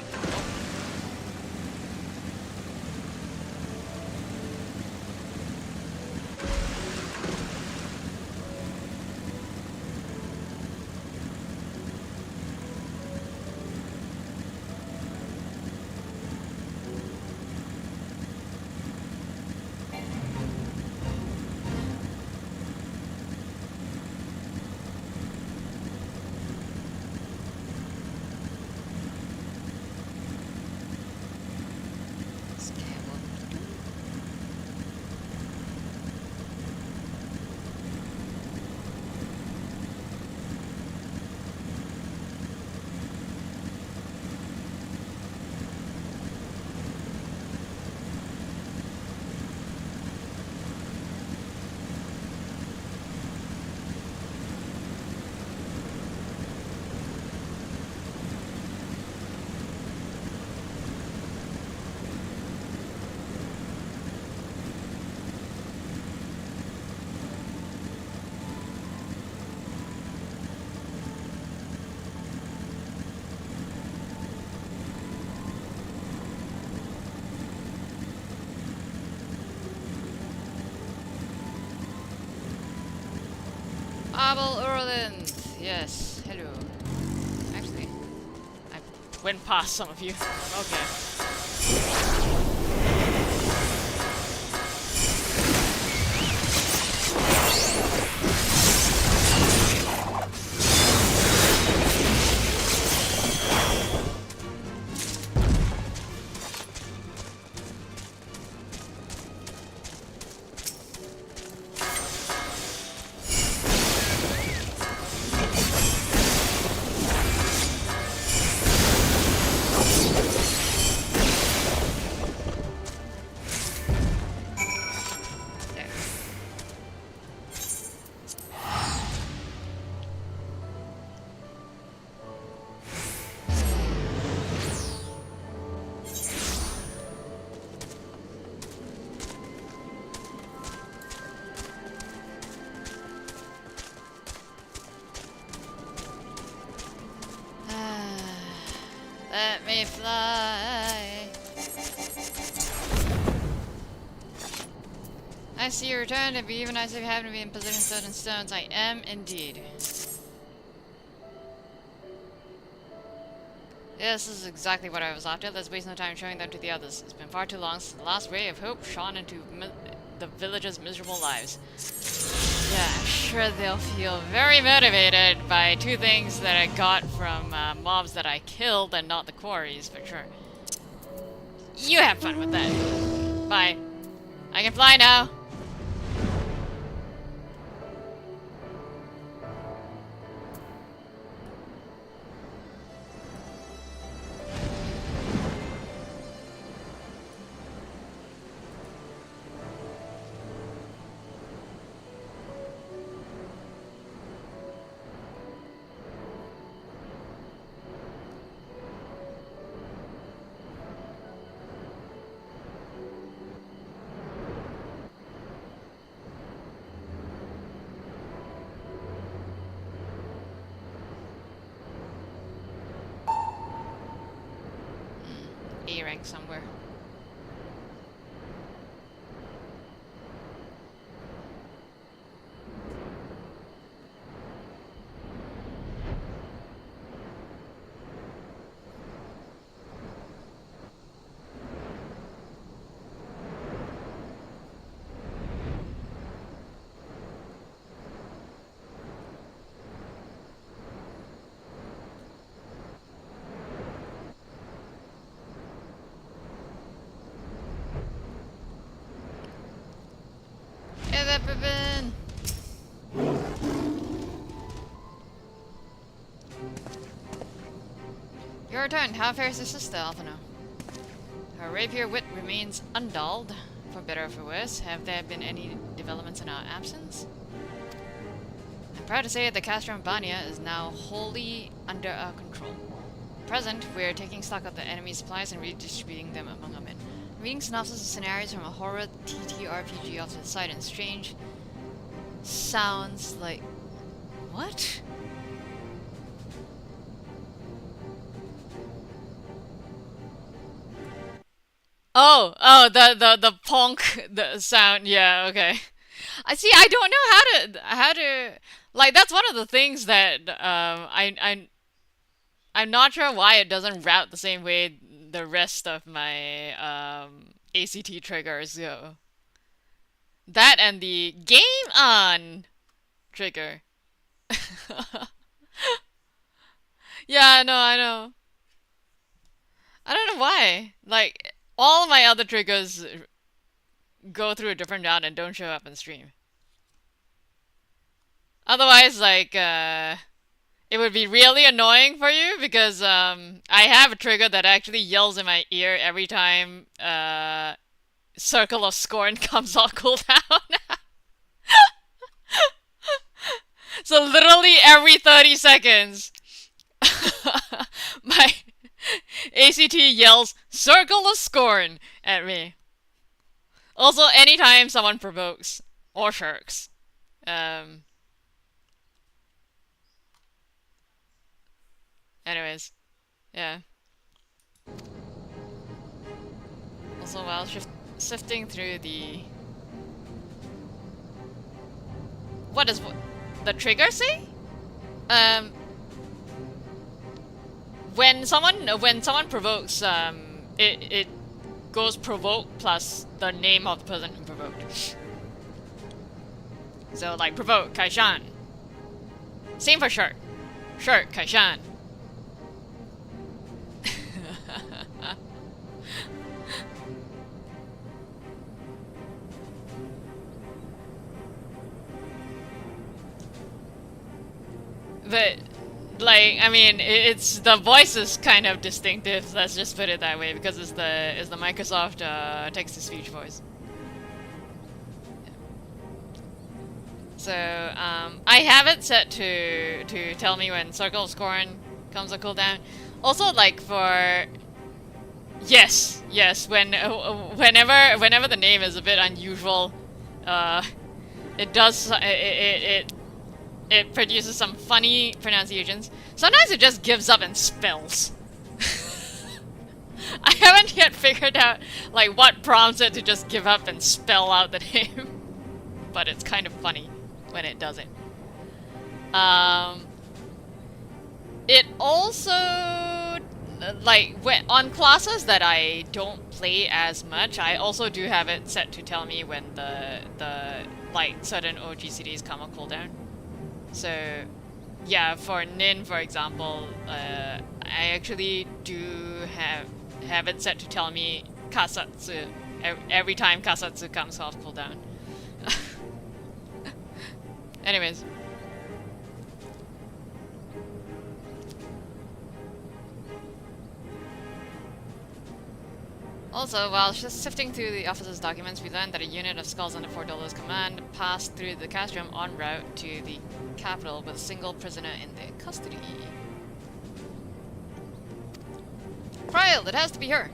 Abel Urland! Yes, hello. Actually, I went past some of you. Okay. fly, fly. I see you returned. It'd be even nicer if you happen to be in position stood in stones. I am indeed. Yes, this is exactly what I was after. Let's waste no time showing them to the others. It's been far too long since the last ray of hope shone into the villagers' miserable lives. Yeah, I'm sure they'll feel very motivated by two things that I got from mobs that I killed and not the quarries, for sure. You have fun with that. Bye. I can fly now. A rank somewhere. Your return. How fares your sister, Alphino? Her rapier wit remains undulled, for better or for worse. Have there been any developments in our absence? I'm proud to say that the Castrum Bania is now wholly under our control. At present, we're taking stock of the enemy's supplies and redistributing them among our men. Reading synopsis of scenarios from a horror TTRPG off to the side, and strange sounds like... What? Oh, the ponk, the sound, yeah, okay. I see, I don't know how to, like, that's one of the things that, I'm not sure why it doesn't route the same way the rest of my, ACT triggers go. That and the game on trigger. Yeah, no, I know. I don't know why. Like, all my other triggers go through a different route and don't show up in stream. Otherwise, like, it would be really annoying for you because, I have a trigger that actually yells in my ear every time, Circle of Scorn comes off cooldown. So literally every 30 seconds, my ACT yells Circle of Scorn at me. Also, anytime someone provokes or shirks. Anyways, yeah. Also, while sifting through the... What does the trigger say? When someone provokes, it goes provoke plus the name of the person who provoked. So like provoke Kaishan. Same for shirt. Shirt Kaishan. But, like, I mean, it's the voice is kind of distinctive. Let's just put it that way, because it's the Microsoft text-to-speech voice. So I have it set to tell me when Circle of Scorn comes on cooldown. Also, like for yes, whenever the name is a bit unusual, it does it produces some funny pronunciations. Sometimes it just gives up and spells. I haven't yet figured out like what prompts it to just give up and spell out the name. But it's kind of funny when it doesn't. It also, like, on classes that I don't play as much, I also do have it set to tell me when the like, certain OGCDs come on cooldown. So, yeah, for Nin, for example, I actually do have it set to tell me Kasatsu every time Kasatsu comes off cooldown. Anyways. Also, while just sifting through the officer's documents, we learned that a unit of skulls under $4 command passed through the castrum en route to the capital with a single prisoner in their custody. Trial, it has to be her.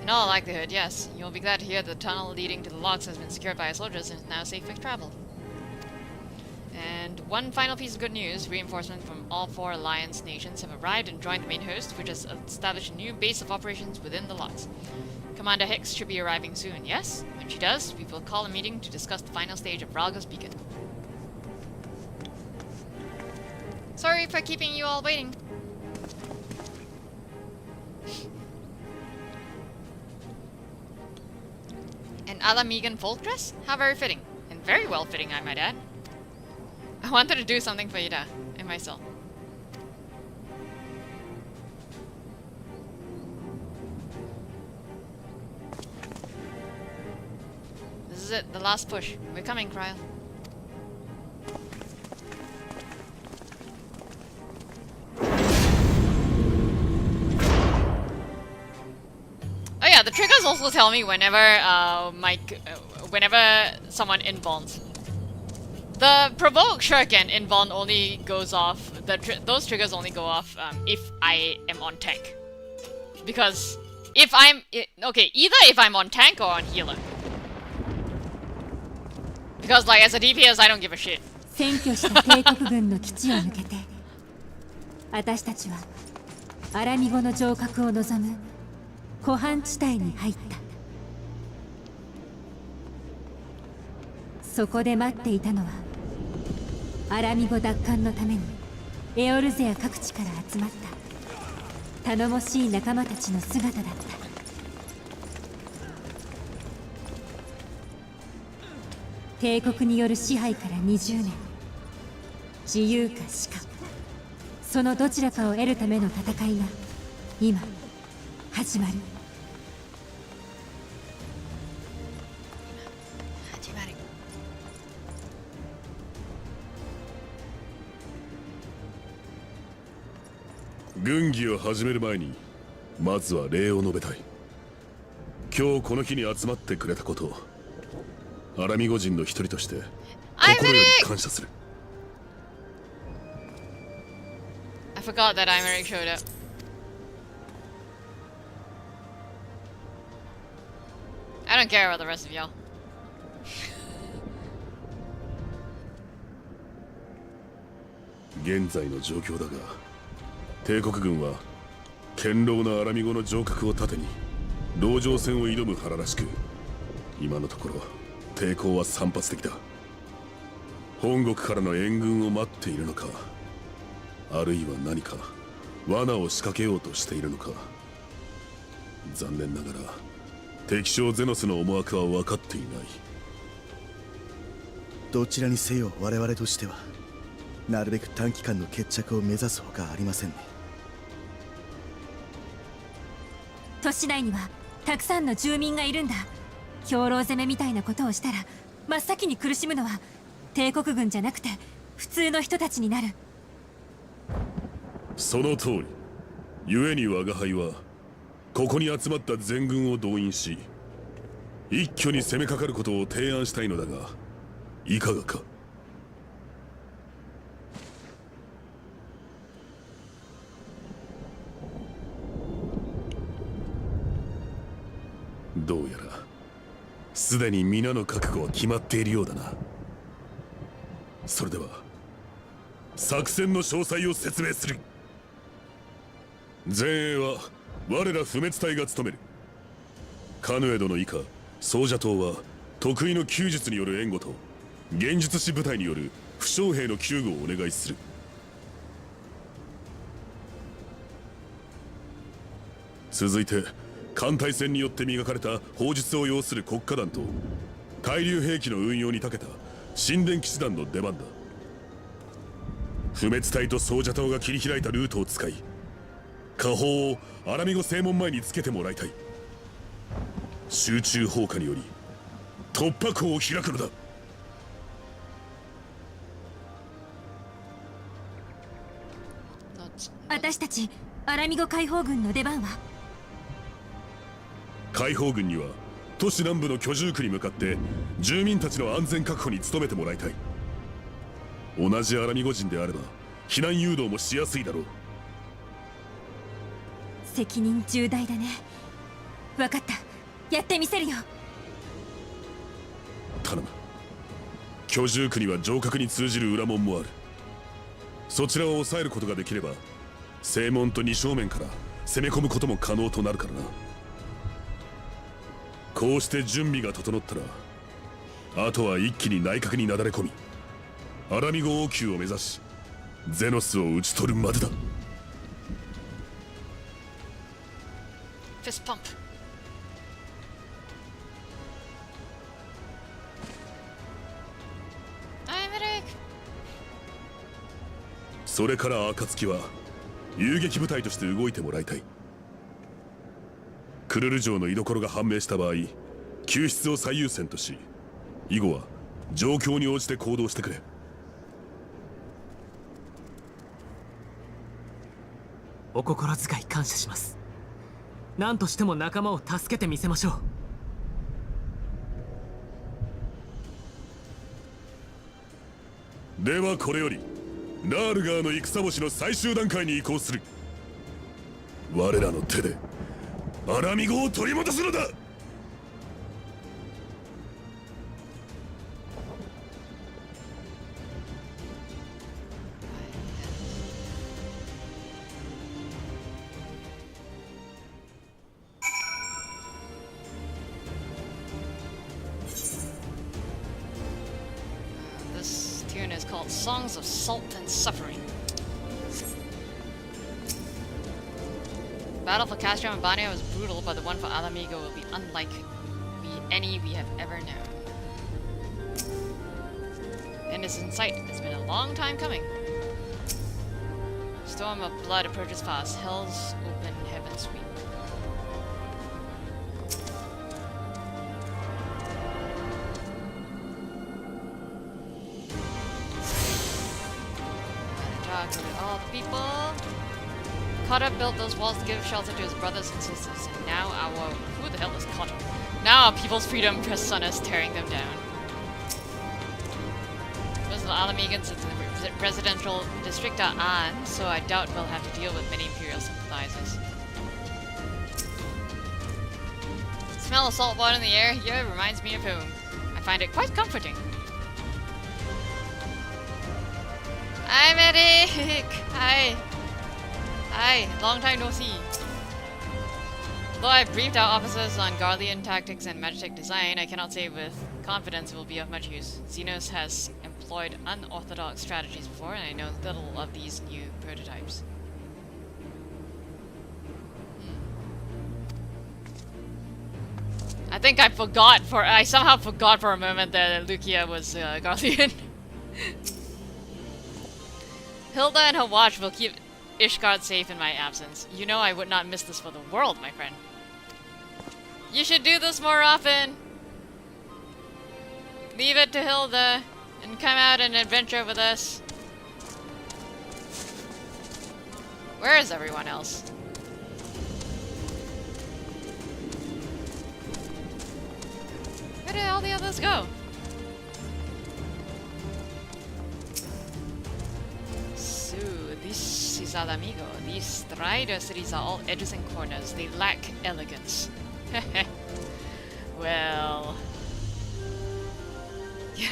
In all likelihood, yes. You'll be glad to hear the tunnel leading to the locks has been secured by our soldiers and is now safe for travel. And one final piece of good news, reinforcements from all 4 Alliance nations have arrived and joined the main host, which has established a new base of operations within the locks. Commander Hicks should be arriving soon, yes? When she does, we will call a meeting to discuss the final stage of Ralga's beacon. Sorry for keeping you all waiting. An Alamigan folk dress? How very fitting. And very well fitting, I might add. I wanted to do something for Ida and myself. This is it, the last push. We're coming, Cryle. Oh yeah, the triggers also tell me whenever whenever someone invulns. The provoke shuriken invuln only goes off. Those triggers only go off if I am on tank. Because if I'm okay, either if I'm on tank or on healer. Because like as a DPS, I don't give a shit. 占拠した帝国軍の基地を抜けて、私たちはアラミゴの城郭を望む湖畔地帯に入った。そこで待っていたのは。 アラミゴ奪還のためにエオルゼア各地から集まった頼もしい仲間たちの姿だった帝国による支配から20年自由か死かそのどちらかを得るための戦いが今始まる軍議を始める前にまずは礼を述べたい。今日この日に集まってくれたことをアラミゴ人の一人として心より感謝する。I forgot that Imeric showed up. I don't care about the rest of y'all. 現在の状況だが、帝国軍は堅牢なアラミゴの城郭を盾に籠城戦を挑む腹らしく、今のところ抵抗は散発的だ。本国からの援軍を待っているのか、あるいは何か罠を仕掛けようとしているのか。残念ながら敵将ゼノスの思惑は分かっていない。どちらにせよ我々としてはなるべく短期間の決着を目指すほかありませんね。都市内にはたくさんの住民がいるんだ。兵糧攻めみたいなことをしたら真っ先に苦しむのは帝国軍じゃなくて普通の人たちになる。その通り。故に我が輩はここに集まった全軍を動員し、一挙に攻めかかることを提案したいのだが、いかがか。どうやらすでに皆の覚悟は決まっているようだな。それでは作戦の詳細を説明する。前衛は我ら不滅隊が務める。カヌエ殿以下奏者党は得意の弓術による援護と現術師部隊による負傷兵の救護をお願いする。続いて艦隊戦によって磨かれた砲術を要する国家団と対流兵器の運用に長けた神殿騎士団の出番だ。不滅隊と奏者党が切り開いたルートを使い火砲をアラミゴ正門前につけてもらいたい。集中砲火により突破口を開くのだ。私たちアラミゴ解放軍の出番は？解放軍には都市南部の居住区に向かって住民たちの安全確保に努めてもらいたい。同じアラミゴ人であれば避難誘導もしやすいだろう。責任重大だね。分かった、やってみせるよ。頼む。居住区には城郭に通じる裏門もある。そちらを抑えることができれば正門と二正面から攻め込むことも可能となるからな。こうして準備が整ったらあとは一気に内閣になだれ込みアラミゴ王宮を目指しゼノスを討ち取るまでだ。Fist pump. I'm medic. それから暁は遊撃部隊として動いてもらいたい。クルル城の居所が判明した場合救出を最優先とし以後は状況に応じて行動してくれ。お心遣い感謝します。何としても仲間を助けてみせましょう。ではこれよりラールガーの戦星の最終段階に移行する。我らの手でアラミゴを取り戻すのだ。This tune is called Songs of Salt and Suffering. Battle for Castro and Bania was brutal, but the one for Alamigo will be unlike any we have ever known. End is in sight. It's been a long time coming. Storm of blood approaches fast. Hell's open heaven sweep. Talk to all people. Carter built those walls to give shelter to his brothers and sisters, and now our... Who the hell is Carter? Now our people's freedom rests on us, tearing them down. Most of the Alamegans in the residential district are armed, so I doubt we'll have to deal with many Imperial sympathizers. The smell of salt water in the air here reminds me of home. I find it quite comforting. Hi, medic! Hi! Hi, long time no see. Though I've briefed our officers on Garlean tactics and Magitech design, I cannot say with confidence it will be of much use. Xenos has employed unorthodox strategies before, and I know little of these new prototypes. I think I somehow forgot for a moment that Lucia was Garlean. Hilda and her watch will keep Ishgard safe in my absence. You know I would not miss this for the world, my friend. You should do this more often. Leave it to Hilda and come out and adventure with us. Where is everyone else? Where did all the others go? So, this is Alamigo. These Strider cities are all edges and corners. They lack elegance. Well... yeah.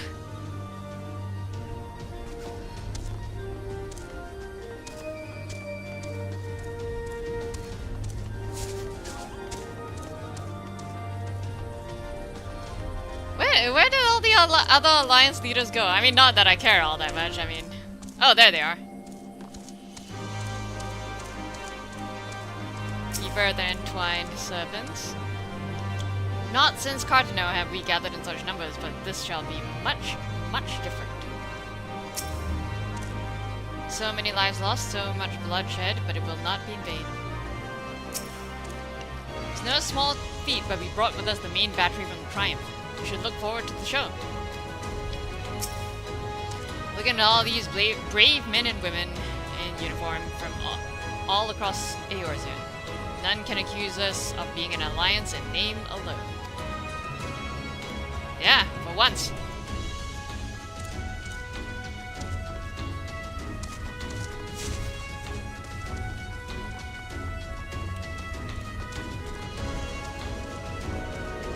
other alliance leaders go? I mean, not that I care all that much. I mean, oh, there they are. Deeper than entwined serpents. Not since Cartano have we gathered in such numbers, but this shall be much, much different. So many lives lost, so much bloodshed, but it will not be in vain. It's no small feat, but we brought with us the main battery from the Triumph. We should look forward to the show. Look at all these brave men and women in uniform from all across Eorzea. None can accuse us of being an alliance in name alone. Yeah, for once.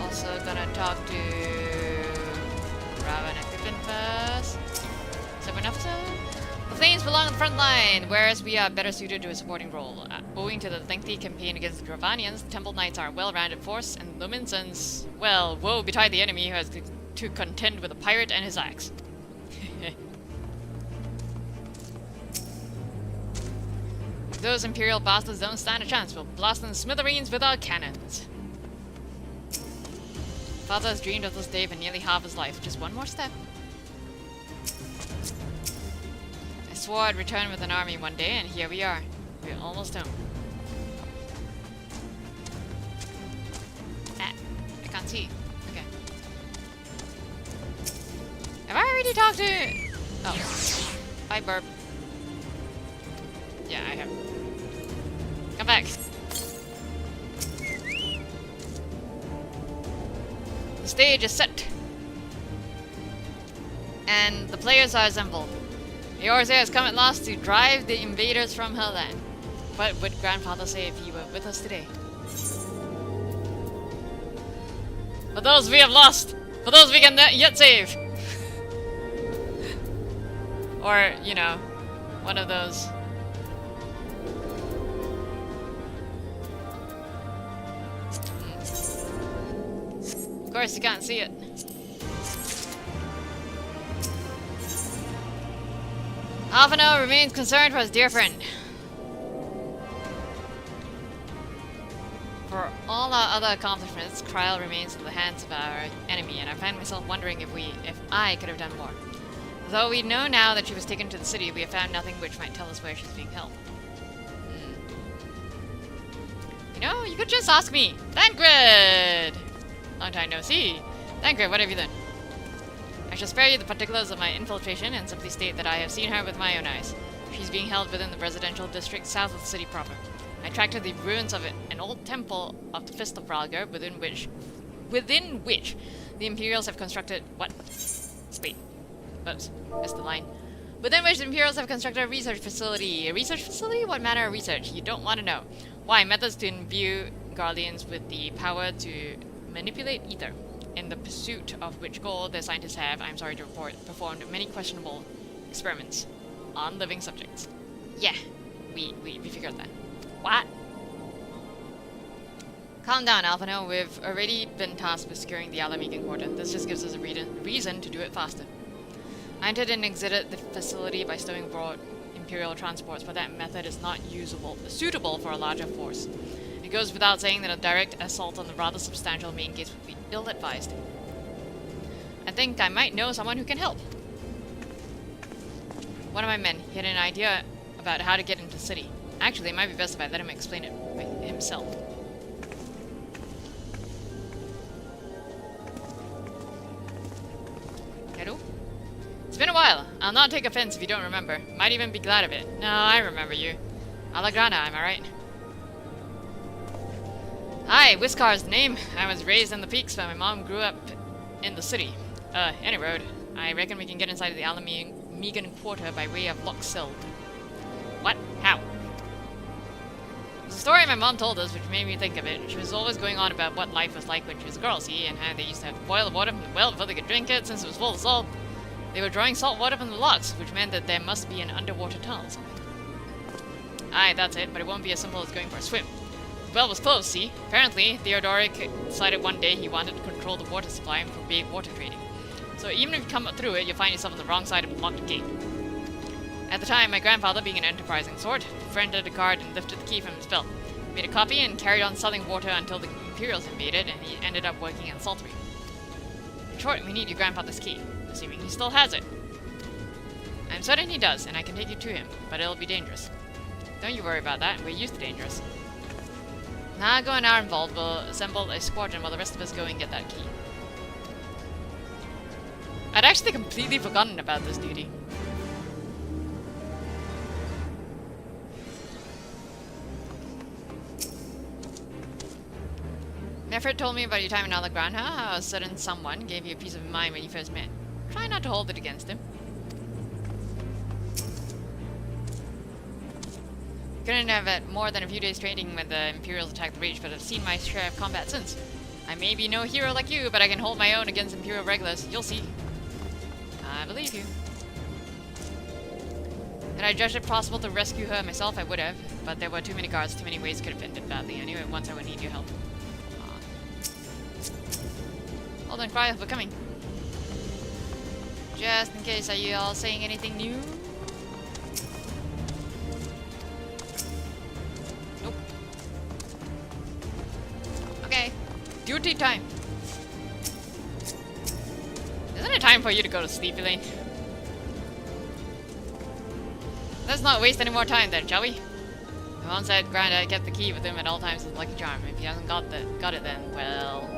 Also gonna talk to Raven and Pippin first. Is that enough so? The Flames belong on the front line, whereas we are better suited to a supporting role. Owing to the lengthy campaign against the Dravanians, the Temple Knights are a well-rounded force, and Luminsons, well, woe betide the enemy who has to contend with a pirate and his axe. Those Imperial bastards don't stand a chance. We'll blast them to smithereens with our cannons. Father has dreamed of this day for nearly half his life. Just one more step. I swore I'd return with an army one day, and here we are. We're almost home. Ah, I can't see. Okay. Have I already talked to... Oh. Bye, Burp. Yeah, I have. Come back. The stage is set. And the players are assembled. Eorzea has come at last to drive the invaders from her land. What would Grandfather say if he were with us today? For those we have lost! For those we can yet save! Or, you know, one of those. Of course you can't see it. Alphino remains concerned for his dear friend. For all our other accomplishments, Kryl remains in the hands of our enemy, and I find myself wondering if I could have done more. Though we know now that she was taken to the city, we have found nothing which might tell us where she's being held. You know, you could just ask me. Thancred! Long time no see. Thancred, what have you done? I shall spare you the particulars of my infiltration and simply state that I have seen her with my own eyes. She's being held within the residential district south of the city proper. I tracked to the ruins of an old temple of the Fist of Ralgar, within which the Imperials have constructed what? Wait. Oops, missed the line. Within which the Imperials have constructed a research facility. A research facility? What matter of research? You don't want to know. Why? Methods to imbue Guardians with the power to manipulate ether. In the pursuit of which goal the scientists have, I'm sorry to report, performed many questionable experiments on living subjects. Yeah, we figured that. What? Calm down, Alphino. We've already been tasked with securing the Alamigan Quarter. This just gives us a reason to do it faster. I entered and exited the facility by stowing aboard Imperial transports, but that method is not suitable for a larger force. It goes without saying that a direct assault on the rather substantial main gates would be ill-advised. I think I might know someone who can help. One of my men, he had an idea about how to get into the city. Actually, it might be best if I let him explain it himself. Hello? It's been a while. I'll not take offense if you don't remember. Might even be glad of it. No, I remember you. Alagrana, am I right? Hi, Whiskar's the name. I was raised in the peaks, but my mom grew up in the city. Any road. I reckon we can get inside the Alamigan Quarter by way of Loch Sill. What? How? There's a story my mom told us which made me think of it. She was always going on about what life was like when she was a girl, see, and how they used to have to boil the water from the well before they could drink it since it was full of salt. They were drawing salt water from the lochs, which meant that there must be an underwater tunnel or something. Aye, that's it, but it won't be as simple as going for a swim. The well was closed, see? Apparently, Theodoric decided one day he wanted to control the water supply and forbade water trading. So even if you come through it, you'll find yourself on the wrong side of a locked gate. At the time, my grandfather, being an enterprising sort, befriended a guard and lifted the key from his belt. Made a copy and carried on selling water until the Imperials invaded, and he ended up working at Saltery. In short, we need your grandfather's key, assuming he still has it. I'm certain he does, and I can take you to him, but it'll be dangerous. Don't you worry about that, we're used to dangerous. Nago and our involved will assemble a squadron while the rest of us go and get that key. I'd actually completely forgotten about this duty. Nefer told me about your time in Alagranja, how a certain someone gave you a piece of mind when you first met. Try not to hold it against him. Couldn't have had more than a few days training when the Imperials attacked the Reach, but I've seen my share of combat since. I may be no hero like you, but I can hold my own against Imperial regulars. You'll see. I believe you. Had I judged it possible to rescue her myself, I would have, but there were too many guards, too many ways it could have ended badly. I knew at once I would need your help. Hold on, Cryo, we're coming. Just in case, are you all saying anything new? Nope. Okay. Duty time. Isn't it time for you to go to sleep, Elaine? Let's not waste any more time then, shall we? My mom said Granddad kept the key with him at all times as lucky charm. If he hasn't got it then, well...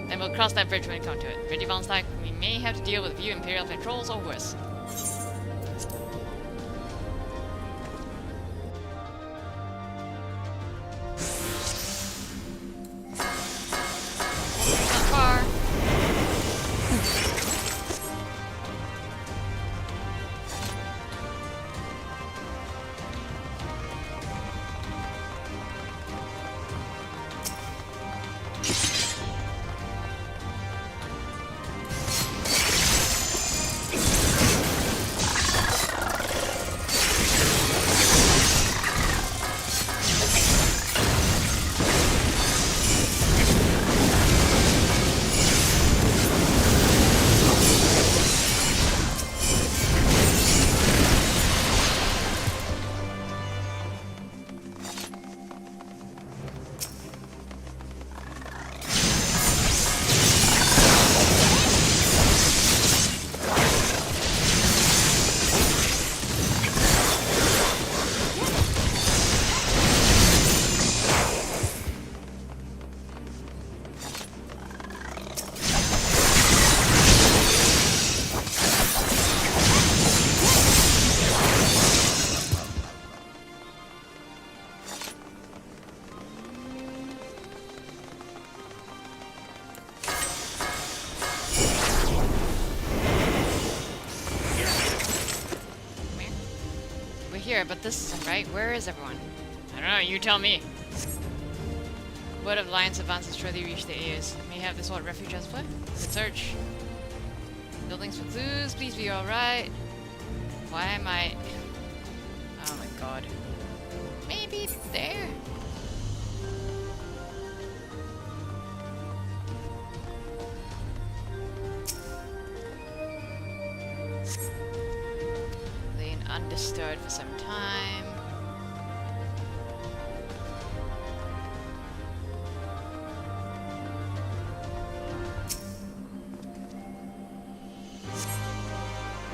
Then we'll cross that bridge when we come to it. Ready, Vulnstack? We may have to deal with a few Imperial patrols or worse. Not far. Here, but this isn't right. Where is everyone? I don't know, you tell me. Word of Alliance advance has surely reached the ears. May have this old refuge as well? Good search. Buildings for clues, please be alright. Why am I... Oh my god. Maybe there? Undisturbed for some time.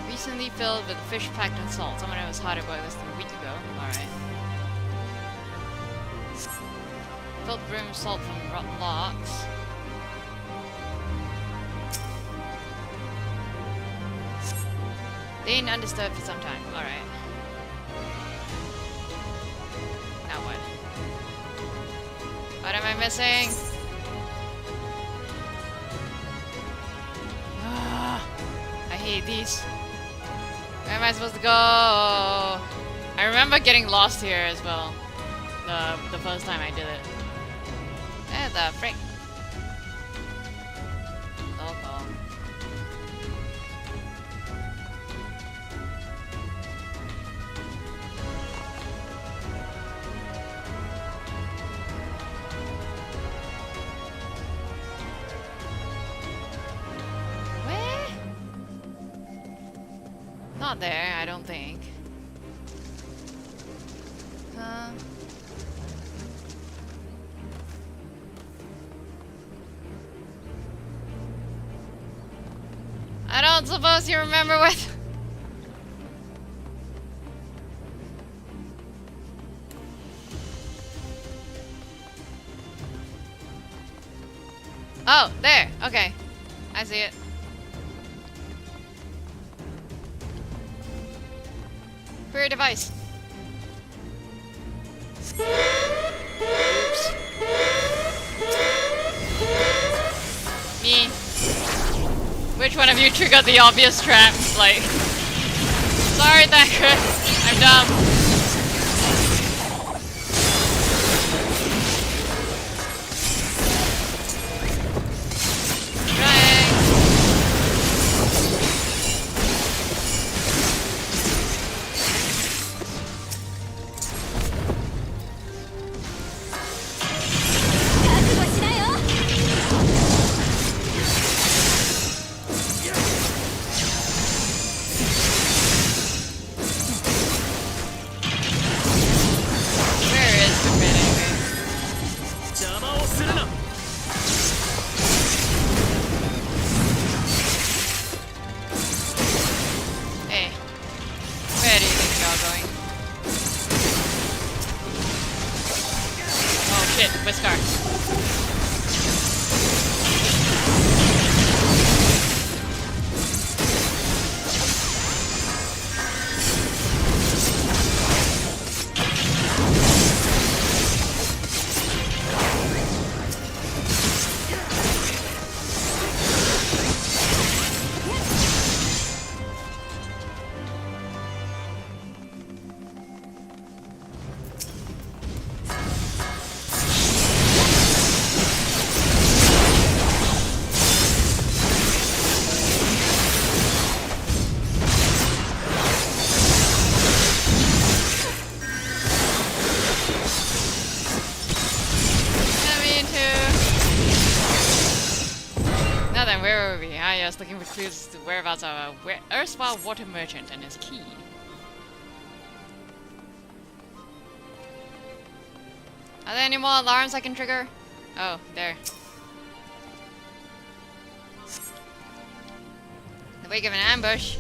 Recently filled with fish packed in salt. Someone was hard at work less than a week ago. Alright. Filled brim salt from rotten logs. They ain't undisturbed for some time. Alright. Now what? What am I missing? I hate these. Where am I supposed to go? I remember getting lost here as well. The first time I did it. Eh, the frick. Not there, I don't think. I don't suppose you remember what. Oh, there. Okay. I see it. For your device. Oops. Me. Which one of you triggered the obvious trap? Like, sorry, Thacker. I'm dumb. Looking for clues to the whereabouts of a erstwhile water merchant and his key. Are there any more alarms I can trigger? Oh, there. In the wake of an ambush,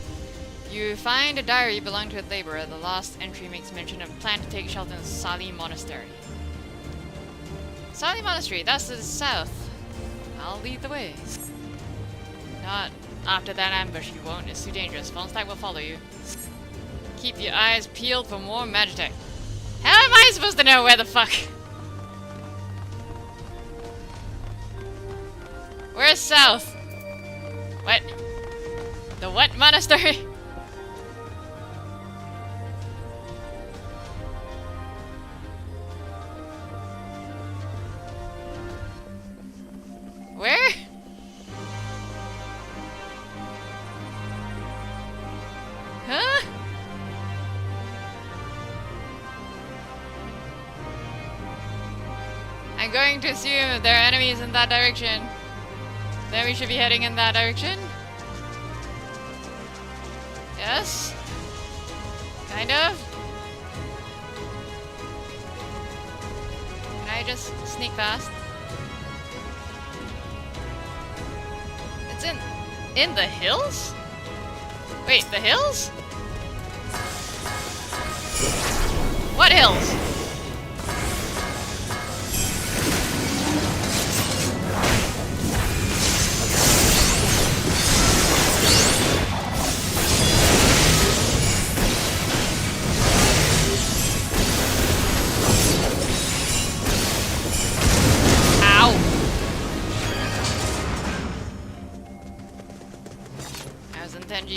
you find a diary belonging to a laborer. The last entry makes mention of a plan to take shelter in Sali Monastery. Sali Monastery, that's to the south. I'll lead the way. Not after that ambush, you won't. It's too dangerous. Vulnstack will follow you. Keep your eyes peeled for more Magitech. How am I supposed to know where the fuck? Where's south? What? The what monastery? Where? Huh? I'm going to assume if there are enemies in that direction, then we should be heading in that direction. Yes? Kind of? Can I just sneak past? It's in the hills? Wait, the hills? What hills?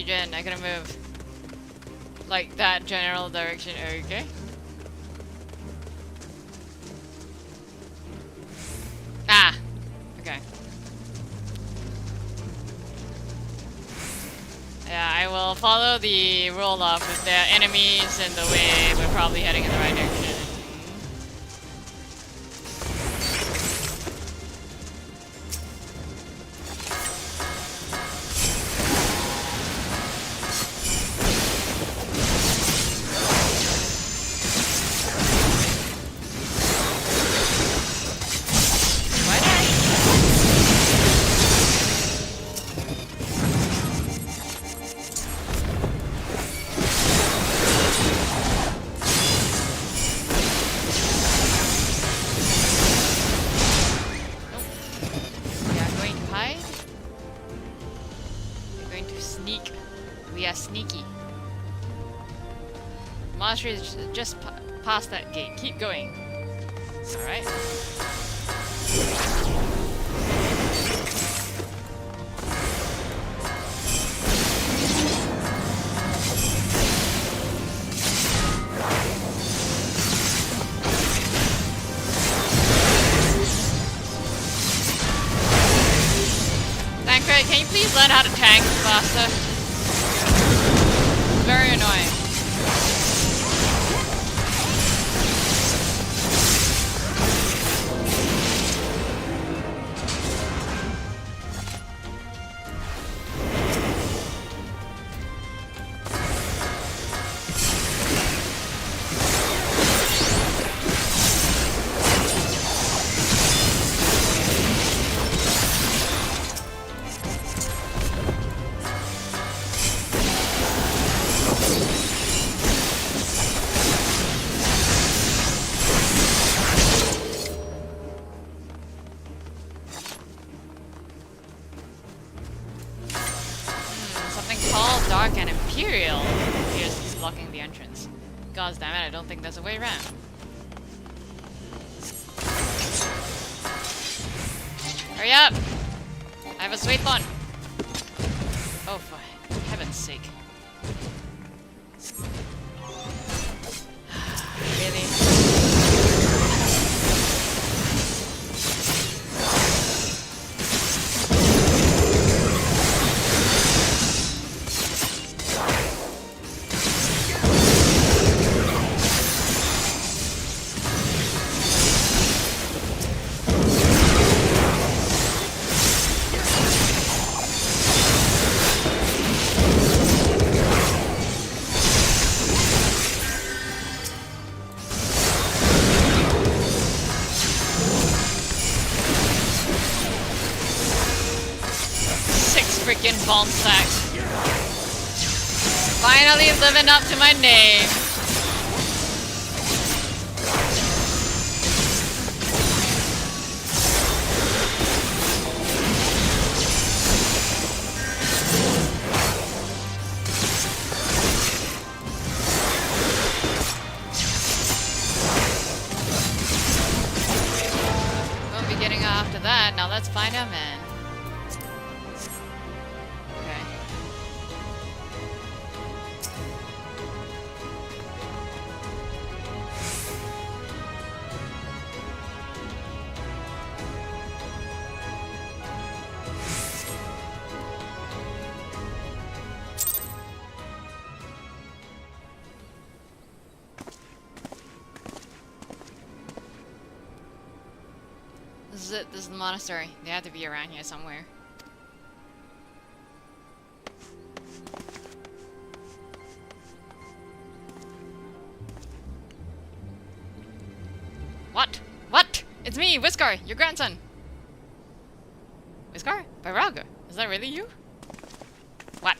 Gen, I gotta move like that general direction. Okay. Ah. Okay. Yeah, I will follow the roll off. If there are enemies in the way, we're probably heading in the right direction. monastery is just past that gate. Keep going. Alright. Thankray, can you please learn how to tank faster? It's very annoying. Dark and Imperial appears to be blocking the entrance. God damn it, I don't think there's a way around. Hurry up! I have a sweet one! Oh, for heaven's sake. Really? Freaking Vulnstack. Finally living up to my name. Won't be getting after that. Now let's find our man. This is it. This is the monastery. They have to be around here somewhere. What? What? It's me, Whiskar, your grandson. Whiskar? Baraga? Is that really you? What?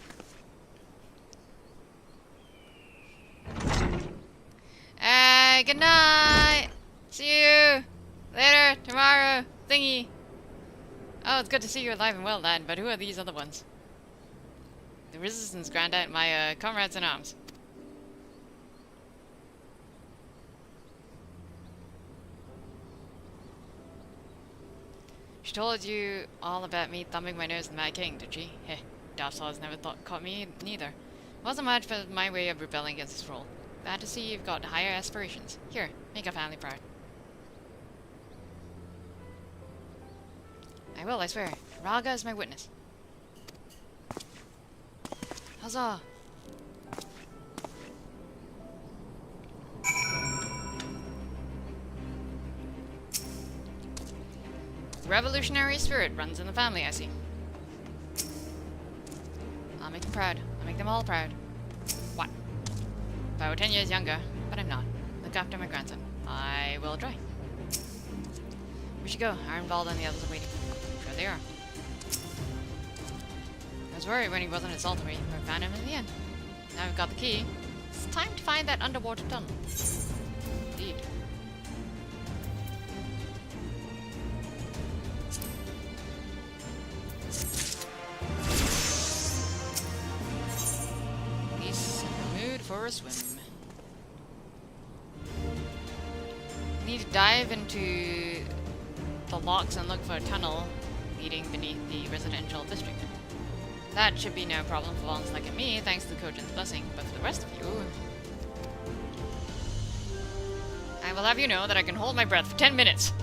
Good night. See you later, tomorrow, thingy. Oh, it's good to see you alive and well, lad, but who are these other ones? The Resistance Grandad, my comrades in arms. She told you all about me thumbing my nose in the Mad King, did she? Heh, Dark Souls never caught me neither. Wasn't much for my way of rebelling against this rule. Glad to see you've got higher aspirations. Here, make our family proud. I will, I swear. Raga is my witness. Huzzah! Revolutionary spirit runs in the family, I see. I'll make them proud. I'll make them all proud. What? If I were 10 years younger, but I'm not. Look after my grandson. I will try. We should go. Ironvald and the others are waiting. Sure they are. I was worried when he wasn't at Saltery, but I found him in the end. Now we've got the key. It's time to find that underwater tunnel. Indeed. He's in the mood for a swim. need to dive into the locks and look for a tunnel leading beneath the residential district. That should be no problem for Vulnstack and me, thanks to Kojin's blessing, but for the rest of you... I will have you know that I can hold my breath for 10 minutes!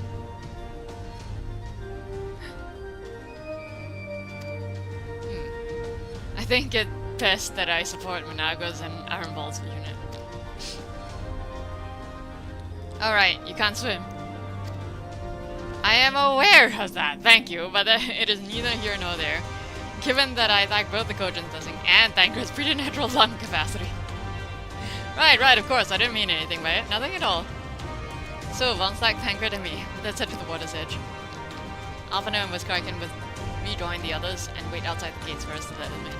I think it's best that I support Monago's and Ironball's unit. Alright, you can't swim. I am aware of that, thank you, but it is neither here nor there, given that I thank both the Kojin's blessing and Thanker's preternatural lung capacity. Right, of course, I didn't mean anything by it, nothing at all. So, Vulnstack, Tancred, and me, let's head to the water's edge. Alphano and Wiskarkin will rejoin the others and wait outside the gates for us to let them in.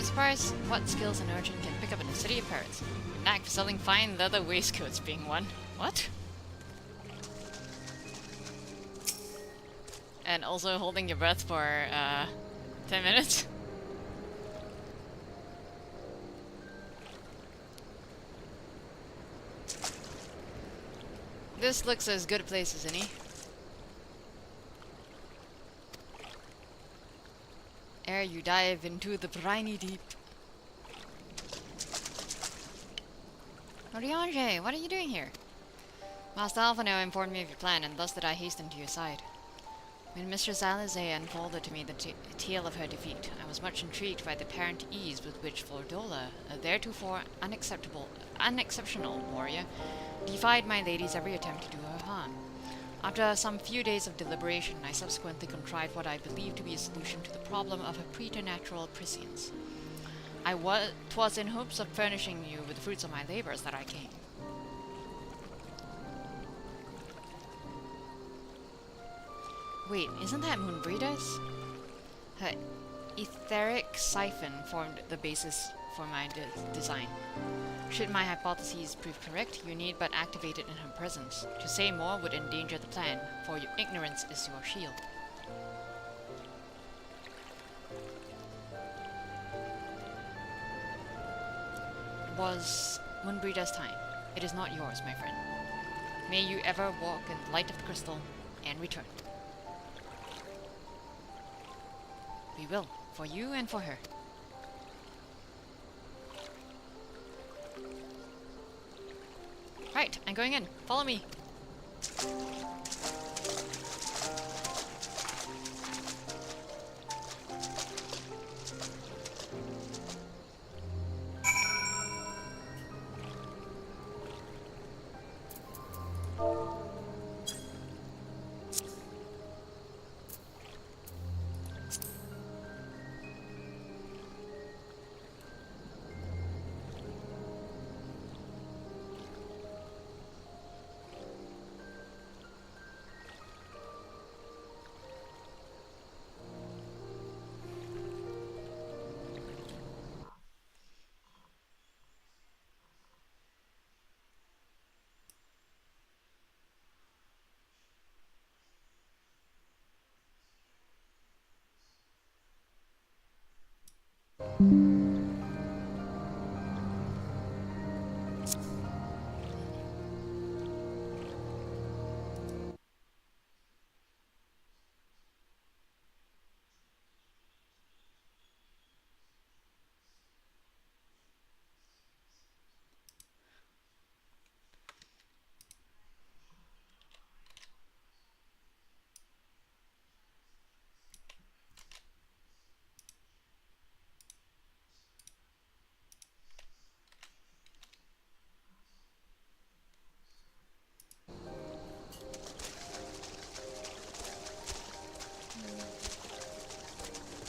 Surprised what skills an urchin can pick up in the city of pirates. A knack for selling fine leather waistcoats being one. What? And also holding your breath for 10 minutes? This looks as good a place as any. Ere you dive into the briny deep. Oriange, what are you doing here? Master Alphano informed me of your plan, and thus did I hasten to your side. When Mistress Alizé unfolded to me the tale of her defeat, I was much intrigued by the apparent ease with which Flordola, a theretofore unexceptional warrior, defied my lady's every attempt to do her harm. After some few days of deliberation, I subsequently contrived what I believed to be a solution to the problem of her preternatural prescience. 'Twas in hopes of furnishing you with the fruits of my labors that I came. Wait, isn't that Moonbreeder's? Her etheric siphon formed the basis for my design. Should my hypotheses prove correct, you need but activate it in her presence. To say more would endanger the plan, for your ignorance is your shield. It was Moonbreeder's time. It is not yours, my friend. May you ever walk in the light of the crystal and return. We will, for you and for her. Right, I'm going in. Follow me.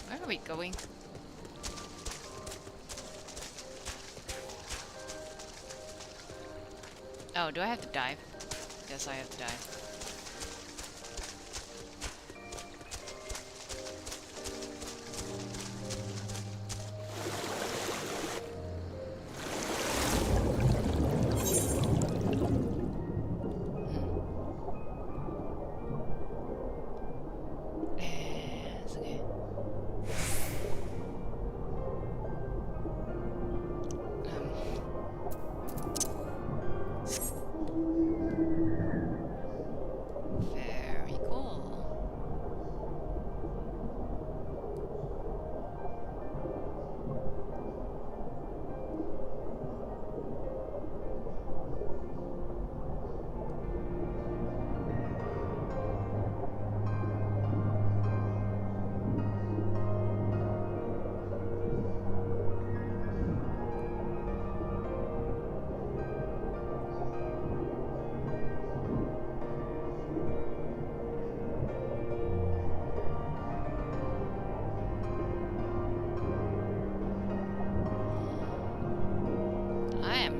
Where are we going? Oh, do I have to dive? Guess I have to dive.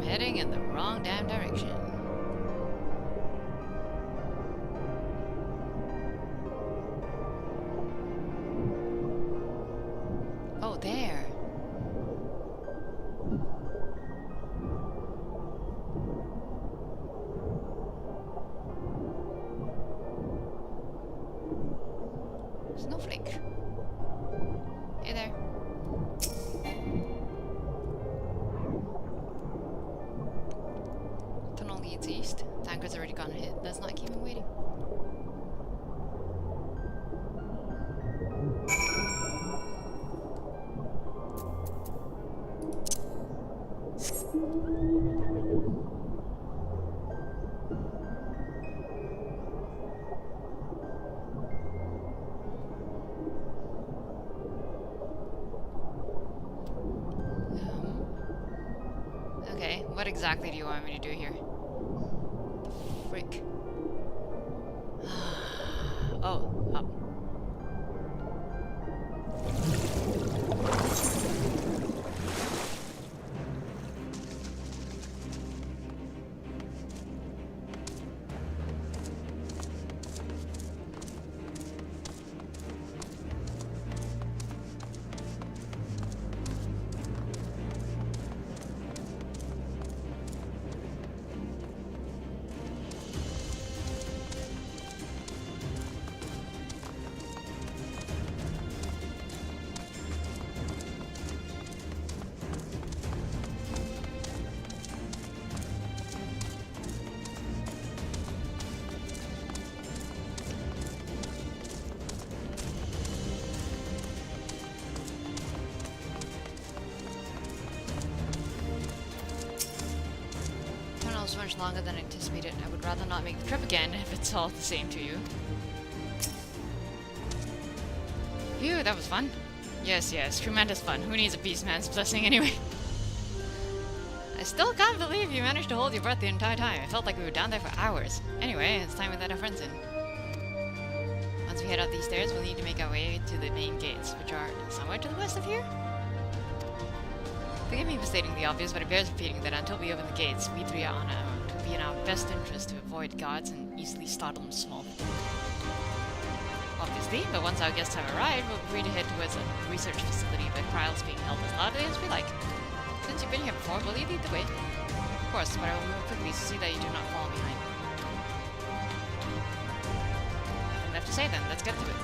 Heading in the wrong damn direction. Oh, there. Snowflake. Hey there. Leads east. Tanker's already gone hit. Let's not keep him waiting. Okay, what exactly do you want me to do here? Frick. Oh, up. much longer than anticipated. I would rather not make the trip again if it's all the same to you. Phew, that was fun. Yes, tremendous fun. Who needs a beastman's blessing anyway? I still can't believe you managed to hold your breath the entire time. It felt like we were down there for hours. Anyway, it's time we let our friends in. Once we head out these stairs, we'll need to make our way to the main gates, which are somewhere to the west of here? Forgive me for stating the obvious, but it bears repeating that until we open the gates, we three are on our own. It would be in our best interest to avoid guards and easily startle them small. Obviously, but once our guests have arrived, we'll be free to head towards a research facility where trials being held as loudly as we like. Since you've been here before, will you lead the way? Of course, but I will move quickly to see that you do not fall behind. Nothing left to say then, let's get to it.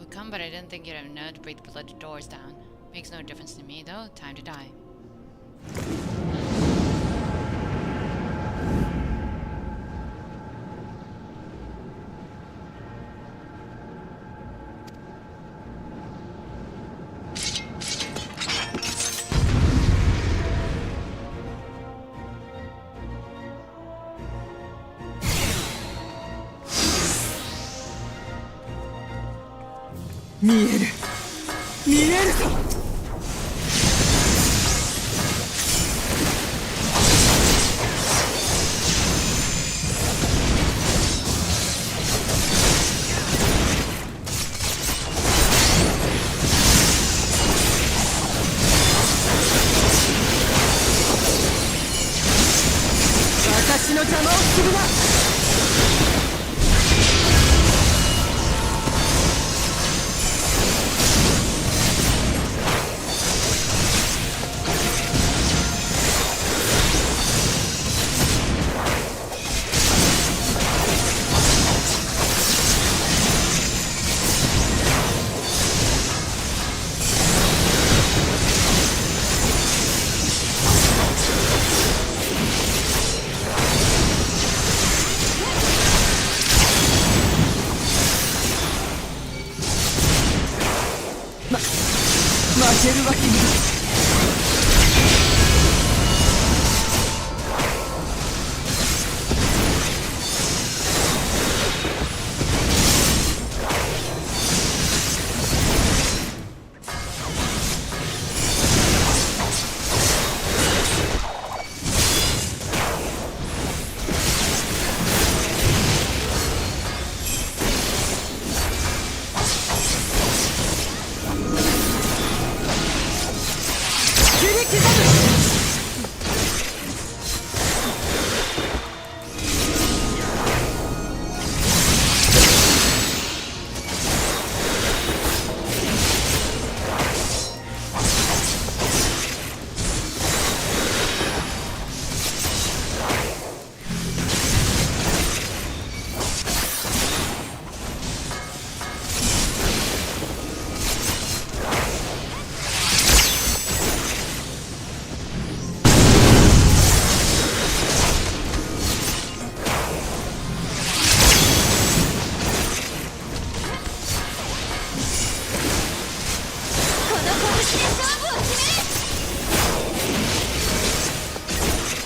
would come, but I didn't think you'd have nerve to break the blood doors down. Makes no difference to me, though. Time to die. 見える見えるぞ。私の邪魔をするな。負けるわけには。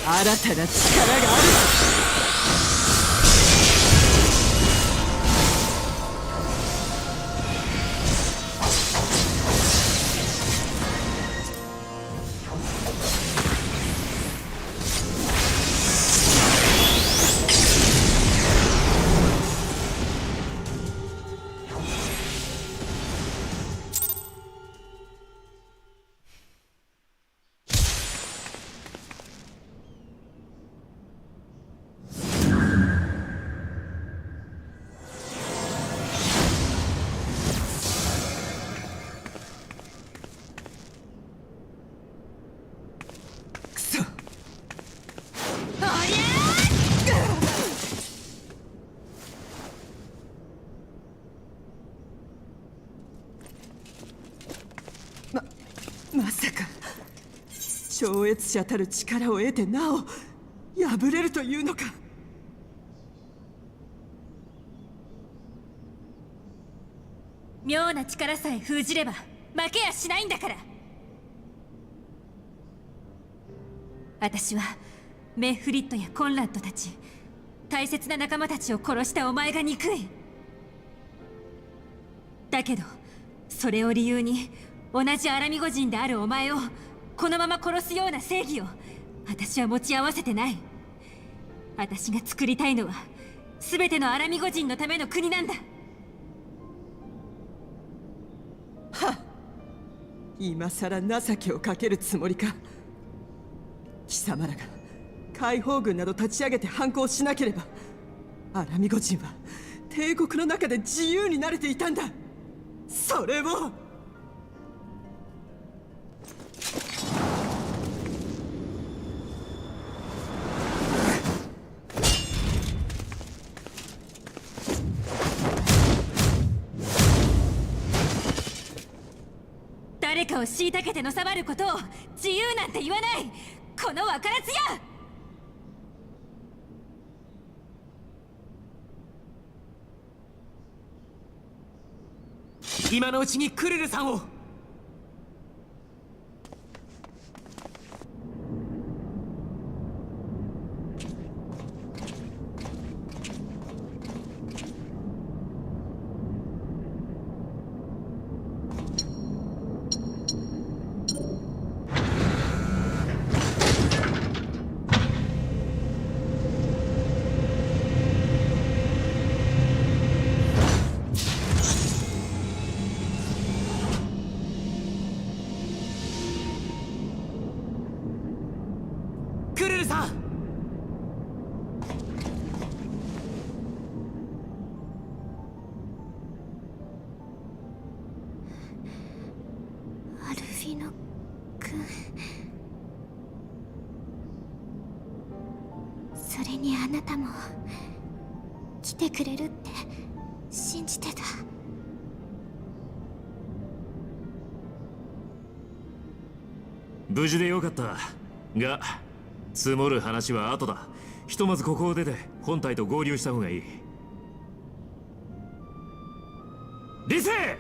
新たな力がある。まさか超越者たる力を得てなお破れるというのか。妙な力さえ封じれば負けやしないんだから。私はメフリットやコンラッドたち大切な仲間たちを殺したお前が憎い。だけどそれを理由に同じアラミゴ人であるお前をこのまま殺すような正義を私は持ち合わせてない。私が作りたいのは全てのアラミゴ人のための国なんだ。はっ、今さら情けをかけるつもりか。貴様らが解放軍など立ち上げて反抗しなければアラミゴ人は帝国の中で自由になれていたんだ。それをかを虐げてのさばることを自由なんて言わない、この分からずや。今のうちにクルルさんを。クルルさん、アルフィノ君、それにあなたも来てくれるって信じてた。無事でよかったが、積もる話は後だ。ひとまずここを出て本体と合流した方がいい。理性、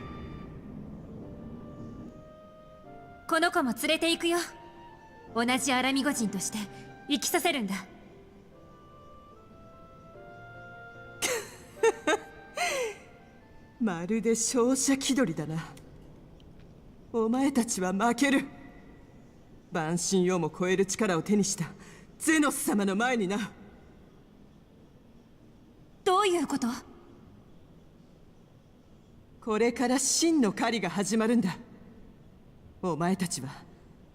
この子も連れて行くよ。同じアラミゴ人として生きさせるんだ。まるで勝者気取りだな。お前たちは負ける。万神をも超える力を手にしたゼノス様の前にな。どういうこと？これから真の狩りが始まるんだ。お前たちは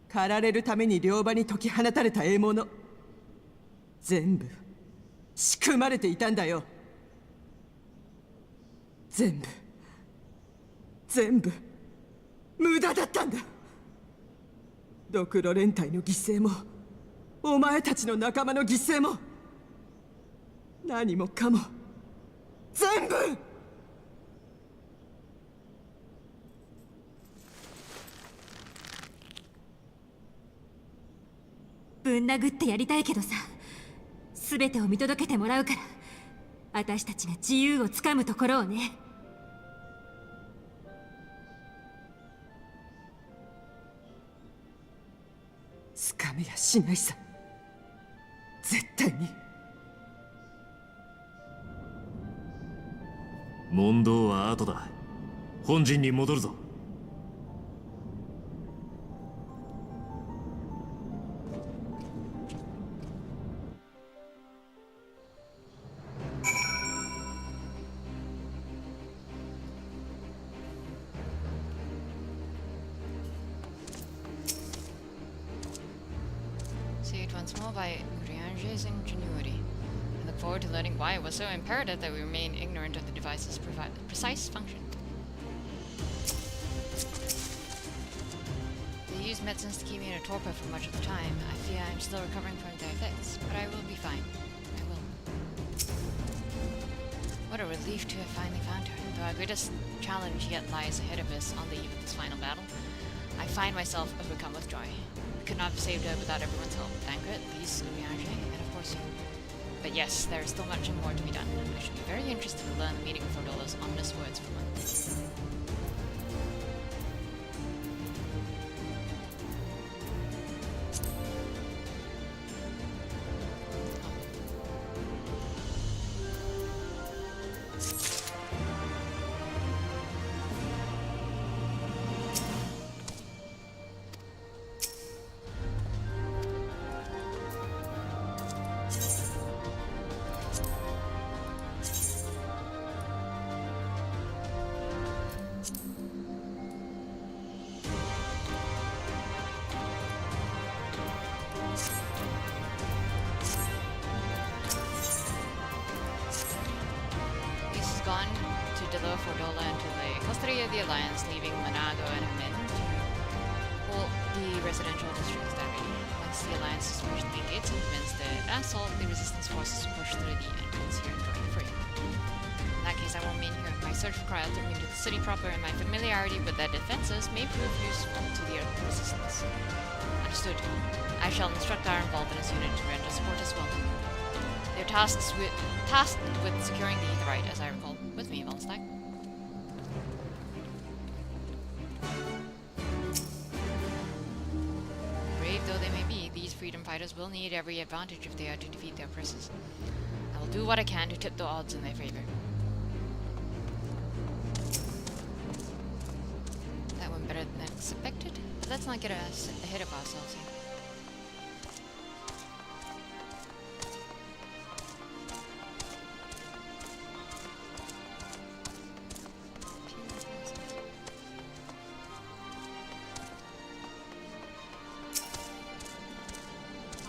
狩られるために両場に解き放たれた獲物、全部仕組まれていたんだよ。全部無駄だったんだ。ドクロ連隊の犠牲もお前たちの仲間の犠牲も何もかも全部。ぶん殴ってやりたいけどさ、全てを見届けてもらうから、私たちが自由をつかむところをね。つかめやしないさ、絶対に。問答は後だ。本陣に戻るぞ。Saved once more by Uriange's ingenuity. I look forward to learning why it was so imperative that we remain ignorant of the device's precise function. They use medicines to keep me in a torpor for much of the time. I fear I'm still recovering from their effects, but I will be fine. I will. What a relief to have finally found her. Though our greatest challenge yet lies ahead of us on the eve of this final battle, I find myself overcome with joy. We could not have saved her without everyone's help. Thancred, Lise, Uriange, and of course you. But yes, there is still much more to be done. I should be very interested to learn the meaning of Frodola's ominous words for once. Gone to deliver Fordola into the custody of the Alliance, leaving Manago and her men to hold the residential districts directly. Once the Alliance has pushed the gates and commenced the assault, the Resistance forces push through the entrance here and going free. In that case, I won't remain here. My search for Cryle took me to the city proper, and my familiarity with their defenses may prove useful to the resistance. Understood. I shall instruct our involved in this unit to render support as well. They are tasked with securing the Aetherite, as I recall. With me, Vulnstack. Brave though they may be, these freedom fighters will need every advantage if they are to defeat their oppressors. I will do what I can to tip the odds in their favor. That went better than expected, but let's not get us ahead of ourselves here.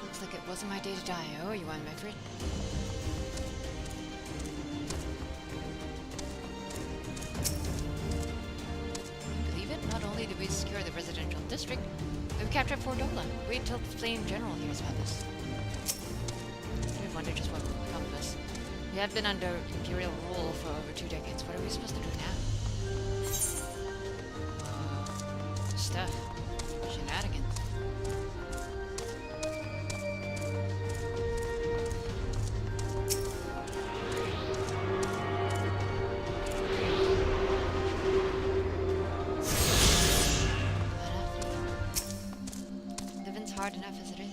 Looks like it wasn't my day to die. Oh, you want my friend? Believe it? Not only did we secure the residential district, but we captured Fort Dolan. Wait till the Flame General hears about this. I wonder just what will become of us. We have been under Imperial rule for over 2 decades. What are we supposed to do now? Stuff. Shenanigans. Living's hard enough as it is.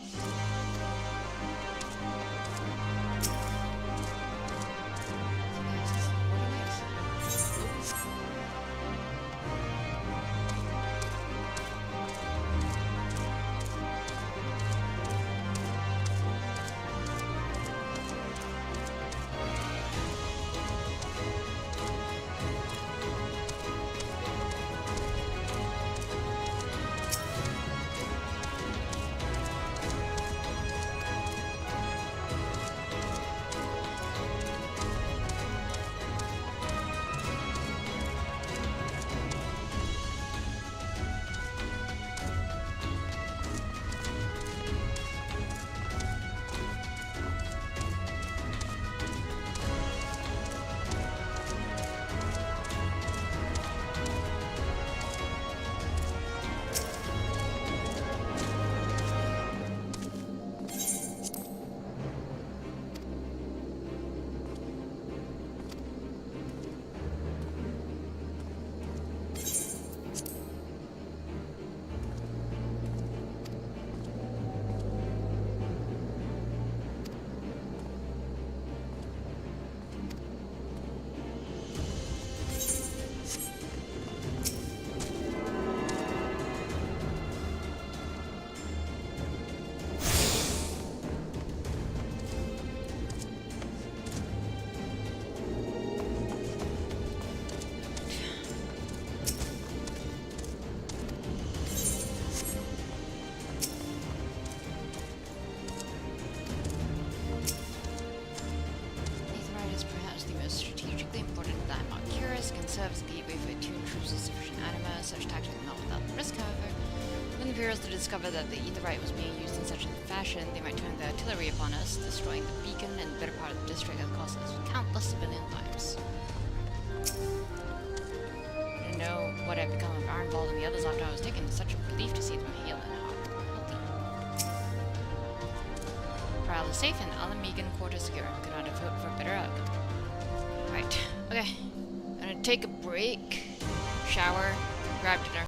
Serves a gateway for attuned troops of sufficient anima. Such tactics not without risk, however. When the Imperials to discover that the Aetherite was being used in such a fashion, they might turn their artillery upon us, destroying the beacon and the better part of the district that cost us countless civilian lives. I didn't know what had become of Ironball and the others after I was taken. It's such a relief to see them heal and healthy. Corral is safe and Alamegan quarters secure. Could not have hoped for a better outcome. Right, okay. I'm gonna take a break, shower, grab dinner.